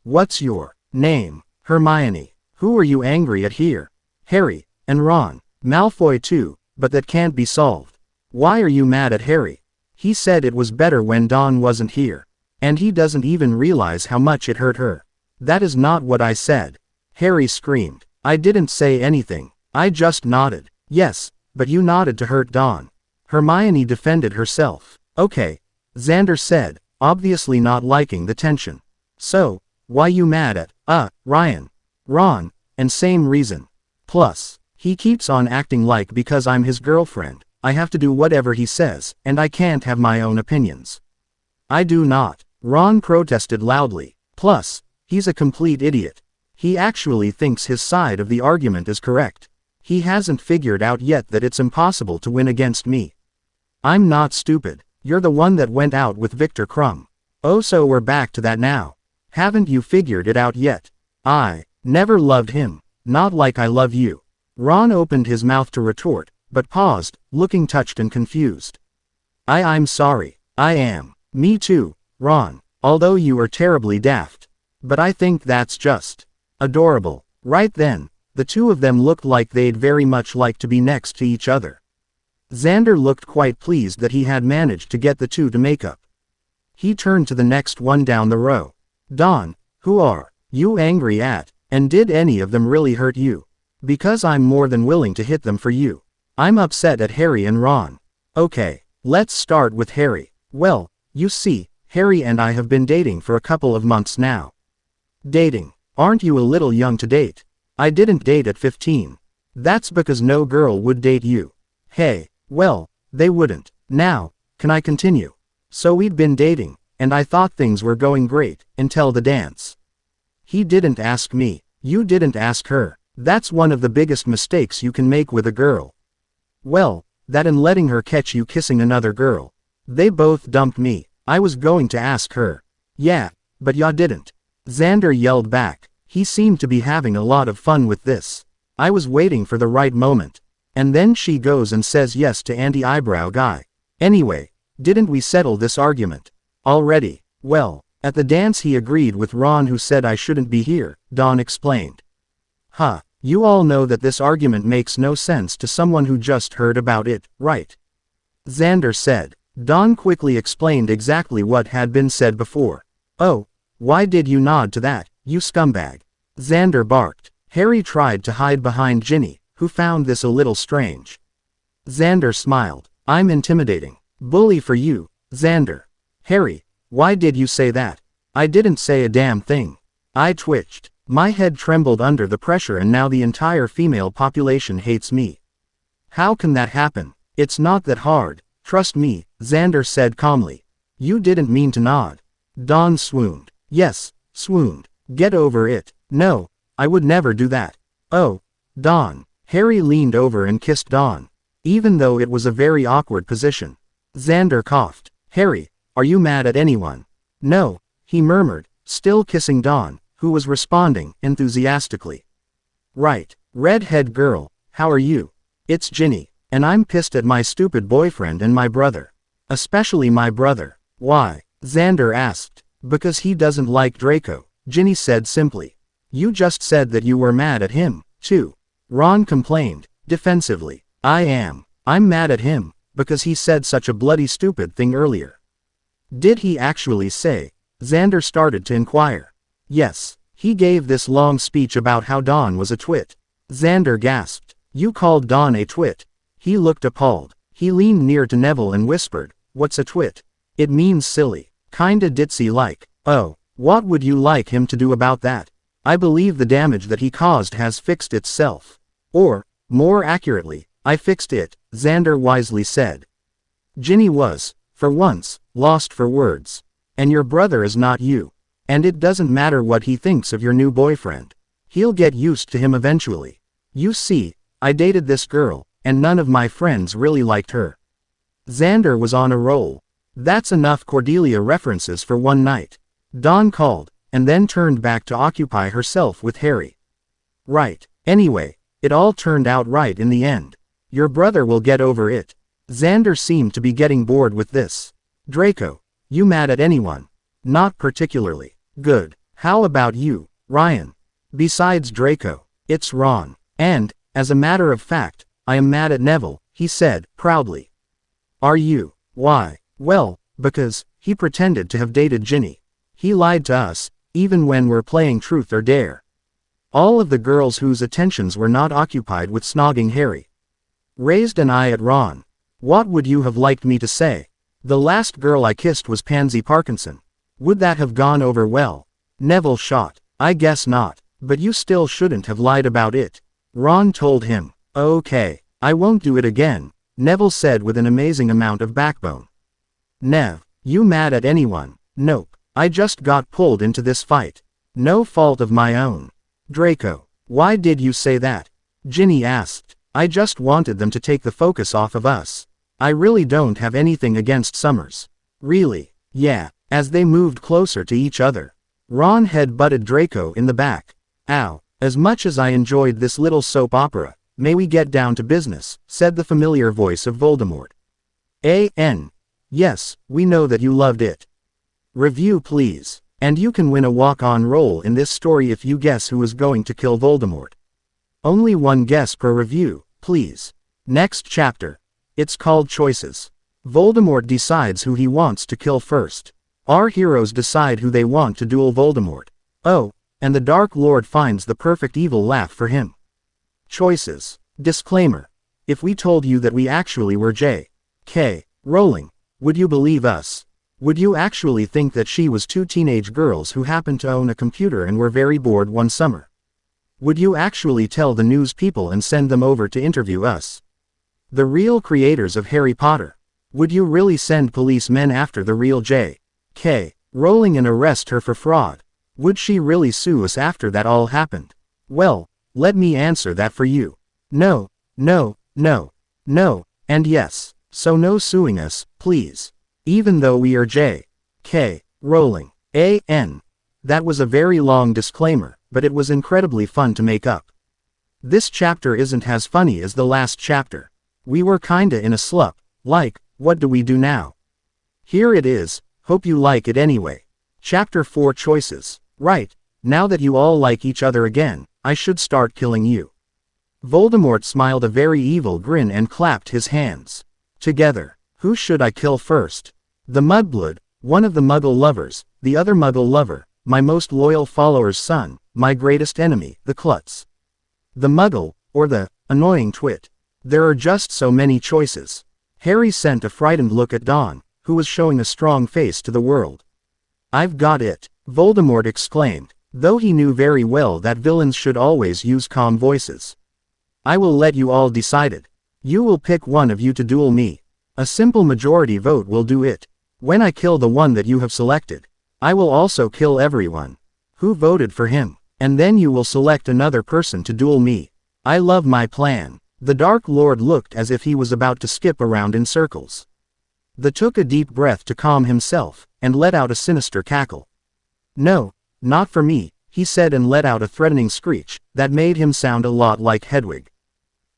"What's your Name. Hermione. Who are you angry at here? Harry. And Ron. Malfoy too, but that can't be solved. Why are you mad at Harry? He said it was better when Dawn wasn't here. And he doesn't even realize how much it hurt her. That is not what I said. Harry screamed. I didn't say anything. I just nodded. Yes, but you nodded to hurt Dawn. Hermione defended herself. Okay. Xander said, obviously not liking the tension. So, why you mad at, Ryan? Ron, and same reason. Plus, he keeps on acting like because I'm his girlfriend, I have to do whatever he says, and I can't have my own opinions. I do not. Ron protested loudly. Plus, he's a complete idiot. He actually thinks his side of the argument is correct. He hasn't figured out yet that it's impossible to win against me. I'm not stupid. You're the one that went out with Victor Crumb. Oh, so we're back to that now. Haven't you figured it out yet? I never loved him. Not like I love you. Ron opened his mouth to retort, but paused, looking touched and confused. I'm sorry. I am. Me too, Ron, although you are terribly daft. But I think that's just adorable. Right then, the two of them looked like they'd very much like to be next to each other. Xander looked quite pleased that he had managed to get the two to make up. He turned to the next one down the row. Dawn, who are you angry at, and did any of them really hurt you? Because I'm more than willing to hit them for you. I'm upset at Harry and Ron. Okay, let's start with Harry. Well, you see, Harry and I have been dating for a couple of months now. Dating? Aren't you a little young to date? I didn't date at 15. That's because no girl would date you. Hey, well, they wouldn't. Now, can I continue? So we'd been dating, and I thought things were going great, until the dance. He didn't ask me. You didn't ask her. That's one of the biggest mistakes you can make with a girl. Well, that and letting her catch you kissing another girl. They both dumped me. I was going to ask her. Yeah, but ya didn't. Xander yelled back. He seemed to be having a lot of fun with this. I was waiting for the right moment. And then she goes and says yes to anti-eyebrow guy. Anyway, didn't we settle this argument already? Well, at the dance he agreed with Ron, who said I shouldn't be here, Dawn explained. Huh, you all know that this argument makes no sense to someone who just heard about it, right? Xander said. Dawn quickly explained exactly what had been said before. Oh, why did you nod to that, you scumbag? Xander barked. Harry tried to hide behind Ginny, who found this a little strange. Xander smiled. I'm intimidating. Bully for you, Xander. Harry, why did you say that? I didn't say a damn thing. I twitched. My head trembled under the pressure, and now the entire female population hates me. How can that happen? It's not that hard, trust me, Xander said calmly. You didn't mean to nod. Dawn swooned. Yes, swooned. Get over it. No, I would never do that. Oh, Dawn. Harry leaned over and kissed Dawn. Even though it was a very awkward position. Xander coughed. Harry, are you mad at anyone? No, he murmured, still kissing Dawn, who was responding enthusiastically. Right, redhead girl, how are you? It's Ginny, and I'm pissed at my stupid boyfriend and my brother. Especially my brother. Why? Xander asked. Because he doesn't like Draco, Ginny said simply. You just said that you were mad at him, too. Ron complained, defensively. I'm mad at him, because he said such a bloody stupid thing earlier. Did he actually say? Xander started to inquire. Yes, he gave this long speech about how Dawn was a twit. Xander gasped. You called Dawn a twit? He looked appalled. He leaned near to Neville and whispered, what's a twit? It means silly. Kinda ditzy-like. Oh, what would you like him to do about that? I believe the damage that he caused has fixed itself. Or, more accurately, I fixed it, Xander wisely said. Ginny was, for once, lost for words. And your brother is not you. And it doesn't matter what he thinks of your new boyfriend. He'll get used to him eventually. You see, I dated this girl, and none of my friends really liked her. Xander was on a roll. That's enough Cordelia references for one night. Dawn called, and then turned back to occupy herself with Harry. Right, anyway, it all turned out right in the end. Your brother will get over it. Xander seemed to be getting bored with this. Draco, you mad at anyone? Not particularly. Good. How about you? Ryan. Besides Draco, it's Ron. And, as a matter of fact, I am mad at Neville, he said, proudly. Are you? Why? Well, because he pretended to have dated Ginny. He lied to us, even when we're playing Truth or Dare. All of the girls whose attentions were not occupied with snogging Harry raised an eye at Ron. What would you have liked me to say? The last girl I kissed was Pansy Parkinson. Would that have gone over well? Neville shot. I guess not. But you still shouldn't have lied about it. Ron told him. Okay, I won't do it again, Neville said with an amazing amount of backbone. Nev, you mad at anyone? Nope. I just got pulled into this fight. No fault of my own. Draco, why did you say that? Ginny asked. I just wanted them to take the focus off of us. I really don't have anything against Summers. Really? Yeah. As they moved closer to each other, Ron head-butted Draco in the back. Ow. As much as I enjoyed this little soap opera, may we get down to business, said the familiar voice of Voldemort. Yes, we know that you loved it. Review please. And you can win a walk-on role in this story if you guess who is going to kill Voldemort. Only one guess per review, please. Next chapter. It's called Choices. Voldemort decides who he wants to kill first. Our heroes decide who they want to duel Voldemort. Oh, and the Dark Lord finds the perfect evil laugh for him. Choices. Disclaimer. If we told you that we actually were J.K. Rowling, would you believe us? Would you actually think that she was two teenage girls who happened to own a computer and were very bored one summer? Would you actually tell the news people and send them over to interview us? The real creators of Harry Potter. Would you really send policemen after the real J.K. Rowling and arrest her for fraud? Would she really sue us after that all happened? Well, let me answer that for you. No, no, no, no, and yes. So no suing us, please. Even though we are J.K. Rowling. That was a very long disclaimer, but it was incredibly fun to make up. This chapter isn't as funny as the last chapter. We were kinda in a slup, like, what do we do now? Here it is, hope you like it anyway. Chapter 4 Choices. Right, now that you all like each other again, I should start killing you. Voldemort smiled a very evil grin and clapped his hands together. Who should I kill first? The Mudblood, one of the Muggle lovers, the other Muggle lover, my most loyal follower's son, my greatest enemy, the Klutz. The Muggle, or the annoying twit. There are just so many choices. Harry sent a frightened look at Dawn, who was showing a strong face to the world. I've got it, Voldemort exclaimed, though he knew very well that villains should always use calm voices. I will let you all decide it. You will pick one of you to duel me. A simple majority vote will do it. When I kill the one that you have selected, I will also kill everyone who voted for him, and then you will select another person to duel me. I love my plan. The Dark Lord looked as if he was about to skip around in circles. They took a deep breath to calm himself, and let out a sinister cackle. No, not for me, he said and let out a threatening screech that made him sound a lot like Hedwig.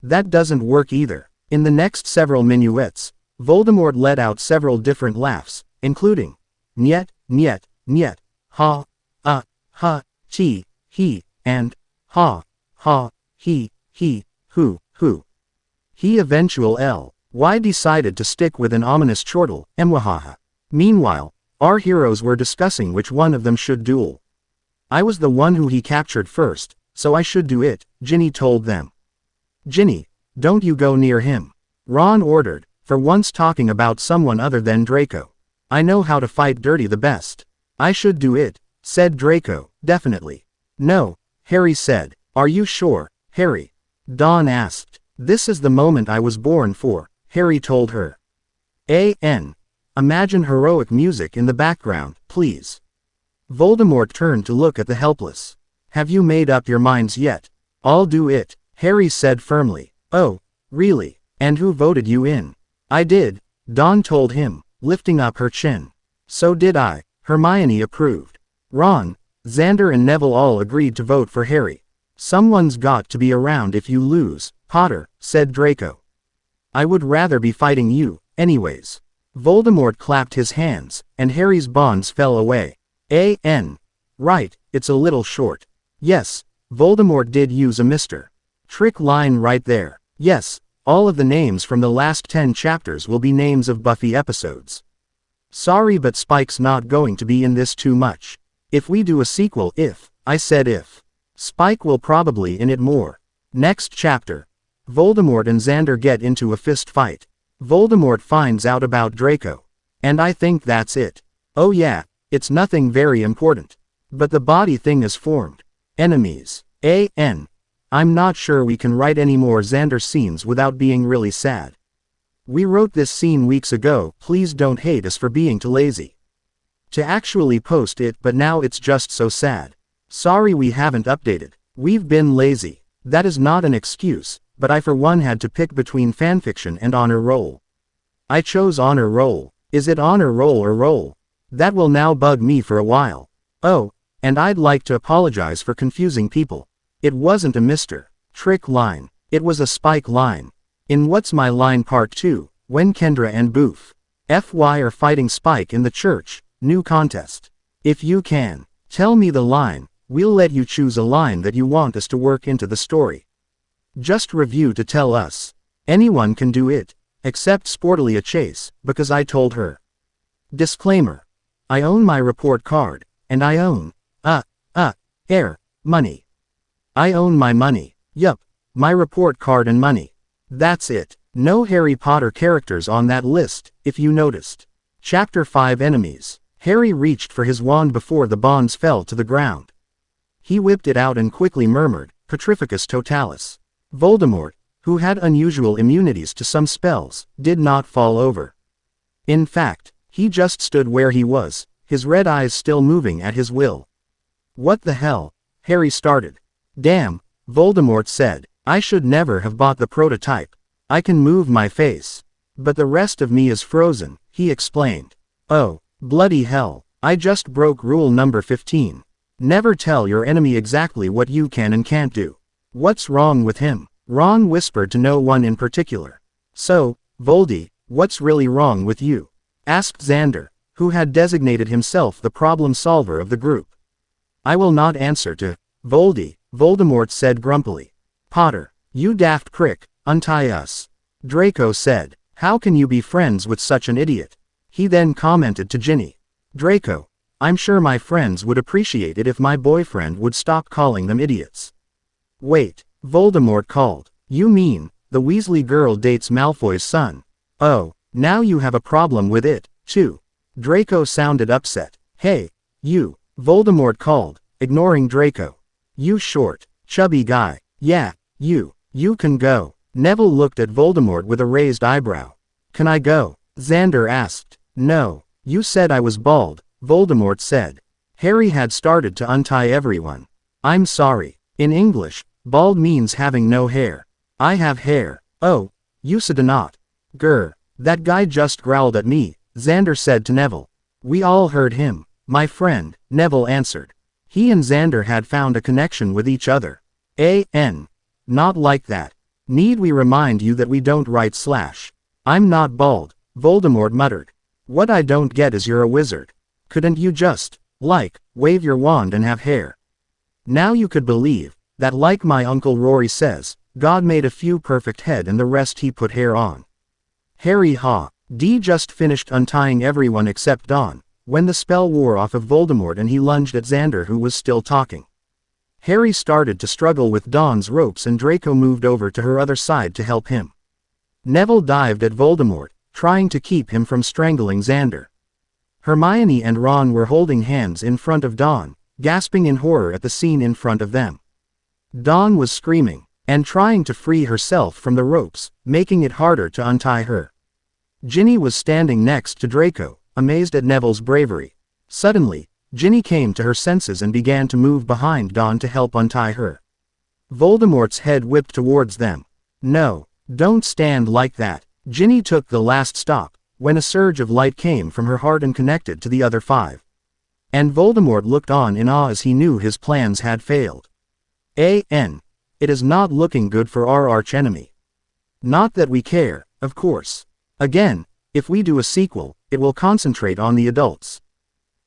That doesn't work either. In the next several minuets, Voldemort let out several different laughs, including Nyet, Nyet, Nyet, Ha, Ha, Chi, He, and Ha, He, Who. He eventual L.Y. decided to stick with an ominous chortle, Mwahaha. Meanwhile, our heroes were discussing which one of them should duel. I was the one who he captured first, so I should do it, Ginny told them. Ginny, don't you go near him. Ron ordered, for once talking about someone other than Draco. I know how to fight dirty the best. I should do it, said Draco, definitely. No, Harry said. Are you sure, Harry? Dawn asked. This is the moment I was born for, Harry told her. Imagine heroic music in the background, please. Voldemort turned to look at the Helpless. Have you made up your minds yet? I'll do it, Harry said firmly. Oh, really? And who voted you in? I did, Dawn told him, lifting up her chin. So did I, Hermione approved. Ron, Xander and Neville all agreed to vote for Harry. Someone's got to be around if you lose, Potter, said Draco. I would rather be fighting you, anyways. Voldemort clapped his hands, and Harry's bonds fell away. Right, it's a little short. Yes, Voldemort did use a Mr. Trick line right there. Yes, all of the names from the last 10 chapters will be names of Buffy episodes. Sorry, but Spike's not going to be in this too much. If we do a sequel, I said if. Spike will probably in it more. Next chapter. Voldemort and Xander get into a fist fight. Voldemort finds out about Draco. And I think that's it. Oh yeah, it's nothing very important. But the body thing is formed. Enemies. I'm not sure we can write any more Xander scenes without being really sad. We wrote this scene weeks ago, please don't hate us for being too lazy to actually post it, but now it's just so sad. Sorry we haven't updated. We've been lazy. That is not an excuse, but I for one had to pick between fanfiction and honor roll. I chose honor roll. Is it honor roll or roll? That will now bug me for a while. Oh, and I'd like to apologize for confusing people. It wasn't a Mr. Trick line. It was a Spike line. In What's My Line Part 2, when Kendra and Boof FY are fighting Spike in the church, new contest. If you can tell me the line, we'll let you choose a line that you want us to work into the story. Just review to tell us. Anyone can do it, except Sportlia Chase, because I told her. Disclaimer. I own my report card, and I own, money. I own my money. Yup, my report card and money. That's it. No Harry Potter characters on that list, if you noticed. Chapter 5 Enemies. Harry reached for his wand before the bonds fell to the ground. He whipped it out and quickly murmured, Petrificus Totalis. Voldemort, who had unusual immunities to some spells, did not fall over. In fact, he just stood where he was, his red eyes still moving at his will. What the hell? Harry started. Damn, Voldemort said, I should never have bought the prototype. I can move my face. But the rest of me is frozen, he explained. Oh, bloody hell, I just broke rule number 15. Never tell your enemy exactly what you can and can't do. What's wrong with him? Ron whispered to no one in particular. So, Voldy, what's really wrong with you? Asked Xander, who had designated himself the problem solver of the group. I will not answer to Voldy, Voldemort said grumpily. Potter, you daft prick, untie us. Draco said, how can you be friends with such an idiot? He then commented to Ginny. Draco, I'm sure my friends would appreciate it if my boyfriend would stop calling them idiots. Wait, Voldemort called. You mean, the Weasley girl dates Malfoy's son? Oh, now you have a problem with it, too. Draco sounded upset. Hey, you, Voldemort called, ignoring Draco. You short, chubby guy. Yeah, you can go. Neville looked at Voldemort with a raised eyebrow. Can I go? Xander asked. No, you said I was bald, Voldemort said. Harry had started to untie everyone. I'm sorry. In English, bald means having no hair. I have hair. Oh, you do not. Grr, that guy just growled at me, Xander said to Neville. We all heard him, my friend, Neville answered. He and Xander had found a connection with each other. Not like that. Need we remind you that we don't write slash? I'm not bald, Voldemort muttered. What I don't get is you're a wizard. Couldn't you just, wave your wand and have hair? Now you could believe that, like my Uncle Rory says, God made a few perfect head and the rest he put hair on. Harry D just finished untying everyone except Don, when the spell wore off of Voldemort and he lunged at Xander, who was still talking. Harry started to struggle with Don's ropes and Draco moved over to her other side to help him. Neville dived at Voldemort, trying to keep him from strangling Xander. Hermione and Ron were holding hands in front of Don, gasping in horror at the scene in front of them. Dawn was screaming and trying to free herself from the ropes, making it harder to untie her. Ginny was standing next to Draco, amazed at Neville's bravery. Suddenly, Ginny came to her senses and began to move behind Dawn to help untie her. Voldemort's head whipped towards them. No, don't stand like that. Ginny took the last stop, when a surge of light came from her heart and connected to the other 5. And Voldemort looked on in awe as he knew his plans had failed. It is not looking good for our archenemy. Not that we care, of course. Again, if we do a sequel, it will concentrate on the adults.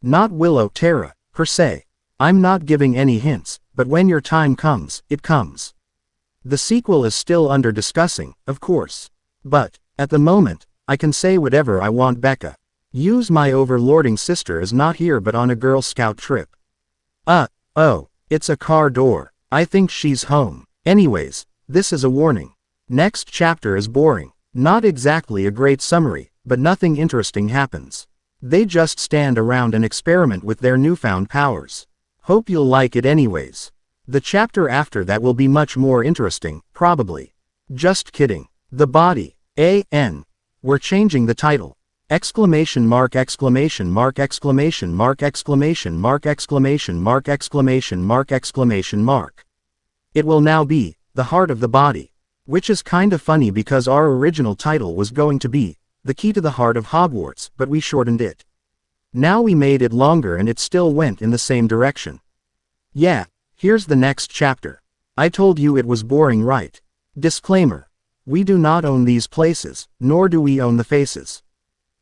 Not Willow Terra, per se. I'm not giving any hints, but when your time comes, it comes. The sequel is still under discussing, of course. But, at the moment, I can say whatever I want. Becca. Use my overlording sister is not here but on a Girl Scout trip. Oh, it's a car door. I think she's home. Anyways, this is a warning. Next chapter is boring. Not exactly a great summary, but nothing interesting happens. They just stand around and experiment with their newfound powers. Hope you'll like it anyways. The chapter after that will be much more interesting, probably. Just kidding. The body. We're changing the title. Exclamation mark, exclamation mark, exclamation mark, exclamation mark, exclamation mark, exclamation mark, exclamation mark. It will now be, The Heart of the Body. Which is kinda funny because our original title was going to be, The Key to the Heart of Hogwarts, but we shortened it. Now we made it longer and it still went in the same direction. Yeah, here's the next chapter. I told you it was boring, right? Disclaimer. We do not own these places, nor do we own the faces.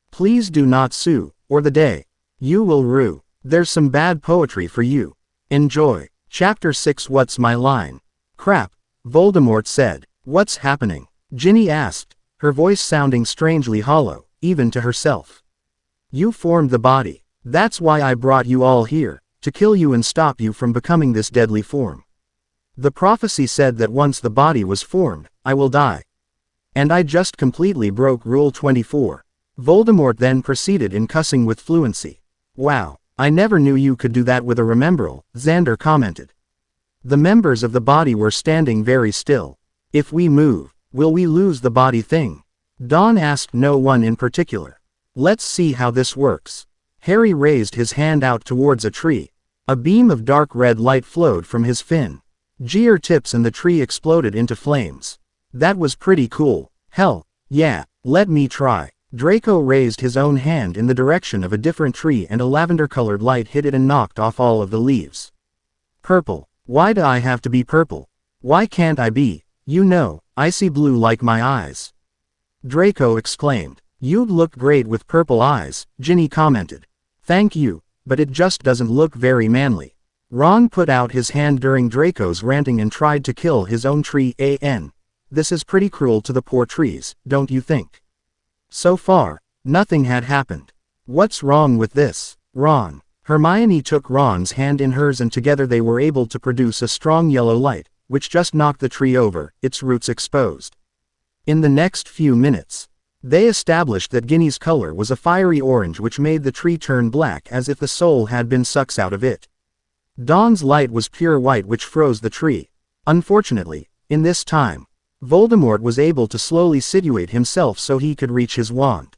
Please do not sue, or the day. You will rue. There's some bad poetry for you. Enjoy. Chapter 6. What's my line? Crap, Voldemort said. What's happening? Ginny asked, her voice sounding strangely hollow, even to herself. You formed the body. That's why I brought you all here, to kill you and stop you from becoming this deadly form. The prophecy said that once the body was formed, I will die. And I just completely broke Rule 24. Voldemort then proceeded in cussing with fluency. Wow, I never knew you could do that with a remembrall, Xander commented. The members of the body were standing very still. If we move, will we lose the body thing? Dawn asked no one in particular. Let's see how this works. Harry raised his hand out towards a tree. A beam of dark red light flowed from his fin. Gear tips and the tree exploded into flames. That was pretty cool. Hell, yeah, let me try. Draco raised his own hand in the direction of a different tree and a lavender-colored light hit it and knocked off all of the leaves. Purple. Why do I have to be purple? Why can't I be, icy blue like my eyes? Draco exclaimed. You'd look great with purple eyes, Ginny commented. Thank you, but it just doesn't look very manly. Ron put out his hand during Draco's ranting and tried to kill his own tree. This is pretty cruel to the poor trees, don't you think? So far, nothing had happened. What's wrong with this, Ron? Hermione took Ron's hand in hers and together they were able to produce a strong yellow light, which just knocked the tree over, its roots exposed. In the next few minutes, they established that Ginny's color was a fiery orange which made the tree turn black as if the soul had been sucked out of it. Dawn's light was pure white which froze the tree. Unfortunately, in this time, Voldemort was able to slowly situate himself so he could reach his wand.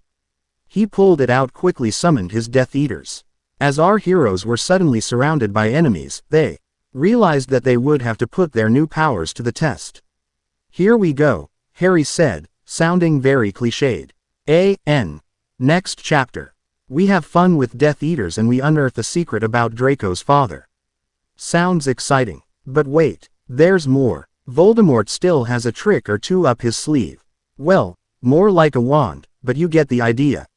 He pulled it out quickly summoned his Death Eaters. As our heroes were suddenly surrounded by enemies, they realized that they would have to put their new powers to the test. Here we go, Harry said, sounding very cliched. Next chapter. We have fun with Death Eaters and we unearth a secret about Draco's father. Sounds exciting. But wait, there's more. Voldemort still has a trick or two up his sleeve. Well, more like a wand, but you get the idea.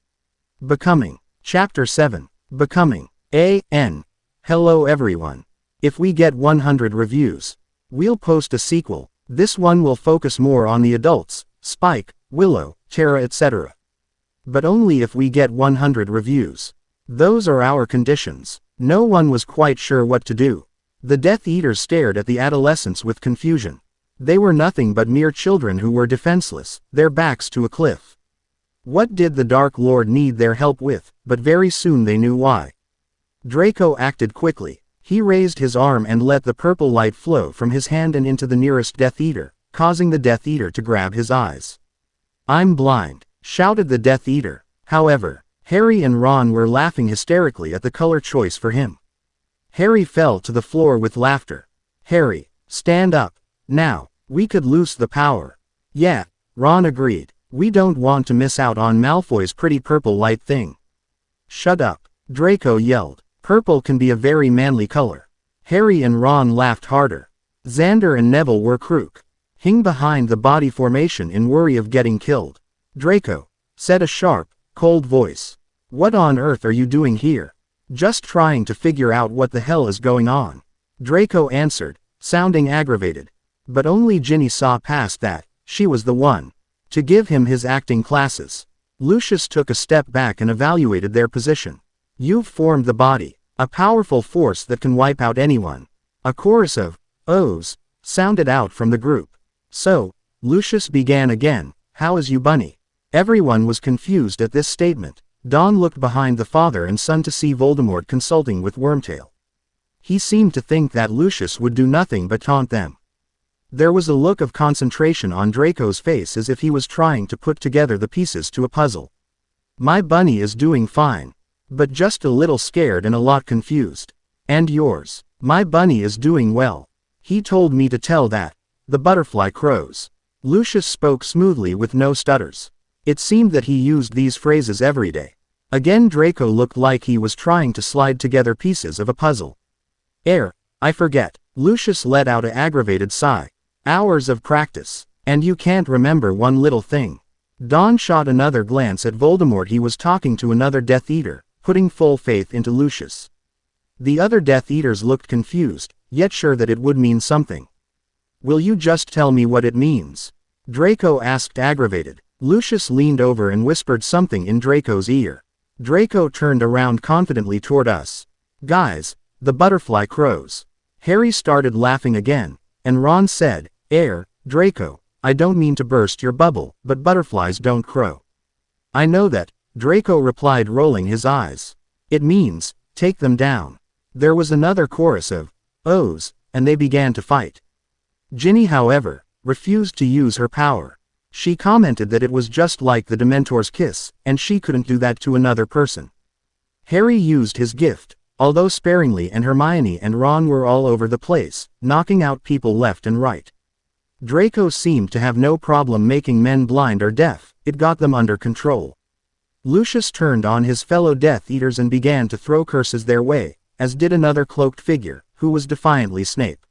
Becoming. Chapter 7. Becoming. Hello everyone. If we get 100 reviews, we'll post a sequel. This one will focus more on the adults, Spike, Willow, Tara etc. But only if we get 100 reviews. Those are our conditions. No one was quite sure what to do. The Death Eaters stared at the adolescents with confusion. They were nothing but mere children who were defenseless, their backs to a cliff. What did the Dark Lord need their help with? But very soon they knew why. Draco acted quickly. He raised his arm and let the purple light flow from his hand and into the nearest Death Eater, causing the Death Eater to grab his eyes. I'm blind, shouted the Death Eater. However, Harry and Ron were laughing hysterically at the color choice for him. Harry fell to the floor with laughter. Harry, stand up. Now, we could loose the power. Yeah, Ron agreed. We don't want to miss out on Malfoy's pretty purple light thing. Shut up, Draco yelled. Purple can be a very manly color. Harry and Ron laughed harder. Xander and Neville were crooking behind the body formation in worry of getting killed. Draco, said a sharp, cold voice. What on earth are you doing here? Just trying to figure out what the hell is going on. Draco answered, sounding aggravated. But only Ginny saw past that. She was the one to give him his acting classes. Lucius took a step back and evaluated their position. You've formed the body, a powerful force that can wipe out anyone. A chorus of "ohs" sounded out from the group. So, Lucius began again, how is you bunny? Everyone was confused at this statement. Don looked behind the father and son to see Voldemort consulting with Wormtail. He seemed to think that Lucius would do nothing but taunt them. There was a look of concentration on Draco's face as if he was trying to put together the pieces to a puzzle. My bunny is doing fine. But just a little scared and a lot confused. And yours? My bunny is doing well. He told me to tell that. The butterfly crows. Lucius spoke smoothly with no stutters. It seemed that he used these phrases every day. Again Draco looked like he was trying to slide together pieces of a puzzle. I forget. Lucius let out an aggravated sigh. Hours of practice. And you can't remember one little thing. Don shot another glance at Voldemort. He was talking to another Death Eater, putting full faith into Lucius. The other Death Eaters looked confused, yet sure that it would mean something. Will you just tell me what it means? Draco asked, aggravated. Lucius leaned over and whispered something in Draco's ear. Draco turned around confidently toward us. Guys, the butterfly crows. Harry started laughing again, and Ron said, Draco, I don't mean to burst your bubble, but butterflies don't crow. I know that, Draco replied, rolling his eyes. It means, take them down. There was another chorus of ohs, and they began to fight. Ginny, however, refused to use her power. She commented that it was just like the Dementor's kiss, and she couldn't do that to another person. Harry used his gift, although sparingly, and Hermione and Ron were all over the place, knocking out people left and right. Draco seemed to have no problem making men blind or deaf. It got them under control. Lucius turned on his fellow Death Eaters and began to throw curses their way, as did another cloaked figure, who was defiantly Snape.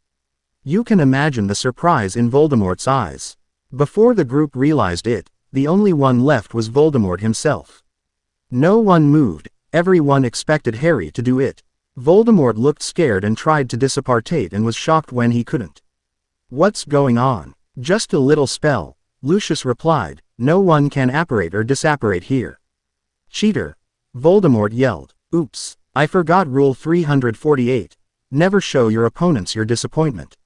You can imagine the surprise in Voldemort's eyes. Before the group realized it, the only one left was Voldemort himself. No one moved, everyone expected Harry to do it. Voldemort looked scared and tried to disparate and was shocked when he couldn't. What's going on? Just a little spell, Lucius replied. No one can apparate or disapparate here. Cheater! Voldemort yelled. Oops, I forgot Rule 348. Never show your opponents your disappointment.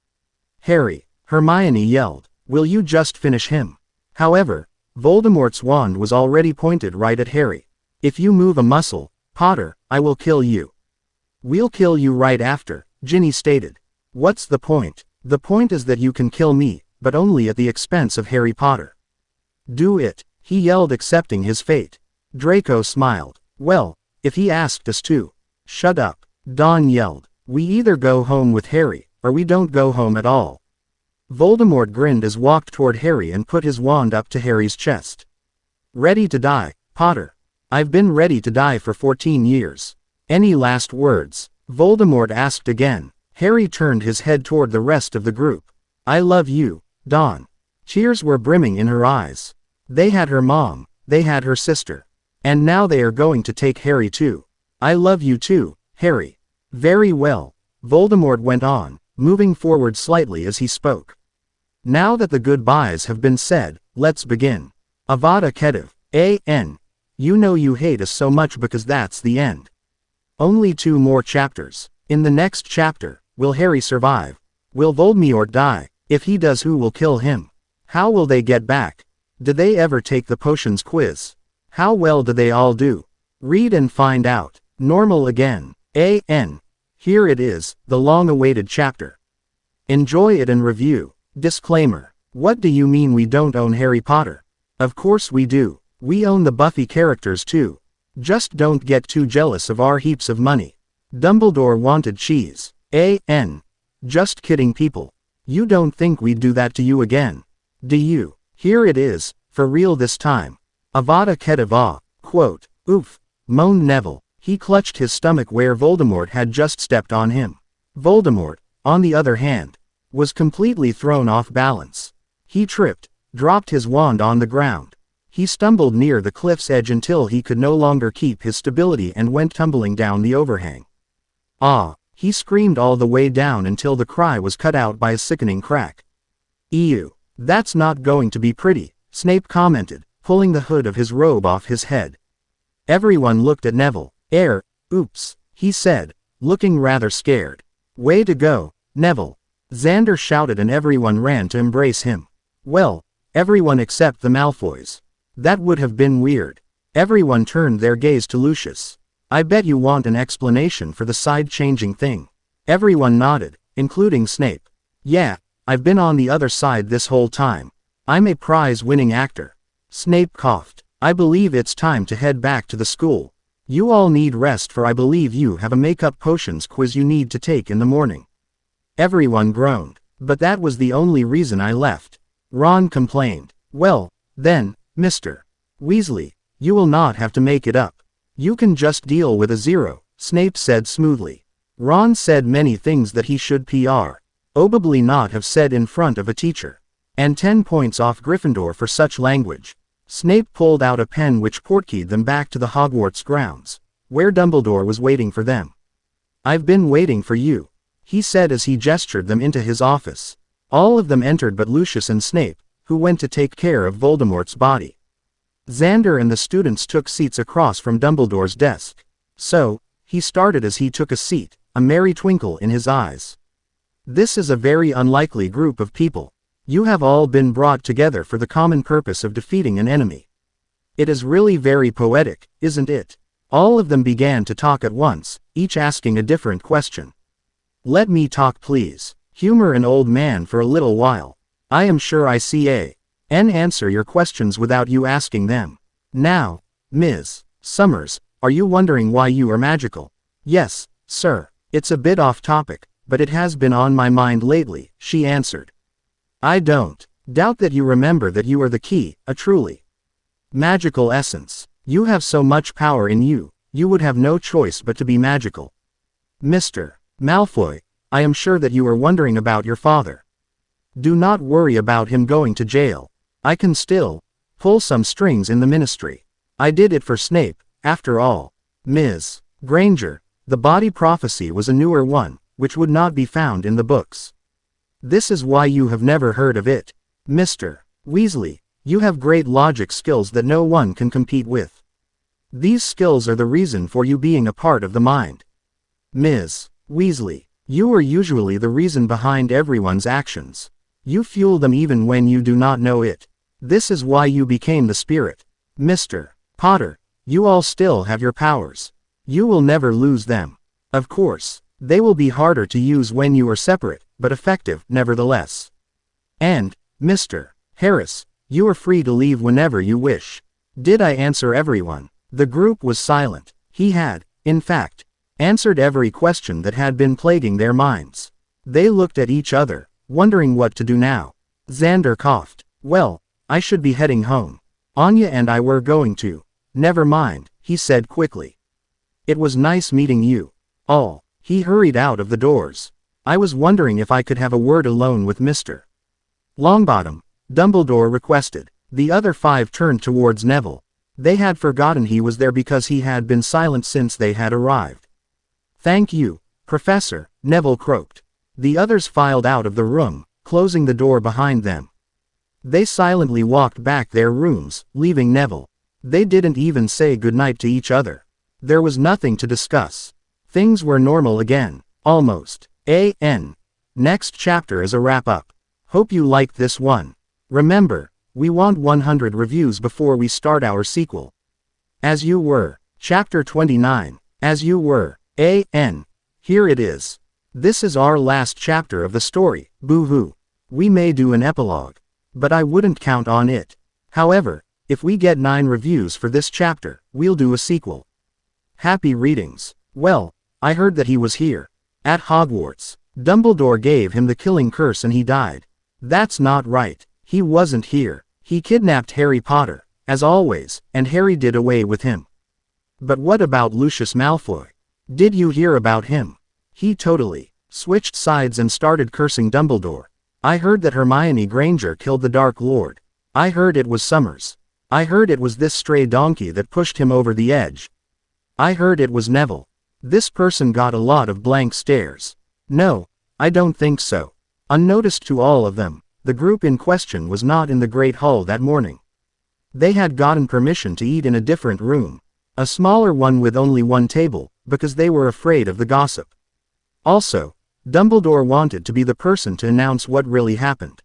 Harry, Hermione yelled. Will you just finish him? However, Voldemort's wand was already pointed right at Harry. If you move a muscle, Potter, I will kill you. We'll kill you right after, Ginny stated. What's the point? The point is that you can kill me, but only at the expense of Harry Potter. Do it, he yelled, accepting his fate. Draco smiled. Well, if he asked us to. Shut up, Don yelled. We either go home with Harry, or we don't go home at all. Voldemort grinned as walked toward Harry and put his wand up to Harry's chest. Ready to die, Potter? I've been ready to die for 14 years. Any last words? Voldemort asked again. Harry turned his head toward the rest of the group. I love you, Dawn. Tears were brimming in her eyes. They had her mom, they had her sister. And now they are going to take Harry too. I love you too, Harry. Very well, Voldemort went on, moving forward slightly as he spoke. Now that the goodbyes have been said, let's begin. Avada Kedavra, A.N. You know you hate us so much because that's the end. Only 2 more chapters. In the next chapter, will Harry survive? Will Voldemort die? If he does, who will kill him? How will they get back? Did they ever take the potions quiz? How well do they all do? Read and find out. Normal again. A.N. Here it is, the long-awaited chapter. Enjoy it and review. Disclaimer. What do you mean we don't own Harry Potter? Of course we do. We own the Buffy characters too. Just don't get too jealous of our heaps of money. Dumbledore wanted cheese. A.N. Just kidding, people. You don't think we'd do that to you again? Do you? Here it is, for real this time. Avada Kedavra. Quote. Oof, moaned Neville. He clutched his stomach where Voldemort had just stepped on him. Voldemort, on the other hand, was completely thrown off balance. He tripped, dropped his wand on the ground. He stumbled near the cliff's edge until he could no longer keep his stability and went tumbling down the overhang. Ah, He screamed all the way down until the cry was cut out by a sickening crack. Ew. That's not going to be pretty, Snape commented, pulling the hood of his robe off his head. Everyone looked at Neville. Oops, he said, looking rather scared. Way to go, Neville. Xander shouted and everyone ran to embrace him. Well, everyone except the Malfoys. That would have been weird. Everyone turned their gaze to Lucius. I bet you want an explanation for the side-changing thing. Everyone nodded, including Snape. Yeah, I've been on the other side this whole time. I'm a prize-winning actor. Snape coughed. I believe it's time to head back to the school. You all need rest for I believe you have a makeup potions quiz you need to take in the morning. Everyone groaned. But that was the only reason I left. Ron complained. Well, then, Mr. Weasley, you will not have to make it up. You can just deal with a 0, Snape said smoothly. Ron said many things that he should probably not have said in front of a teacher. And 10 points off Gryffindor for such language. Snape pulled out a pen which portkeyed them back to the Hogwarts grounds, where Dumbledore was waiting for them. I've been waiting for you, he said as he gestured them into his office. All of them entered but Lucius and Snape, who went to take care of Voldemort's body. Xander and the students took seats across from Dumbledore's desk. So, he started as he took a seat, a merry twinkle in his eyes. This is a very unlikely group of people. You have all been brought together for the common purpose of defeating an enemy. It is really very poetic, isn't it? All of them began to talk at once, each asking a different question. Let me talk please. Humor an old man for a little while. I am sure I see and answer your questions without you asking them. Now, Ms. Summers, are you wondering why you are magical? Yes, sir. It's a bit off topic, but it has been on my mind lately, she answered. I don't doubt that you remember that you are the key, a truly magical essence. You have so much power in you, you would have no choice but to be magical. Mr. Malfoy, I am sure that you are wondering about your father. Do not worry about him going to jail. I can still pull some strings in the ministry. I did it for Snape, after all. Ms. Granger, the body prophecy was a newer one, which would not be found in the books. This is why you have never heard of it. Mr. Weasley, you have great logic skills that no one can compete with. These skills are the reason for you being a part of the mind. Ms. Weasley, you are usually the reason behind everyone's actions. You fuel them even when you do not know it. This is why you became the spirit. Mr. Potter, you all still have your powers. You will never lose them. Of course, they will be harder to use when you are separate, but effective, nevertheless. And, Mr. Harris, you are free to leave whenever you wish. Did I answer everyone? The group was silent. He had, in fact, answered every question that had been plaguing their minds. They looked at each other, wondering what to do now. Xander coughed. Well, I should be heading home. Anya and I were going to. Never mind, he said quickly. It was nice meeting you all. He hurried out of the doors. I was wondering if I could have a word alone with Mr. Longbottom, Dumbledore requested. The other 5 turned towards Neville. They had forgotten he was there because he had been silent since they had arrived. Thank you, Professor, Neville croaked. The others filed out of the room, closing the door behind them. They silently walked back their rooms, leaving Neville. They didn't even say goodnight to each other. There was nothing to discuss. Things were normal again, almost. Next chapter is a wrap-up. Hope you liked this one. Remember, we want 100 reviews before we start our sequel. As You Were, Chapter 29, As You Were, Here it is. This is our last chapter of the story, boo-hoo. We may do an epilogue, but I wouldn't count on it. However, if we get 9 reviews for this chapter, we'll do a sequel. Happy readings. Well, I heard that he was here. At Hogwarts. Dumbledore gave him the killing curse and he died. That's not right. He wasn't here. He kidnapped Harry Potter, as always, and Harry did away with him. But what about Lucius Malfoy? Did you hear about him? He totally switched sides and started cursing Dumbledore. I heard that Hermione Granger killed the Dark Lord. I heard it was Summers. I heard it was this stray donkey that pushed him over the edge. I heard it was Neville. This person got a lot of blank stares. No, I don't think so. Unnoticed to all of them, the group in question was not in the Great Hall that morning. They had gotten permission to eat in a different room, a smaller one with only one table, because they were afraid of the gossip. Also, Dumbledore wanted to be the person to announce what really happened.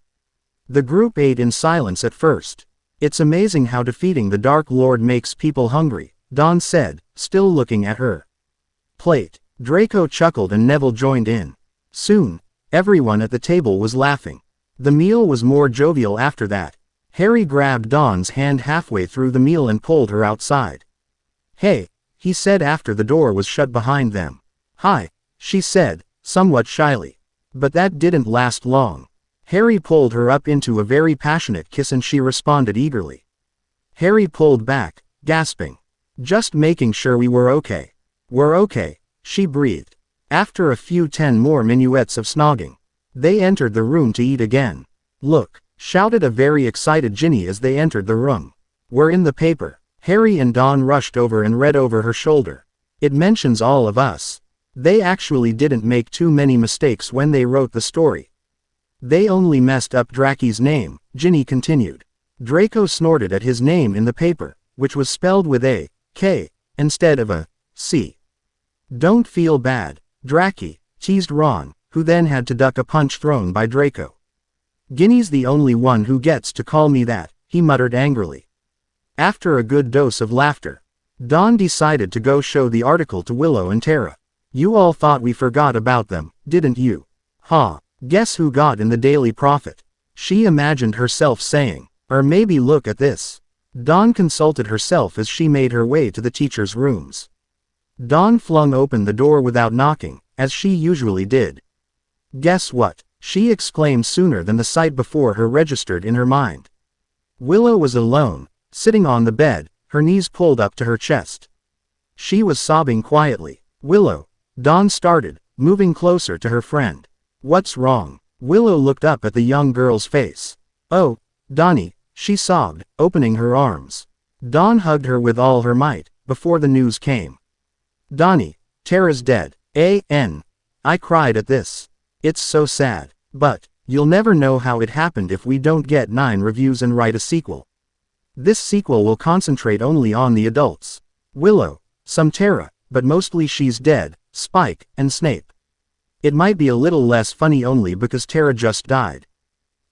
The group ate in silence at first. It's amazing how defeating the Dark Lord makes people hungry, Dawn said, still looking at her plate. Draco chuckled and Neville joined in. Soon, everyone at the table was laughing. The meal was more jovial after that. Harry grabbed Dawn's hand halfway through the meal and pulled her outside. Hey, he said after the door was shut behind them. Hi, she said, somewhat shyly. But that didn't last long. Harry pulled her up into a very passionate kiss and she responded eagerly. Harry pulled back, gasping. Just making sure we were okay. We're okay, she breathed. After a few 10 more minuets of snogging, they entered the room to eat again. Look, shouted a very excited Ginny as they entered the room. We're in the paper. Harry and Dawn rushed over and read over her shoulder. It mentions all of us. They actually didn't make too many mistakes when they wrote the story. They only messed up Draco's name, Ginny continued. Draco snorted at his name in the paper, which was spelled with a K instead of a C. Don't feel bad, Draco, teased Ron, who then had to duck a punch thrown by Draco. Ginny's the only one who gets to call me that, he muttered angrily. After a good dose of laughter, Dawn decided to go show the article to Willow and Tara. You all thought we forgot about them, didn't you? Ha, guess who got in the Daily Prophet? She imagined herself saying, or maybe look at this. Dawn consulted herself as she made her way to the teacher's rooms. Dawn flung open the door without knocking, as she usually did. Guess what? She exclaimed sooner than the sight before her registered in her mind. Willow was alone, sitting on the bed, her knees pulled up to her chest. She was sobbing quietly. Willow, Dawn started, moving closer to her friend. What's wrong? Willow looked up at the young girl's face. Oh, Donnie, she sobbed, opening her arms. Dawn hugged her with all her might, before the news came. Donnie, Tara's dead. I cried at this. It's so sad. But, you'll never know how it happened if we don't get 9 reviews and write a sequel. This sequel will concentrate only on the adults. Willow, some Tara, but mostly she's dead, Spike, and Snape. It might be a little less funny only because Tara just died.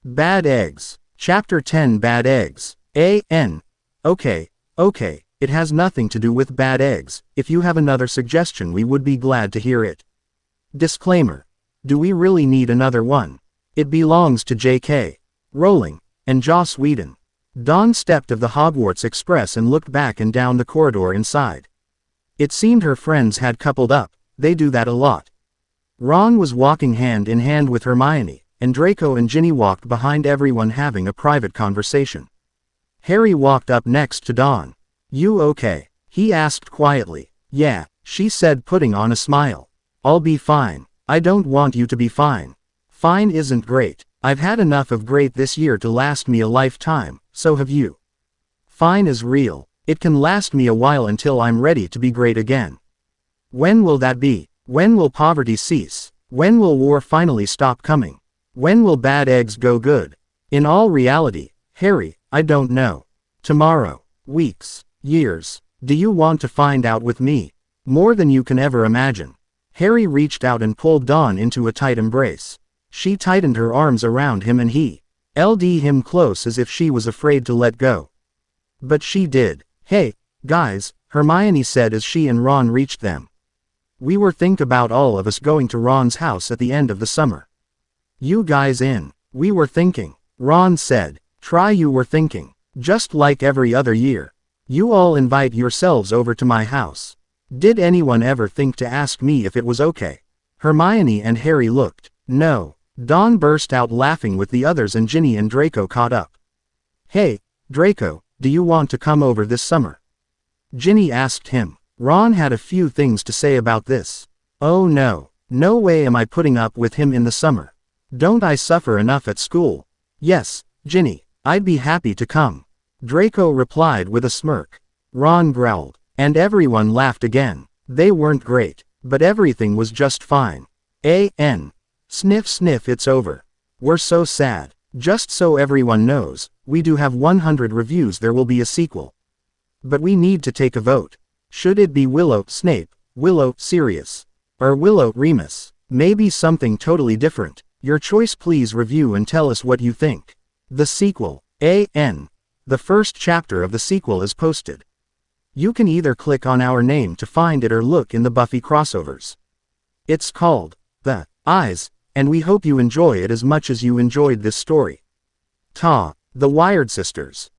Bad Eggs. Chapter 10 Bad Eggs. Okay, it has nothing to do with bad eggs. If you have another suggestion we would be glad to hear it. Disclaimer. Do we really need another one? It belongs to J.K. Rowling and Joss Whedon. Dawn stepped of the Hogwarts Express and looked back and down the corridor inside. It seemed her friends had coupled up. They do that a lot. Ron was walking hand in hand with Hermione, and Draco and Ginny walked behind everyone having a private conversation. Harry walked up next to Dawn. You okay? He asked quietly. Yeah, she said, putting on a smile. I'll be fine. I don't want you to be fine. Fine isn't great. I've had enough of great this year to last me a lifetime, so have you. Fine is real. It can last me a while until I'm ready to be great again. When will that be? When will poverty cease? When will war finally stop coming? When will bad eggs go good? In all reality, Harry, I don't know. Tomorrow. Weeks. Years. Do you want to find out with me? More than you can ever imagine. Harry reached out and pulled Dawn into a tight embrace. She tightened her arms around him and he held him close as if she was afraid to let go. But she did. Hey, guys, Hermione said as she and Ron reached them. We were thinking about all of us going to Ron's house at the end of the summer. You guys in? We were thinking. Ron said. Try you were thinking. Just like every other year. You all invite yourselves over to my house. Did anyone ever think to ask me if it was okay? Hermione and Harry looked. No. Dawn burst out laughing with the others and Ginny and Draco caught up. Hey, Draco, do you want to come over this summer? Ginny asked him. Ron had a few things to say about this. Oh no. No way am I putting up with him in the summer. Don't I suffer enough at school? Yes, Ginny, I'd be happy to come. Draco replied with a smirk. Ron growled. And everyone laughed again. They weren't great. But everything was just fine. A.N. Sniff sniff, it's over. We're so sad. Just so everyone knows, we do have 100 reviews, there will be a sequel. But we need to take a vote. Should it be Willow Snape, Willow Sirius, or Willow Remus? Maybe something totally different. Your choice, please review and tell us what you think. The sequel. A.N. The first chapter of the sequel is posted. You can either click on our name to find it or look in the Buffy crossovers. It's called The Eyes, and we hope you enjoy it as much as you enjoyed this story. Ta, the Wired Sisters.